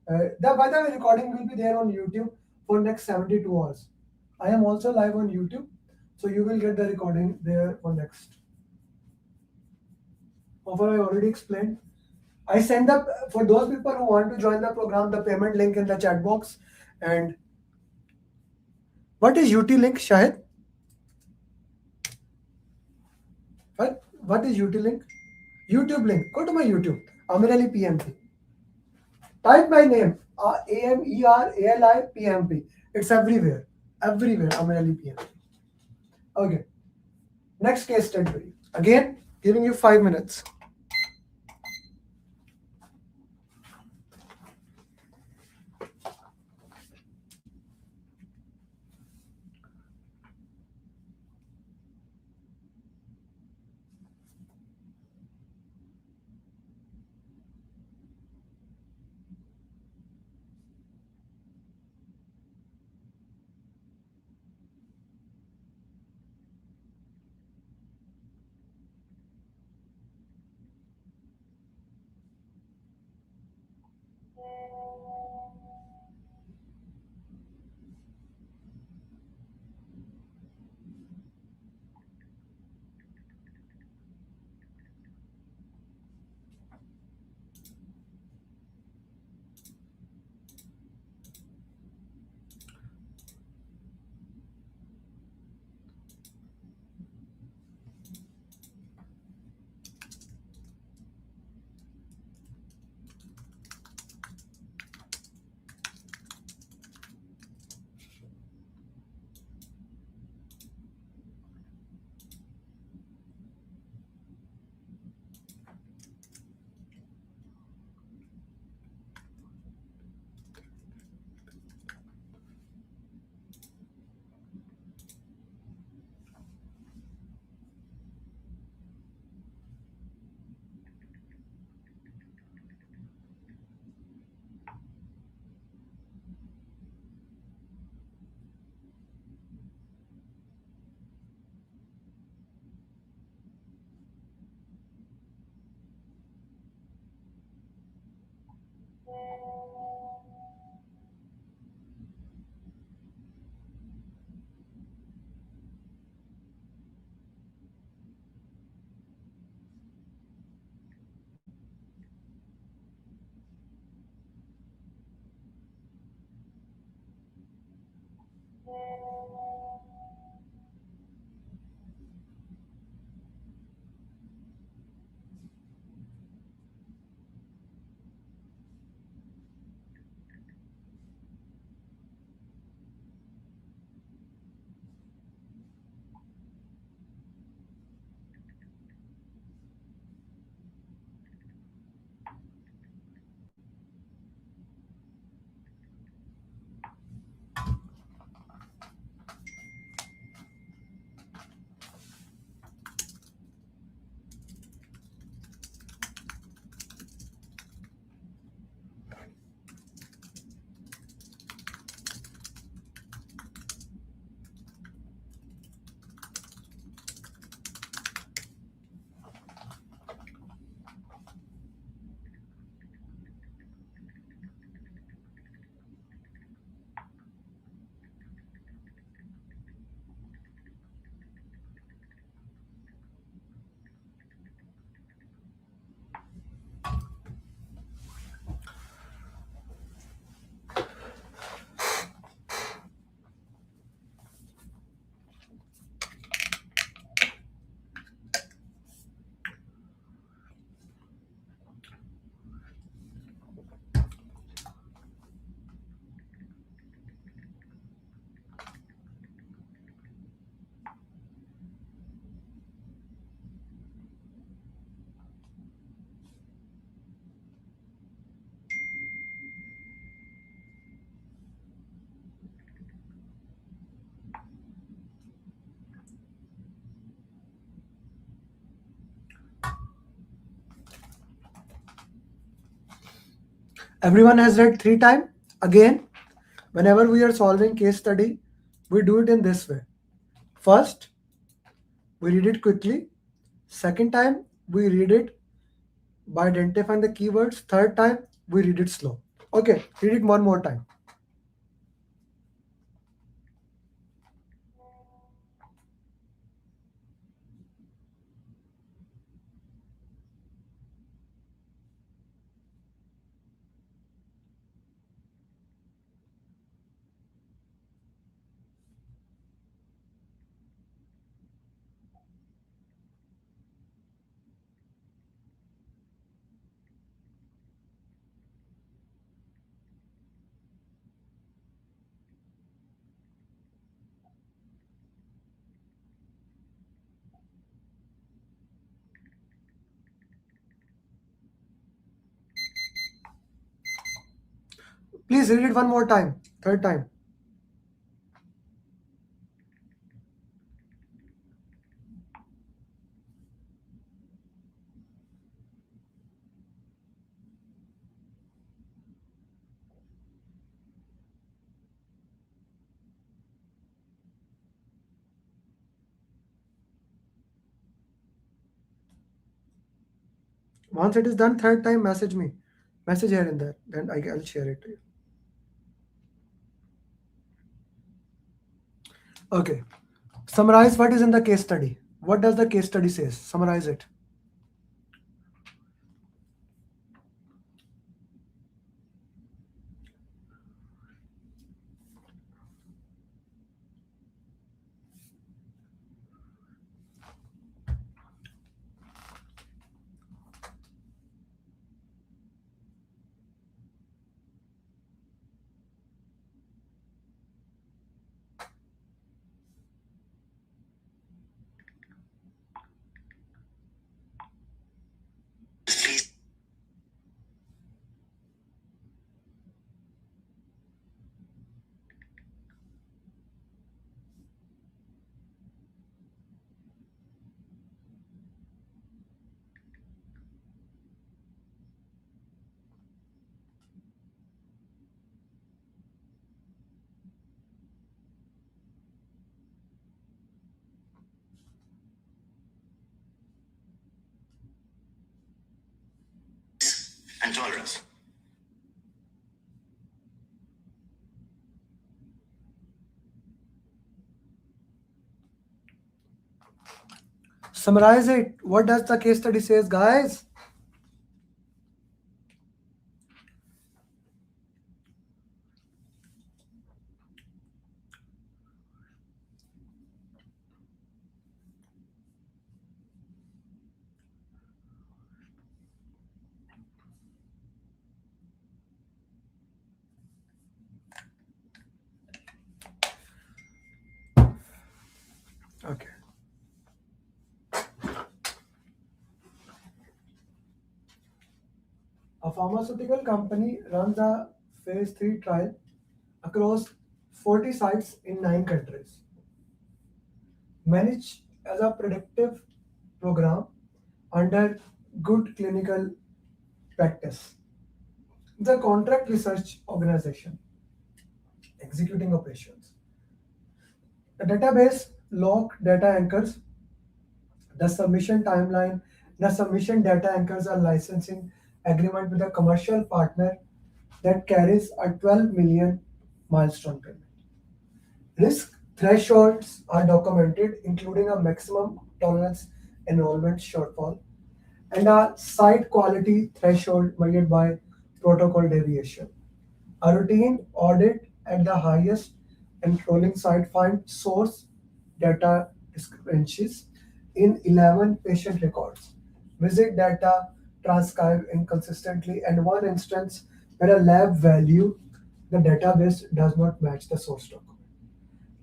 S1: By the way, recording will be there on YouTube for next 72 hours. I am also live on YouTube, so you will get the recording there for next. Offer I already explained. I send up for those people who want to join the program the payment link in the chat box. And what is UT link, Shahid? What is UT link? YouTube link. Go to my YouTube, Amir Ali PMP. Type my name, AMERALI PMP. It's everywhere. Everywhere, Amir Ali PMP. Okay. Next case study. Again, giving you 5 minutes. Everyone has read 3 times? Again, whenever we are solving case study, we do it in this way. First, we read it quickly. Second time, we read it by identifying the keywords. Third time, we read it slow. Okay, read it one more time. Please read it one more time. Third time. Once it is done, third time, message me. Message here in there. Then I'll share it to you. Okay. Summarize what is in the case study. What does the case study says? Summarize it.
S11: And tolerance.
S1: Summarize it. What does the case study says, guys? Okay. A pharmaceutical company runs a phase 3 trial across 40 sites in 9 countries. Managed as a predictive program under good clinical practice. The contract research organization executing operations. The database log data anchors, the submission timeline, the submission data anchors a licensing agreement with a commercial partner that carries a 12 million milestone payment. Risk thresholds are documented, including a maximum tolerance enrollment shortfall and a site quality threshold measured by protocol deviation. A routine audit at the highest enrolling site finds source data discrepancies in 11 patient records. Visit data transcribed inconsistently and one instance where a lab value the database does not match the source document.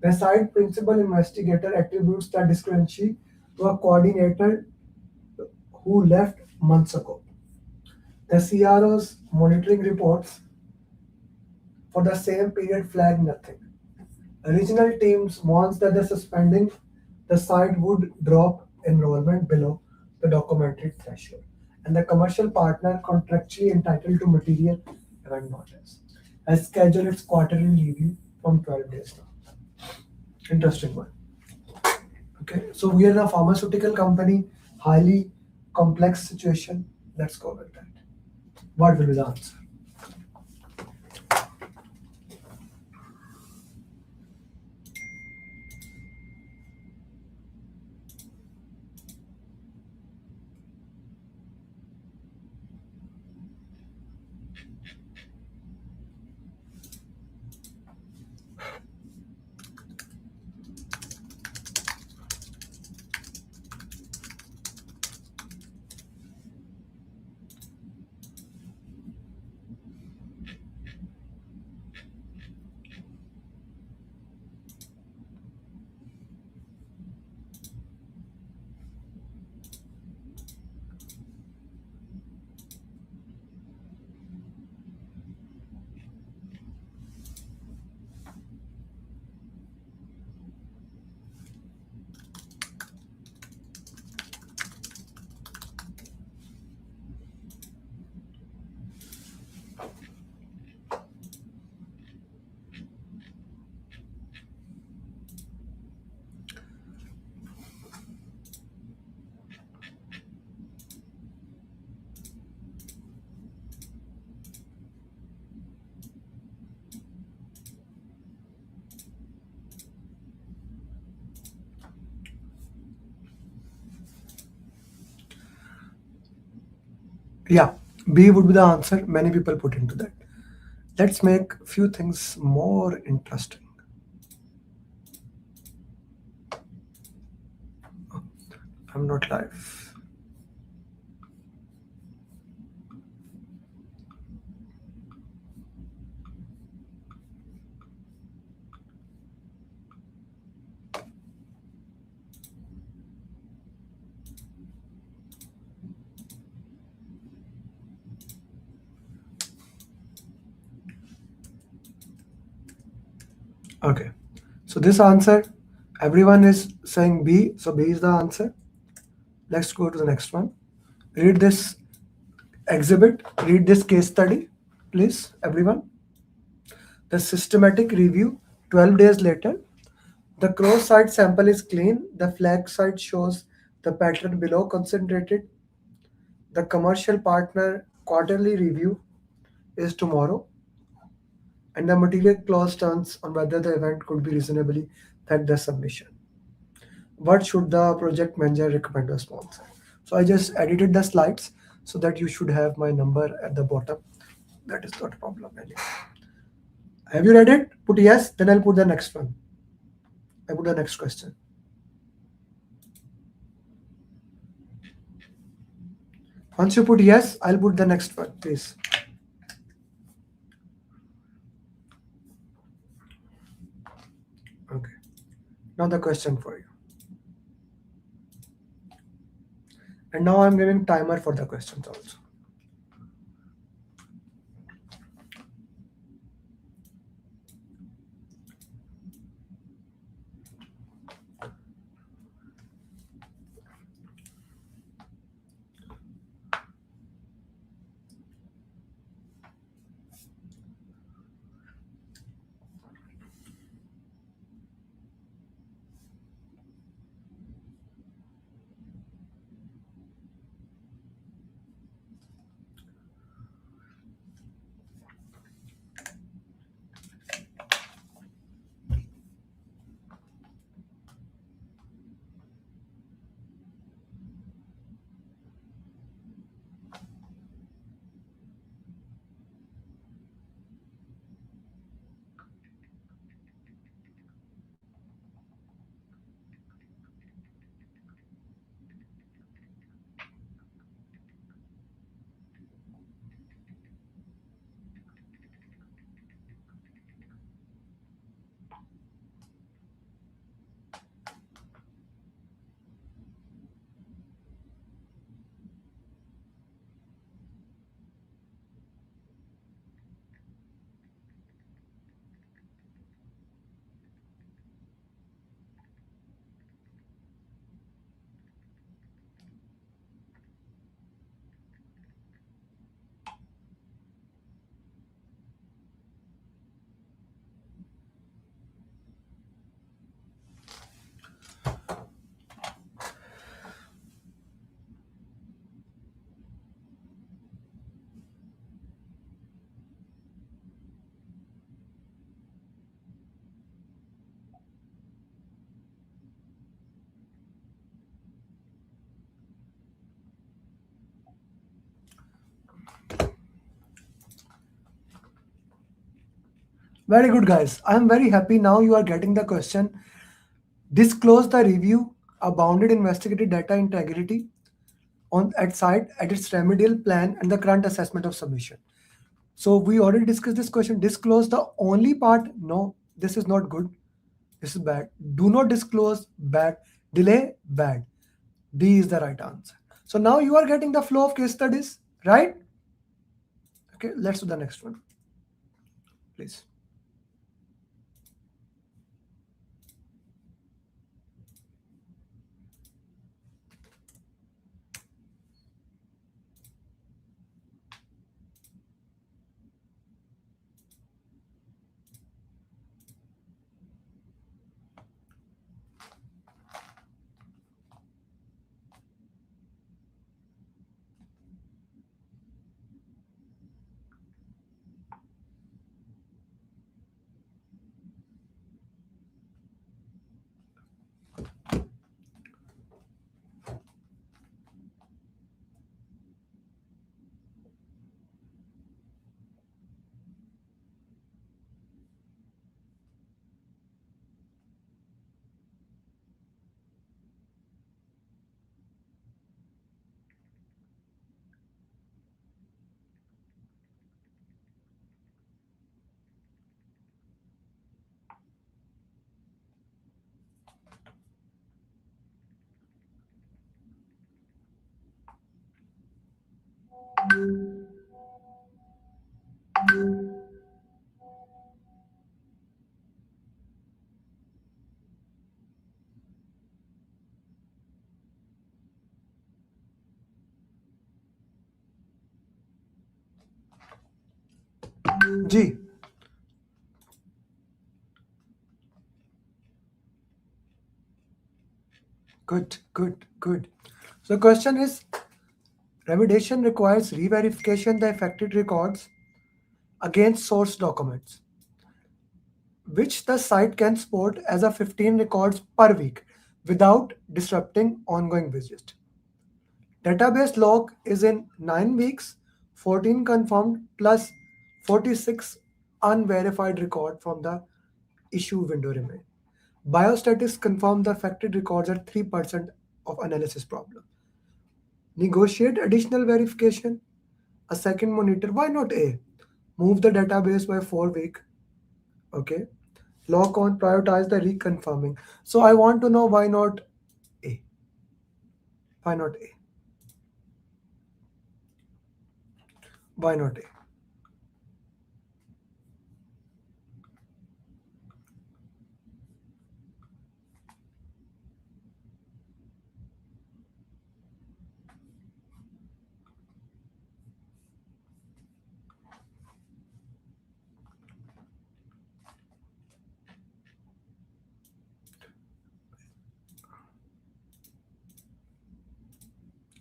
S1: The site principal investigator attributes the discrepancy to a coordinator who left months ago. The CRO's monitoring reports for the same period flag nothing. Regional teams warns that the suspending the site would drop enrollment below the documented threshold, and the commercial partner contractually entitled to material event knowledge. I schedule its quarterly review from 12 days now. Interesting one. Okay, so we are in a pharmaceutical company, highly complex situation. Let's go with that. What will be the answer? Yeah, B would be the answer. Many people put into that. Let's make few things more interesting. I'm not live. Okay, so this answer, everyone is saying B, so B is the answer. Let's go to the next one. Read this exhibit, read this case study, please, everyone. The systematic review 12 days later. The cross site sample is clean. The flag site shows the pattern below concentrated. The commercial partner quarterly review is tomorrow, and the material clause turns on whether the event could be reasonably affect the submission. What should the project manager recommend to a sponsor? So I just edited the slides so that you should have my number at the bottom. That is not a problem anyway. Have you read it? Put yes, then I'll put the next one. I put the next question. Once you put yes, I'll put the next one, please. Okay. Now the question for you. And now I'm giving timer for the questions also. Very good, guys. I am very happy now you are getting the question. Disclose the review of bounded investigative data integrity on at site at its remedial plan and the current assessment of submission. So we already discussed this question. Disclose the only part. No, this is not good. This is bad. Do not disclose, bad. Delay, bad. D is the right answer. So now you are getting the flow of case studies, right? Okay, let's do the next one, please. G. Good, good, good. So the question is, remediation requires re-verification the affected records against source documents, which the site can support as a 15 records per week without disrupting ongoing visit. Database log is in 9 weeks, 14 confirmed plus 46 unverified record from the issue window remain. Biostatistics confirm the affected records are 3% of analysis problem. Negotiate additional verification. A second monitor. Why not A? Move the database by 4 weeks. Okay. Lock on, prioritize the reconfirming. So I want to know why not A? Why not A? Why not A?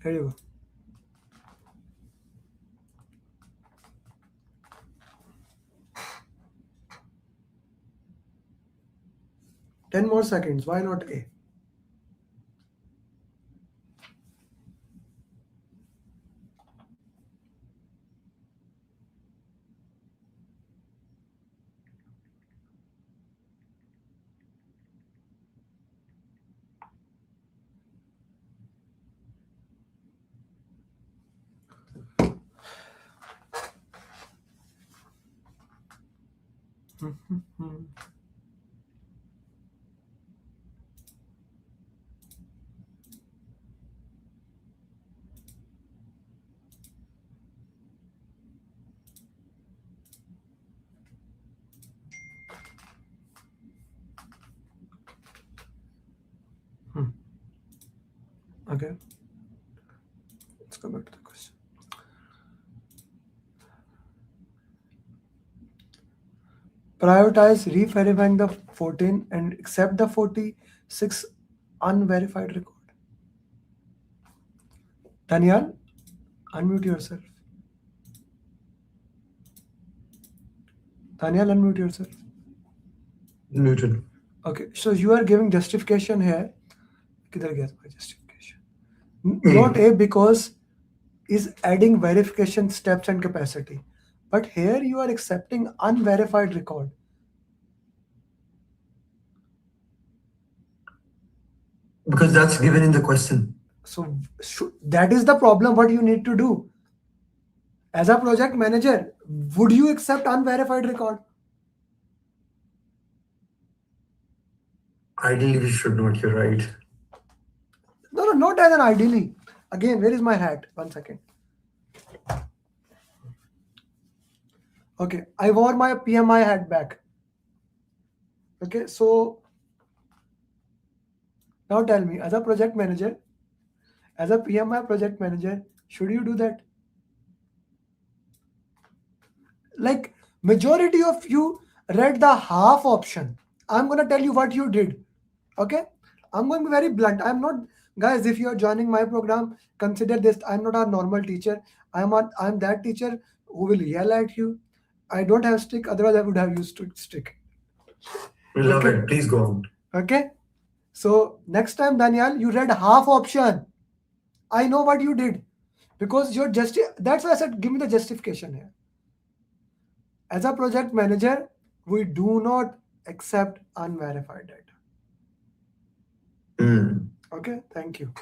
S1: Here you go. Ten more seconds. Why not A? Okay. Let's go back to the question. Prioritize re-verifying the 14 and accept the 46 unverified record. Daniel, unmute yourself. Daniel, unmute yourself.
S7: Muted.
S1: Okay, so you are giving justification here. Kidhar gaya my justification? Not A, because is adding verification steps and capacity. But here you are accepting unverified record.
S7: Because that's given in the question.
S1: So that is the problem. What you need to do as a project manager, would you accept unverified record?
S7: Ideally, we should not. You're right.
S1: No, not as an ideally. Again, where is my hat? 1 second. Okay, I wore my PMI hat back. Okay, so now tell me, as a project manager, as a PMI project manager, should you do that? Like majority of you read the half option. I'm gonna tell you what you did. Okay, I'm going to be very blunt. I'm not, guys, if you are joining my program, consider this. I'm not a normal teacher. I'm that teacher who will yell at you. I don't have stick, otherwise I would have used stick.
S7: We love it. Please go on.
S1: Okay, so next time, Daniel, you read half option. I know what you did because you're just. That's why I said give me the justification here. As a project manager, we do not accept unverified data. Okay, thank you.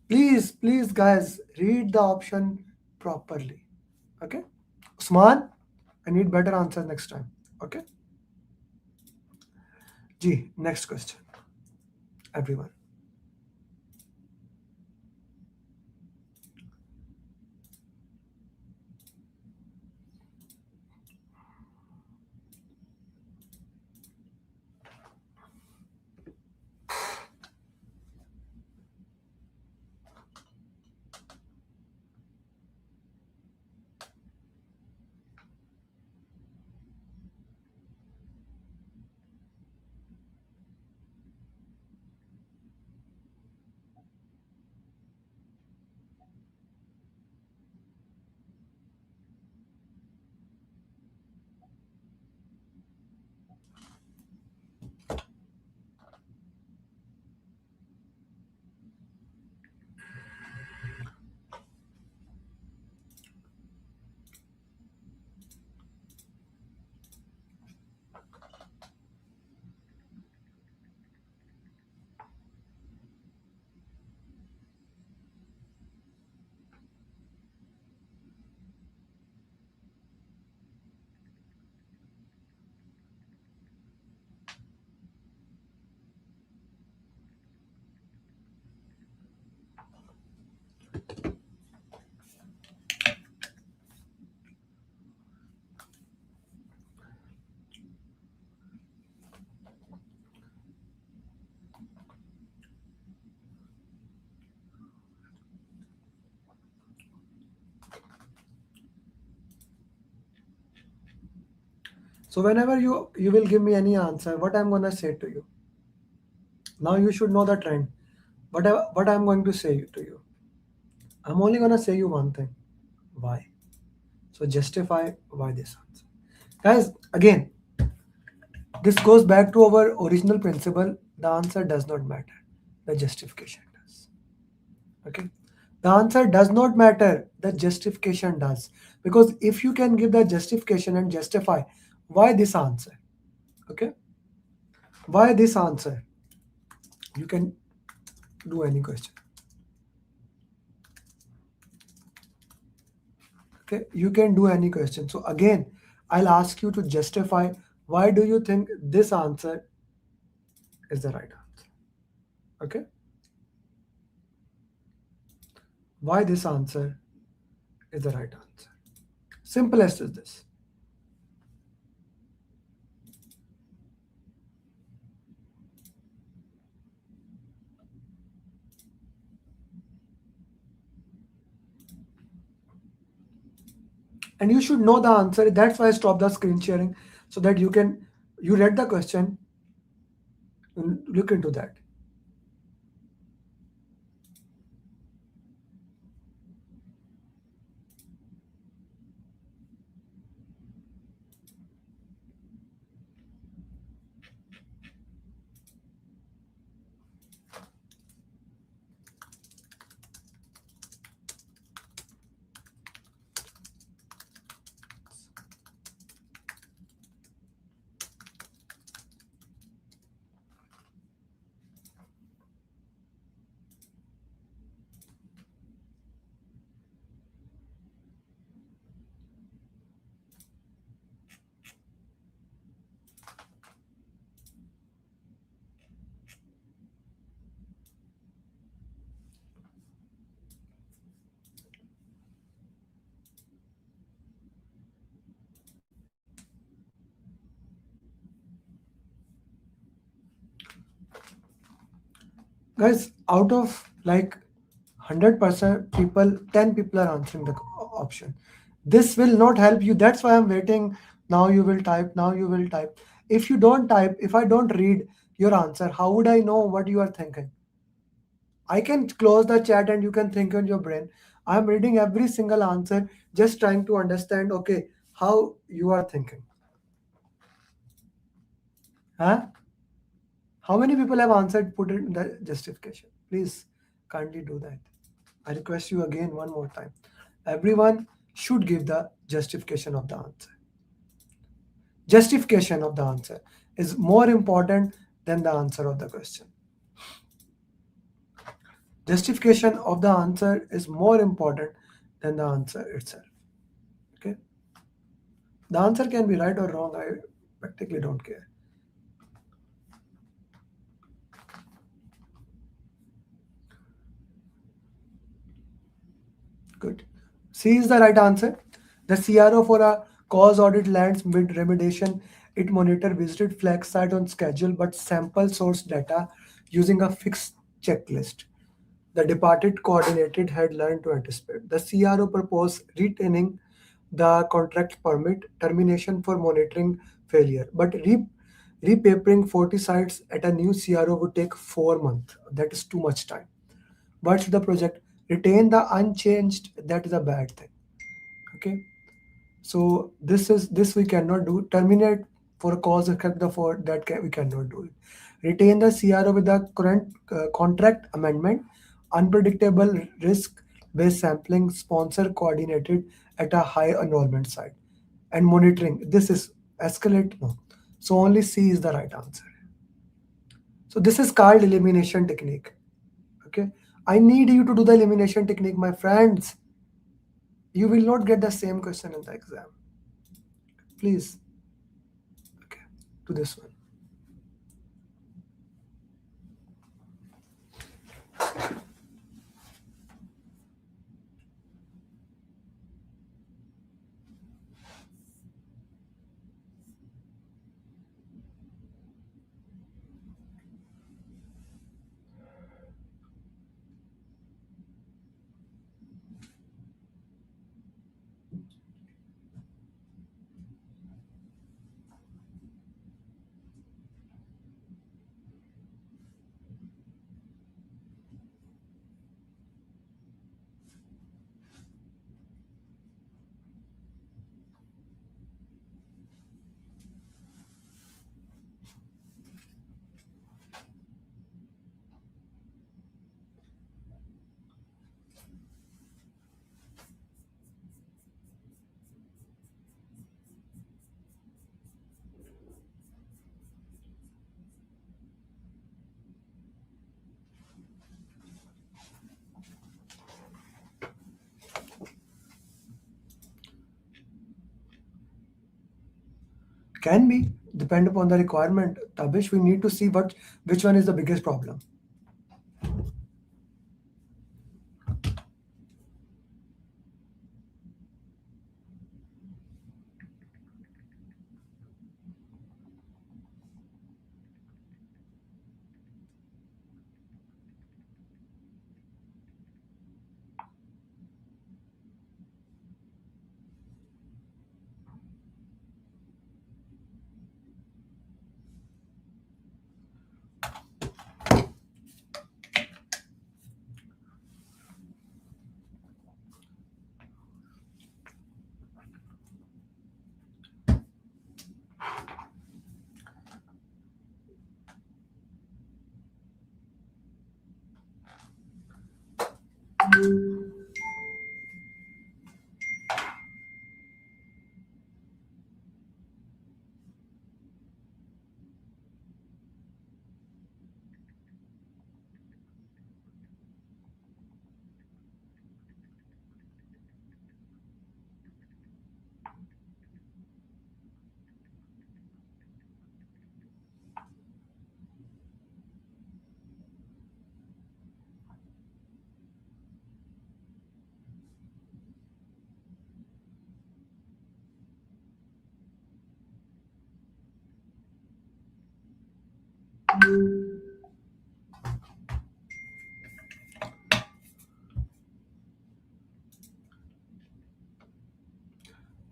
S1: Please, guys, read the option properly. Okay, Usman, I need better answer next time. Okay. G, next question. Everyone. So whenever you will give me any answer, what I'm gonna say to you. Now you should know the trend. What I'm going to say to you. I'm only gonna say you one thing. Why? So justify why this answer. Guys, again, this goes back to our original principle. The answer does not matter. The justification does. Okay. The answer does not matter. The justification does. Because if you can give the justification and justify why this answer, okay, why this answer, you can do any question. Okay, you can do any question. So again, I'll ask you to justify why do you think this answer is the right answer. Okay, why this answer is the right answer. Simplest is this. And you should know the answer. That's why I stopped the screen sharing so that you read the question and look into that. Guys, out of like 100% people, 10 people are answering the option. This will not help you. That's why I'm waiting. Now you will type. Now you will type. If you don't type, if I don't read your answer, how would I know what you are thinking? I can close the chat and you can think in your brain. I'm reading every single answer, just trying to understand, okay, how you are thinking. Huh? How many people have answered, put it in the justification? Please kindly do that. I request you again one more time. Everyone should give the justification of the answer. Justification of the answer is more important than the answer of the question. Justification of the answer is more important than the answer itself. Okay? The answer can be right or wrong. I practically don't care. Good. C is the right answer. The CRO for a cause audit lands mid remediation. It monitor visited flag site on schedule but sample source data using a fixed checklist. The departed coordinated had learned to anticipate. The CRO proposed retaining the contract permit termination for monitoring failure, but repapering 40 sites at a new CRO would take 4 months. That is too much time. What's the project? Retain the unchanged. That is a bad thing. Okay. So this we cannot do. Terminate for a cause except the for that we cannot do it. Retain the CRO with the current contract amendment. Unpredictable risk based sampling. Sponsor coordinated at a high enrollment site and monitoring. This is escalate no. So only C is the right answer. So this is called elimination technique. Okay. I need you to do the elimination technique, my friends. You will not get the same question in the exam. Please. Okay. To this one. Can be, depend upon the requirement. Tabish, we need to see which one is the biggest problem.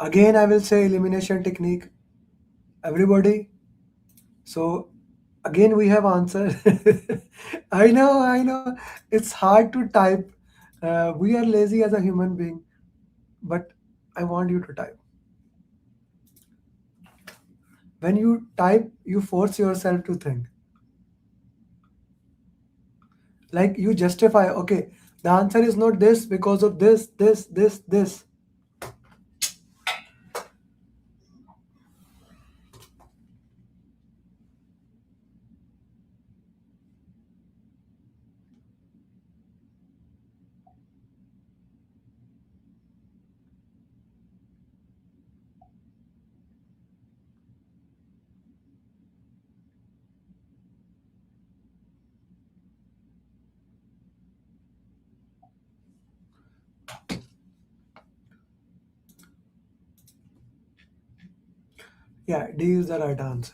S1: Again, I will say elimination technique. Everybody. So again, we have answered. I know. It's hard to type. We are lazy as a human being, but I want you to type. When you type, you force yourself to think. Like you justify, okay, the answer is not this because of this. Yeah, D is the right answer.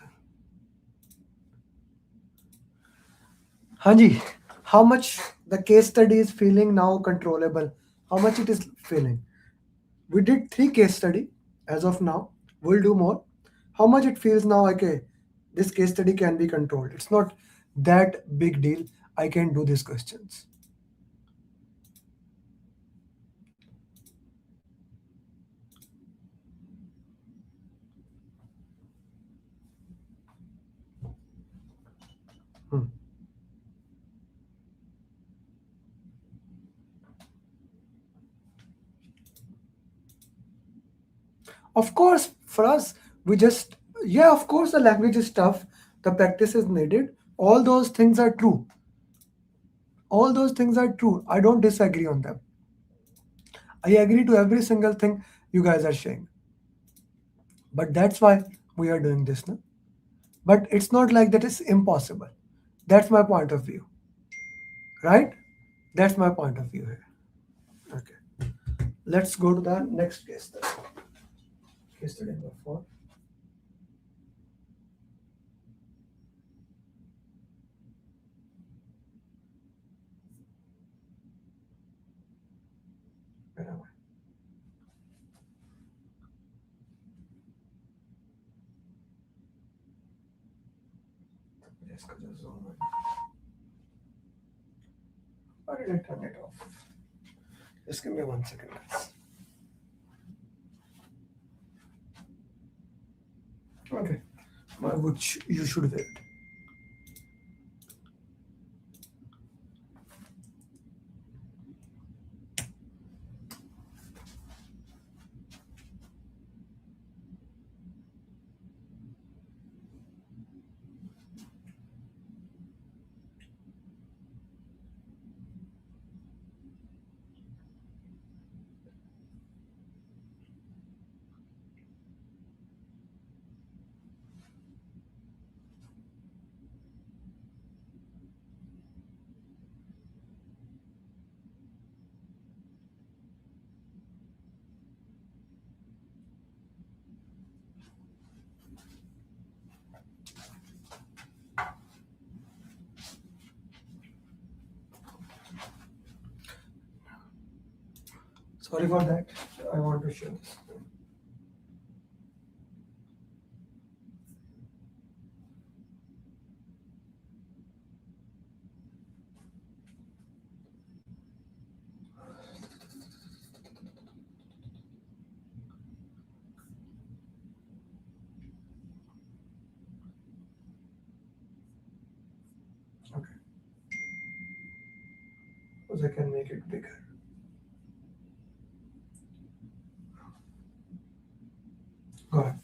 S1: Hanji, how much the case study is feeling now controllable? How much it is feeling? We did 3 case study as of now. We'll do more. How much it feels now? Okay, this case study can be controlled. It's not that big deal. I can do these questions. Of course, for us, of course, the language is tough. The practice is needed. All those things are true. All those things are true. I don't disagree on them. I agree to every single thing you guys are saying. But that's why we are doing this now. But it's not like that it's impossible. That's my point of view. Right? That's my point of view here. Okay. Let's go to the next case study. Case study number 4. Where am I? Just zoom in. Why did I turn it off? Just give me 1 second, guys. Okay. Which you should wait. Sorry for that. I want to show this. Okay. Because I can make it bigger. Go ahead.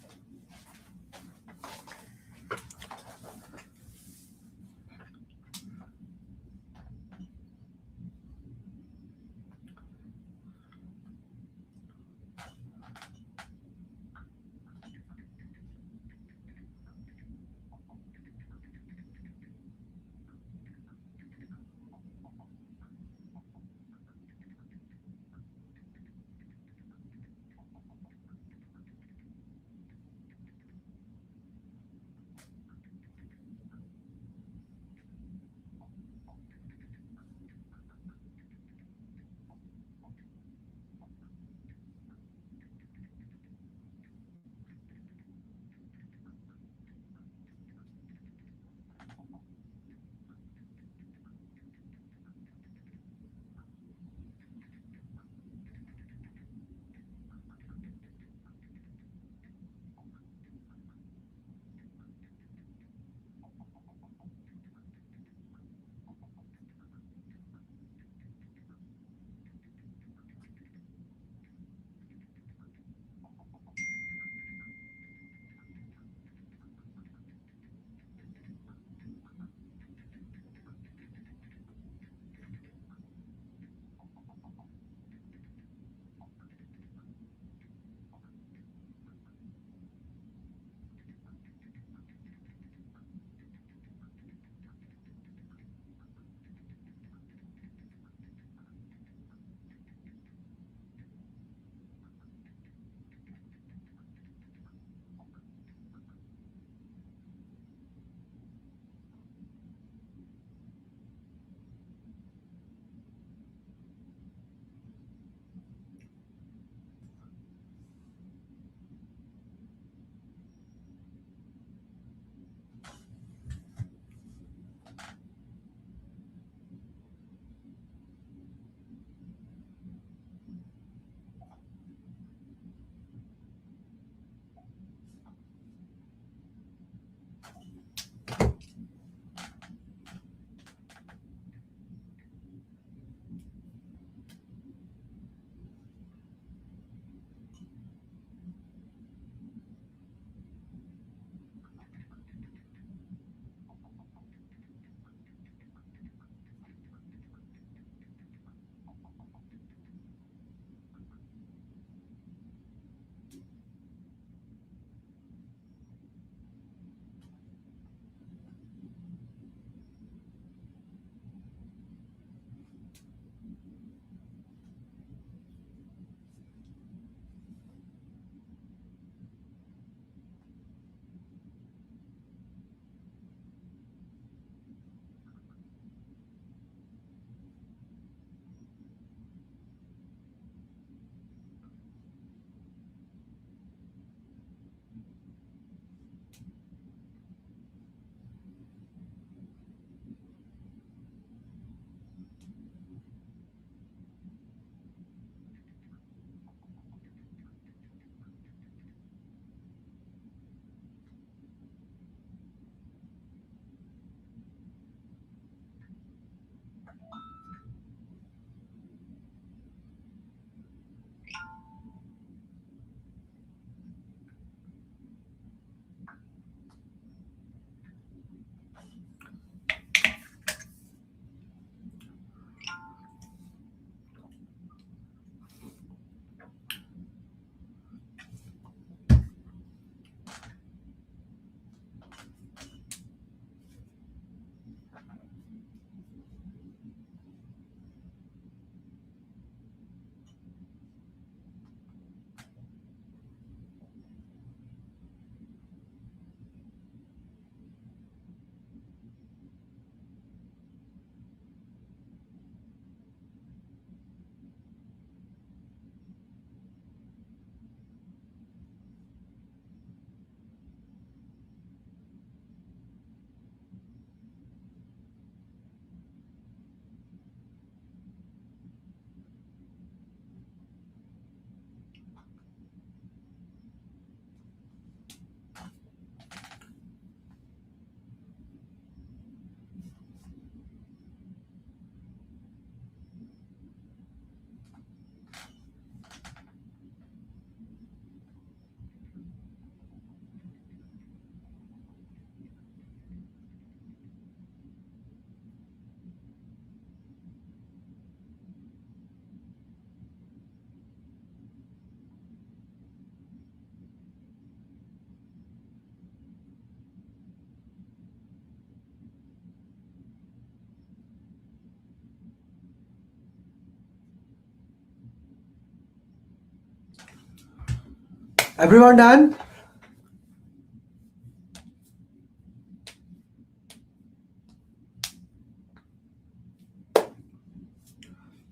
S1: Everyone done?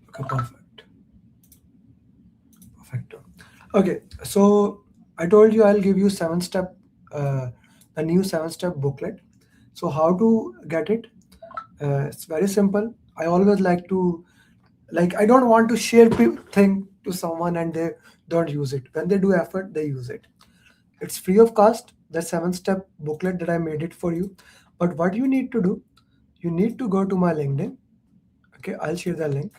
S1: Okay, perfect. Perfect. Okay, so I told you I'll give you a new 7-step booklet. So how to get it? It's very simple. I always like to, I don't want to share thing to someone and they don't use it. When they do effort, they use it. It's free of cost, the 7-step booklet that I made it for you. But what you need to do, you need to go to my LinkedIn. Okay, I'll share the link.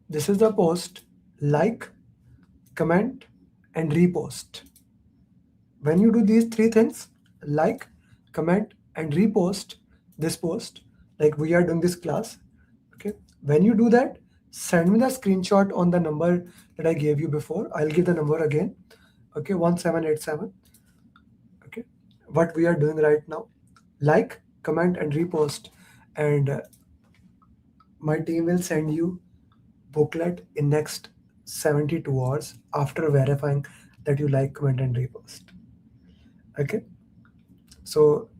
S1: This is the post. Like, comment, and repost. When you do these 3 things, like, comment, and repost this post, like we are doing this class, okay? When you do that, send me the screenshot on the number that I gave you before. I'll give the number again, okay? 1787, okay? What we are doing right now, like, comment, and repost, and my team will send you booklet in next 72 hours after verifying that you like, comment, and repost. Okay, so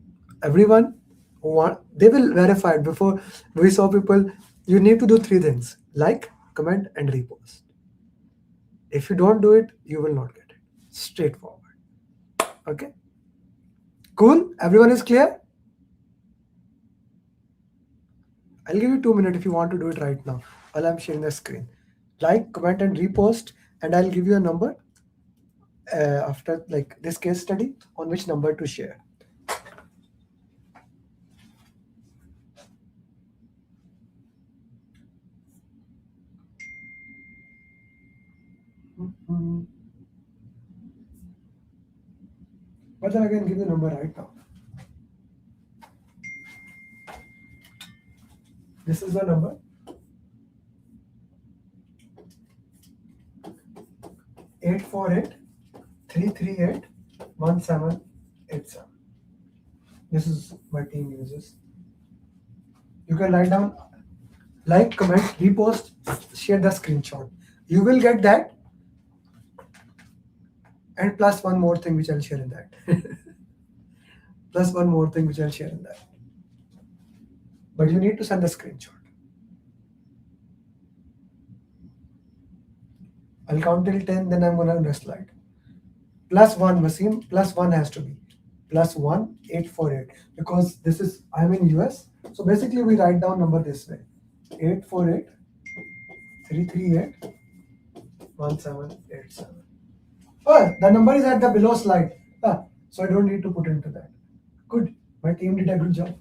S1: everyone who want, they will verify it. Before we saw people, you need to do 3 things: like, comment, and repost. If you don't do it, you will not get it. Straightforward. Okay, cool. Everyone is clear? I'll give you 2 minutes if you want to do it right now while I'm sharing the screen. Like, comment, and repost, and I'll give you a number after like this case study on which number to share. But then I can give you a number right now. This is the number. 848-338-1787. This is my team uses. You can write down, like, comment, repost, share the screenshot. You will get that, and plus one more thing which I'll share in that. Plus one more thing which I'll share in that. But you need to send the screenshot. I'll count till 10, then I'm gonna next slide. Plus one, Wasim, plus one has to be. Plus 1-848. Because this is, I'm in US. So basically we write down number this way. 848-338-1787. Oh, the number is at the below slide. So I don't need to put into that. Good. My team did a good job.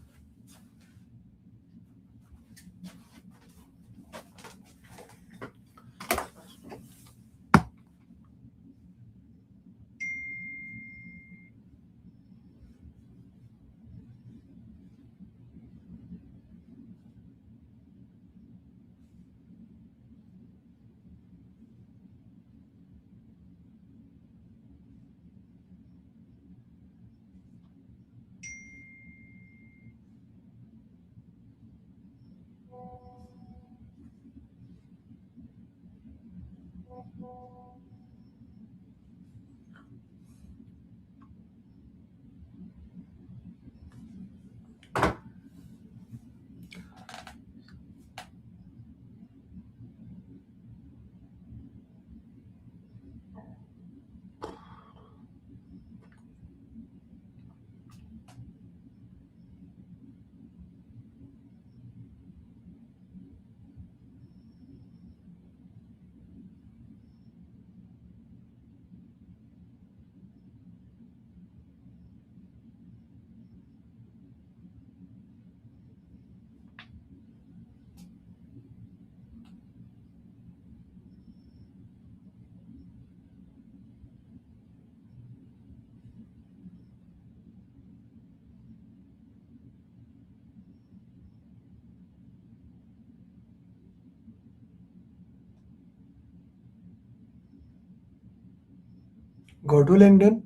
S1: Go to LinkedIn,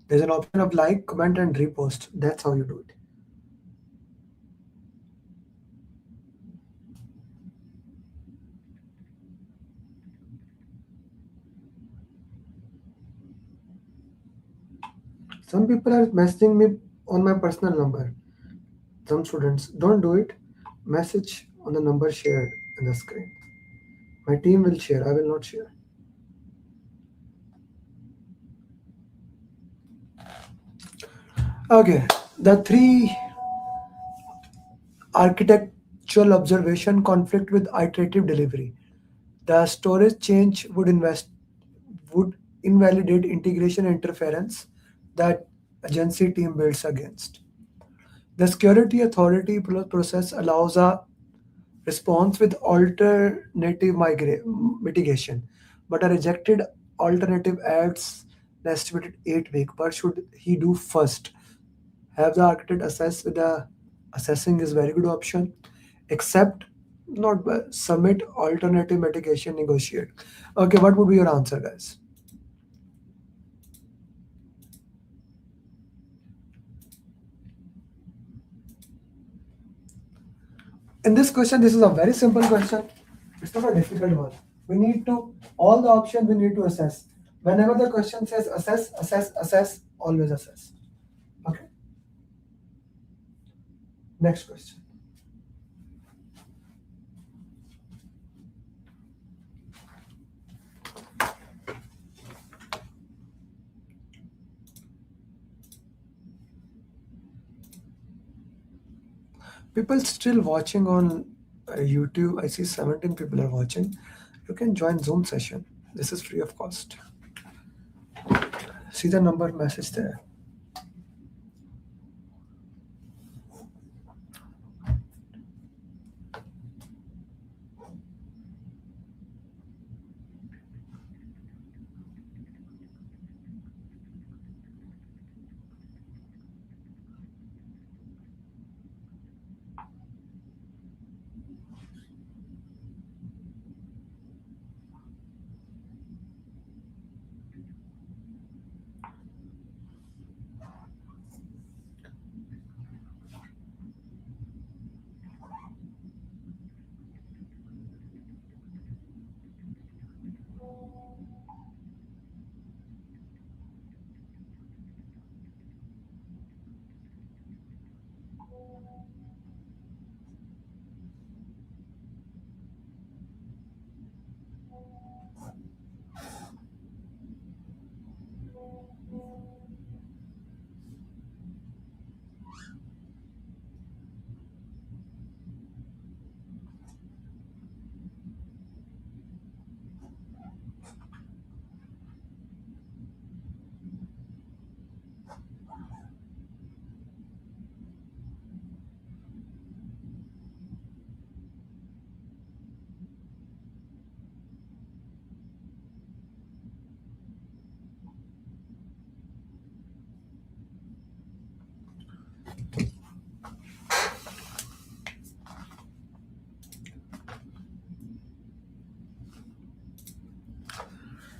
S1: There's an option of like, comment, and repost. That's how you do it. Some people are messaging me on my personal number. Some students don't do it. Message on the number shared in the screen. My team will share. I will not share. Okay, the three architectural observation conflict with iterative delivery. The storage change would invalidate integration interference that agency team builds against. The security authority process allows a response with alternative mitigation, but a rejected alternative adds an estimated 8 week. What should he do first? Have the architect assess with the assessing is very good option. Accept, not submit alternative mitigation, negotiate. Okay, what would be your answer, guys? In this question, this is a very simple question. It's not a difficult one. We need to, all the options we need to assess. Whenever the question says assess, assess, assess, always assess. Okay. Next question. People still watching on YouTube. I see 17 people are watching. You can join Zoom session. This is free of cost. See the number message there.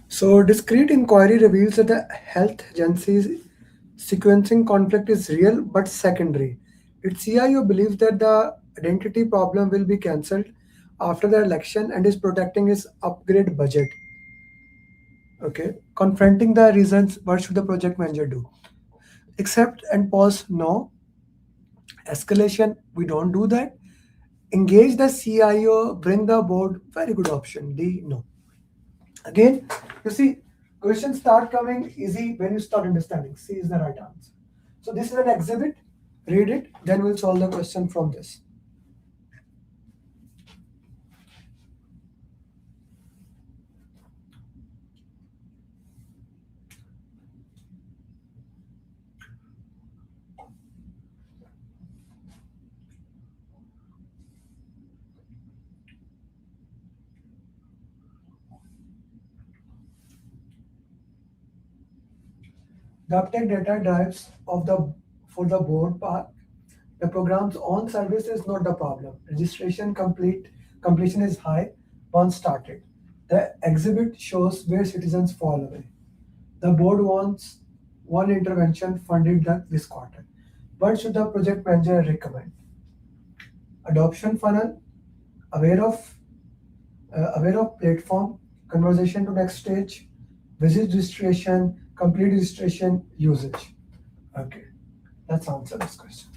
S1: So discrete inquiry reveals that the health agency's sequencing conflict is real but secondary. Its CIO believes that the identity problem will be cancelled after the election and is protecting its upgrade budget. Okay, confronting the reasons, what should the project manager do? Accept and pause, no. Escalation, we don't do that. Engage the CIO, bring the board, very good option. D, no. Again, you see, questions start coming easy when you start understanding. C is the right answer. So this is an exhibit. Read it, then we'll solve the question from this. The uptake data drives of the for the board part. The program's own service is not the problem. Registration completion is high once started. The exhibit shows where citizens fall away. The board wants one intervention funded this quarter. What should the project manager recommend? Adoption funnel, aware of platform, conversation to next stage, visit registration, complete registration, usage. Okay, let's answer this question.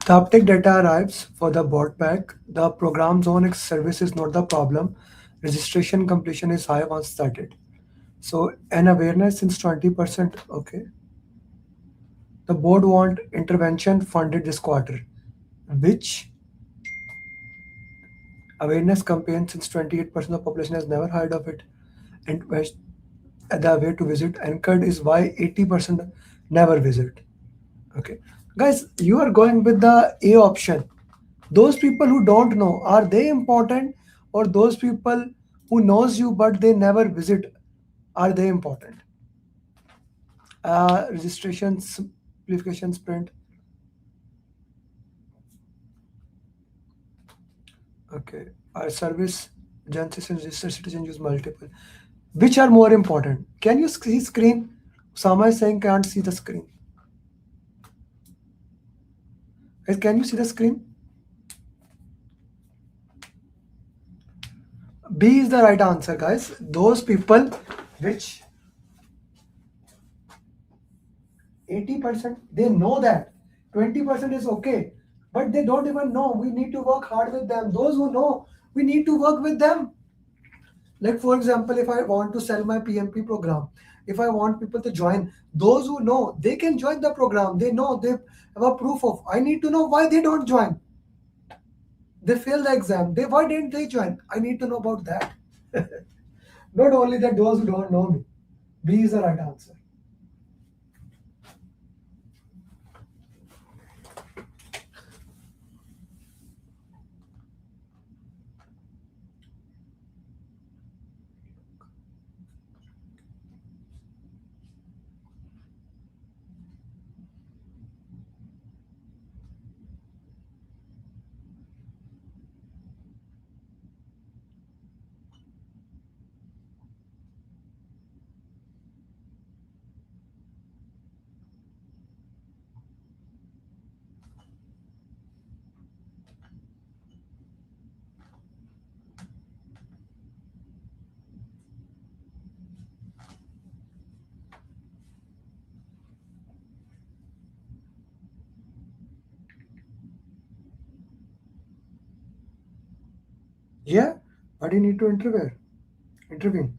S1: The uptake data arrives for the board pack. The program's own service is not the problem. Registration completion is high once started. So an awareness since 20%. Okay. The board want intervention funded this quarter. Which awareness campaign since 28% of the population has never heard of it? And the way to visit anchored is why 80% never visit. Okay. Guys, you are going with the A option. Those people who don't know, are they important, or those people who knows you but they never visit, are they important? Registration simplification sprint. Okay. Our service agencies and registered citizen use multiple. Which are more important? Can you see screen? Sama is saying can't see the screen. Guys, can you see the screen? B is the right answer, guys. Those people which 80%, they know that 20% is okay, but they don't even know. We need to work hard with them. Those who know, we need to work with them. Like for example, if I want to sell my PMP program, if I want people to join, those who know, they can join the program. They know, they have a proof of. I need to know why they don't join. They fail the exam. Why didn't they join? I need to know about that. Not only that, those who don't know me. B is the right answer. Yeah, but you need to intervene.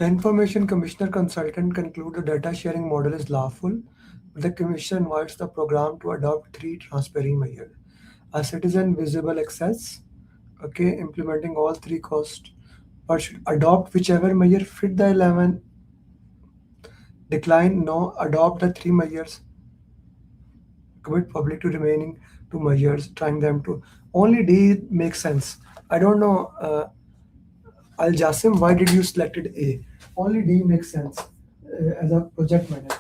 S1: The Information Commissioner consultant concluded the data sharing model is lawful, but the Commission invites the program to adopt 3 transparent measures. A citizen visible access, okay, implementing all 3 costs, but should adopt whichever measure fit the 11. Decline, no, adopt the 3 measures. Commit public to remaining 2 measures, trying them to. Only D makes sense. I don't know, Al Jasim, why did you selected A? Only D makes sense as a project manager.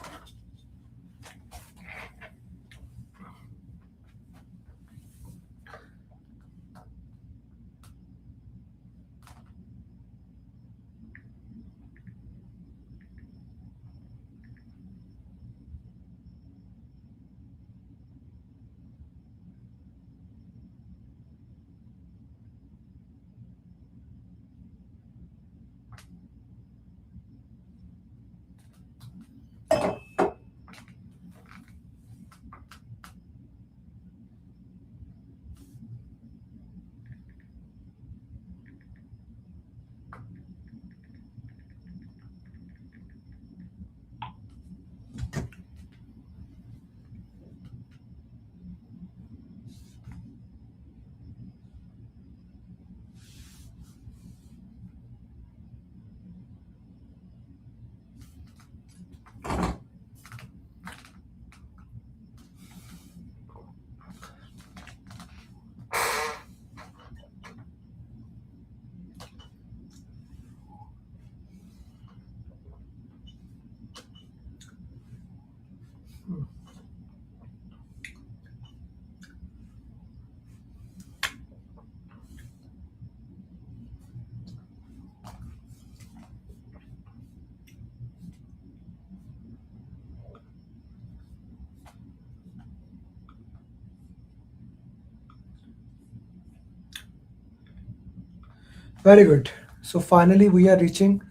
S1: Very good. So finally, we are reaching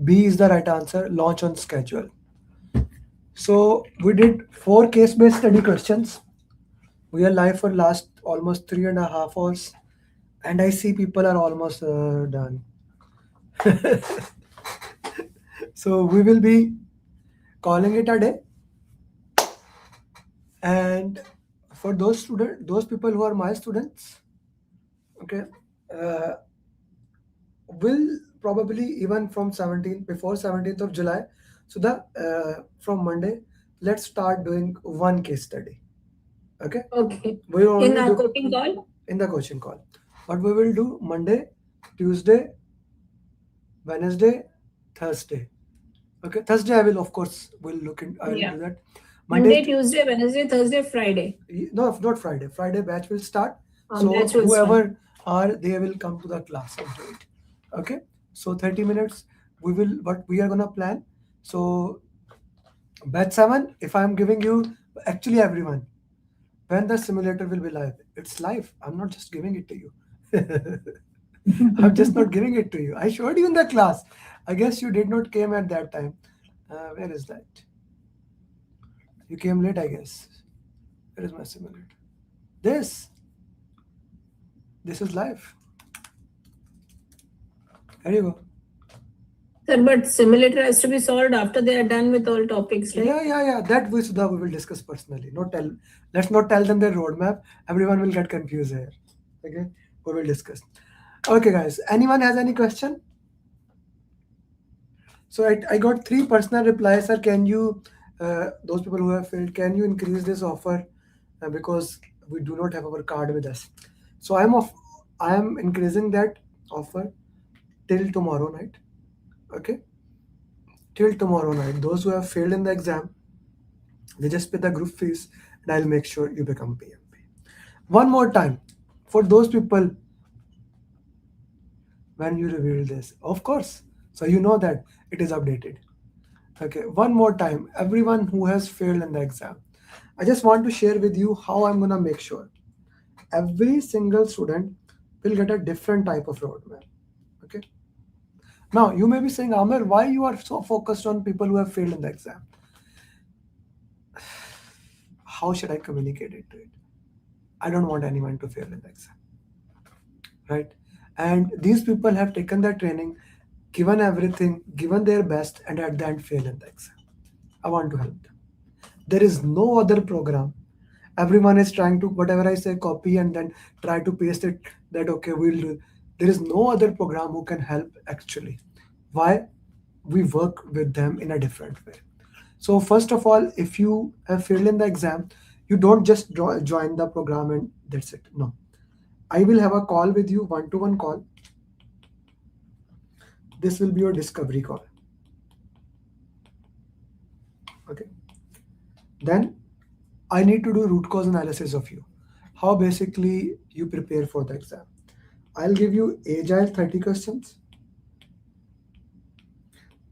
S1: B is the right answer, launch on schedule. So we did 4 case-based study questions. We are live for last almost 3.5 hours, and I see people are almost done. So we will be calling it a day. And for those people who are my students, okay, will probably even from 17th, before 17th of July. So from Monday, let's start doing 1 case study. Okay.
S6: Okay.
S1: We will
S6: In
S1: only
S6: our
S1: do
S6: coaching call?
S1: in the coaching call. What we will do Monday, Tuesday, Wednesday, Thursday. Okay. Thursday I will of course will look in. I will
S6: Yeah.
S1: do that.
S6: Monday, Tuesday, Wednesday, Thursday, Friday.
S1: No, not Friday. Friday batch will start. So
S6: Batch will
S1: whoever are, they will come to the class and do it. Okay. So 30 minutes. What we are gonna plan. So batch 7. If I am giving you, actually everyone, when the simulator will be live, it's live. I'm not just giving it to you. I'm just not giving it to you. I showed you in the class. I guess you did not came at that time. Where is that? You came late, I guess. Where is my simulator? This is live. There you go.
S6: Sir, but simulator has to be solved after they are done with all topics, right?
S1: Yeah. That we will discuss personally. Let's not tell them their roadmap. Everyone will get confused here. Okay, we will discuss. Okay, guys. Anyone has any question? So I got 3 personal replies. Sir, can you, those people who have failed, can you increase this offer because we do not have our card with us? So I am increasing that offer till tomorrow night. Okay, till tomorrow night. Those who have failed in the exam, they just pay the group fees, and I'll make sure you become PMP. One more time, for those people, when you reveal this, of course, so you know that it is updated. Okay, one more time, everyone who has failed in the exam, I just want to share with you how I'm gonna make sure every single student will get a different type of roadmap. Okay. Now you may be saying, Amir, why you are so focused on people who have failed in the exam? How should I communicate it to it? I don't want anyone to fail in the exam, right? And these people have taken their training. given everything, given their best, and at the end fail in the exam. I want to help them. There is no other program. Everyone is trying to, whatever I say, copy and then try to paste it that, okay, we'll do. There is no other program who can help actually. Why? We work with them in a different way. So first of all, if you have failed in the exam, you don't just join the program and that's it. No. I will have a call with you, one-to-one call. This will be your discovery call. Okay. Then I need to do root cause analysis of you. How basically you prepare for the exam. I'll give you agile 30 questions,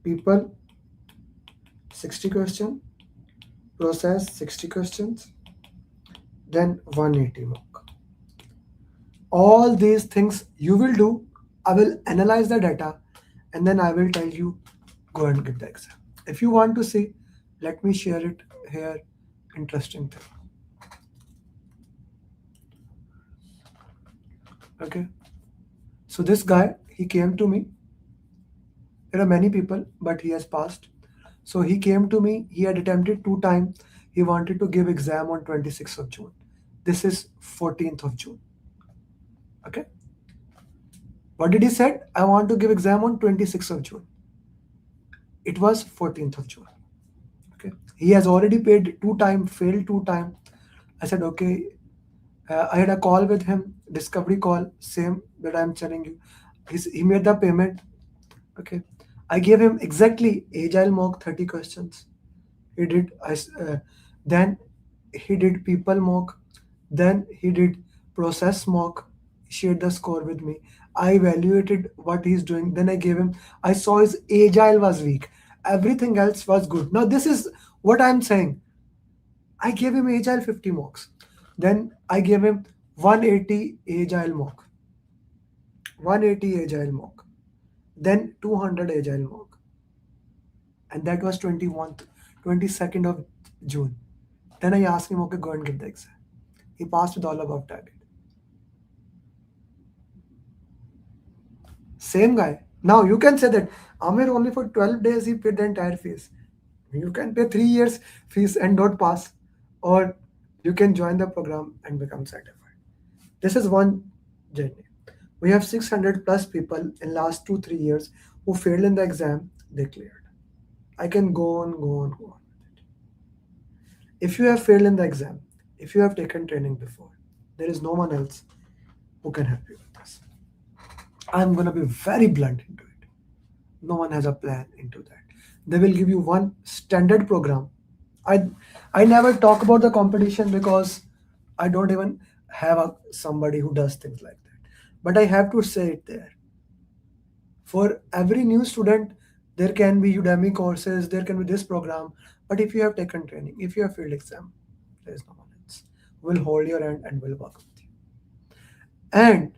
S1: people 60 questions, process 60 questions, then 180 mock. All these things you will do. I will analyze the data and then I will tell you go and give the exam. If you want to see, let me share it here. Interesting thing. Okay. So this guy, he came to me. There are many people, but he has passed. So he came to me. He had attempted 2 times. He wanted to give exam on 26th of June. This is 14th of June. Okay. What did he said? I want to give exam on 26th of June. It was 14th of June. Okay. He has already paid 2 times, failed 2 times. I said, okay. I had a call with him, discovery call, same that I'm telling you. He made the payment. Okay. I gave him exactly agile mock 30 questions. He did. Then he did people mock. Then he did process mock. He shared the score with me. I evaluated what he's doing. Then I gave him. I saw his agile was weak. Everything else was good. Now this is what I'm saying. I gave him agile 50 mocks. Then I gave him 180 agile mock. 180 agile mock. Then 200 agile mock. And that was 22nd of June. Then I asked him, okay, go and give the exam. He passed with all above target. Same guy. Now you can say that Amir only for 12 days he paid the entire fees. You can pay 3 years fees and not pass. Or you can join the program and become certified. This is one journey. We have 600 plus people in last 2-3 years who failed in the exam, they cleared. I can go on with it. If you have failed in the exam, if you have taken training before, there is no one else who can help you with this. I'm going to be very blunt into it. No one has a plan into that. They will give you one standard program. I never talk about the competition because I don't even have somebody who does things like that. But I have to say it there. For every new student, there can be Udemy courses, there can be this program. But if you have taken training, if you have failed exam, there is no one else who will hold your hand and will work with you. And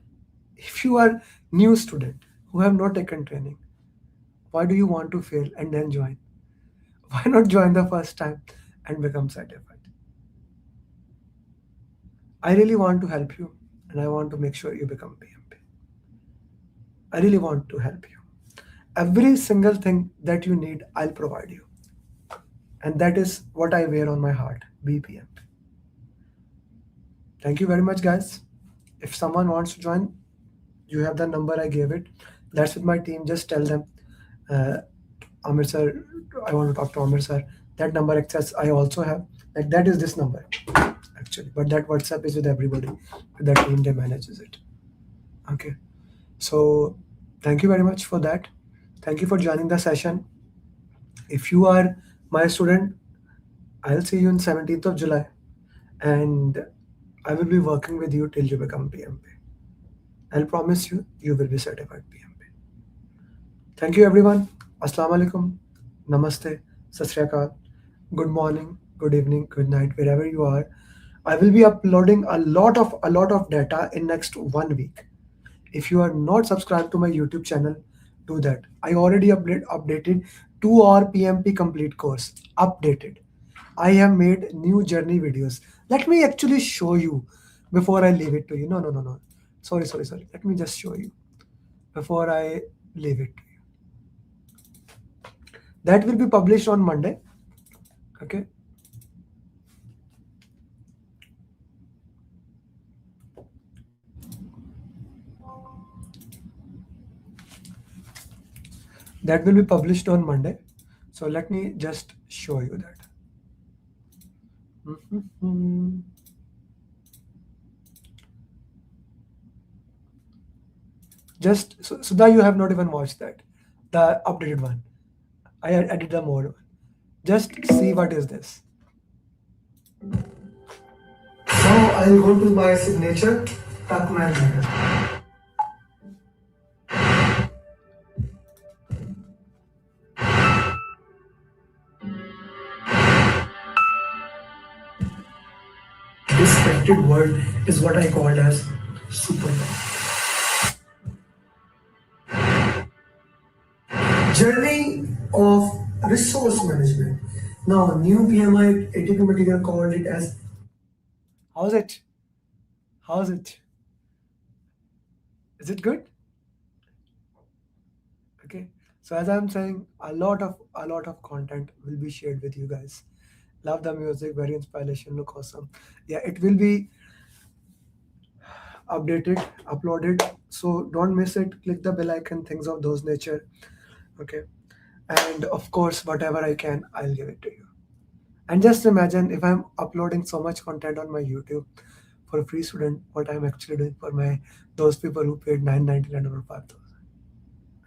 S1: if you are new student who have not taken training, why do you want to fail and then join? Why not join the first time and become certified? I really want to help you and I want to make sure you become PMP. I really want to help you. Every single thing that you need, I'll provide you. And that is what I wear on my heart, be PMP. Thank you very much, guys. If someone wants to join, you have the number I gave it. That's with my team. Just tell them, Amir sir, I want to talk to Amir sir. That number access I also have. Like that is this number actually, but that WhatsApp is with everybody. The team they manages it. Okay. So thank you very much for that. Thank you for joining the session. If you are my student, I'll see you on 17th of July and I will be working with you till you become PMP. I'll promise you, you will be certified PMP. Thank you everyone. Assalamu alaikum. Namaste. Sat Sri Akal. Good morning, good evening, good night, wherever you are. I will be uploading a lot of data in next 1 week. If you are not subscribed to my YouTube channel, do that. I already updated 2-hour PMP complete course. Updated. I have made new journey videos. Let me actually show you before I leave it to you. No. Sorry. Let me just show you before I leave it to you. That will be published on Monday. Okay. That will be published on Monday. So let me just show you that. Just so Sudha, you have not even watched that, the updated one. I added the more one. Just see what is this. Now I'll go to my signature Tuckman letter. This scripted word is what I called as superpower. Journey of resource management. Now, new PMI ATP material called it as. How's it? How's it? Is it good? Okay. So as I'm saying, a lot of content will be shared with you guys. Love the music, very inspiration, look awesome. Yeah, it will be updated, uploaded. So don't miss it. Click the bell icon, things of those nature. Okay. And of course, whatever I can, I'll give it to you. And just imagine if I'm uploading so much content on my YouTube for a free student, what I'm actually doing for those people who paid $9.99 or $5,000.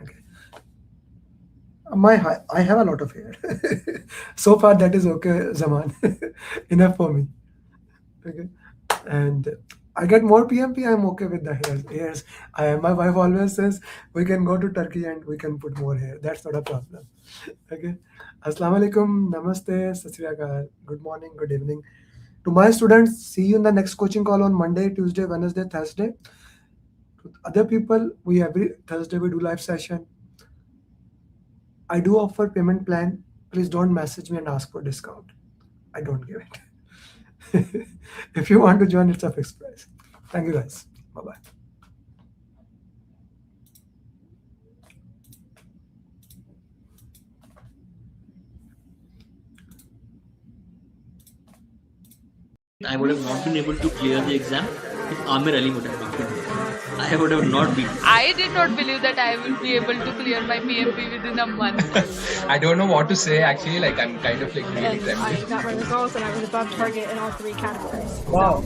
S1: Okay. I have a lot of hair. So far that is okay, Zaman. Enough for me. Okay. And I get more PMP, I'm okay with the hairs. My wife always says we can go to Turkey and we can put more hair. That's not a problem. Okay. Assalamu alaikum, namaste, sat sri akal, good morning, good evening. To my students, see you in the next coaching call on Monday, Tuesday, Wednesday, Thursday. To other people, every Thursday we do live session. I do offer payment plan. Please don't message me and ask for discount. I don't give it. If you want to join, it's a fixed price. Thank you guys. Bye-bye.
S12: I would have not been able to clear the exam if Amir Ali would have not been there. I would have not been.
S13: I did not believe that I will be able to clear my PMP within a month.
S14: I don't know what to say actually, I'm kind of really
S15: I got my results and I was above target in all 3 categories.
S1: Wow.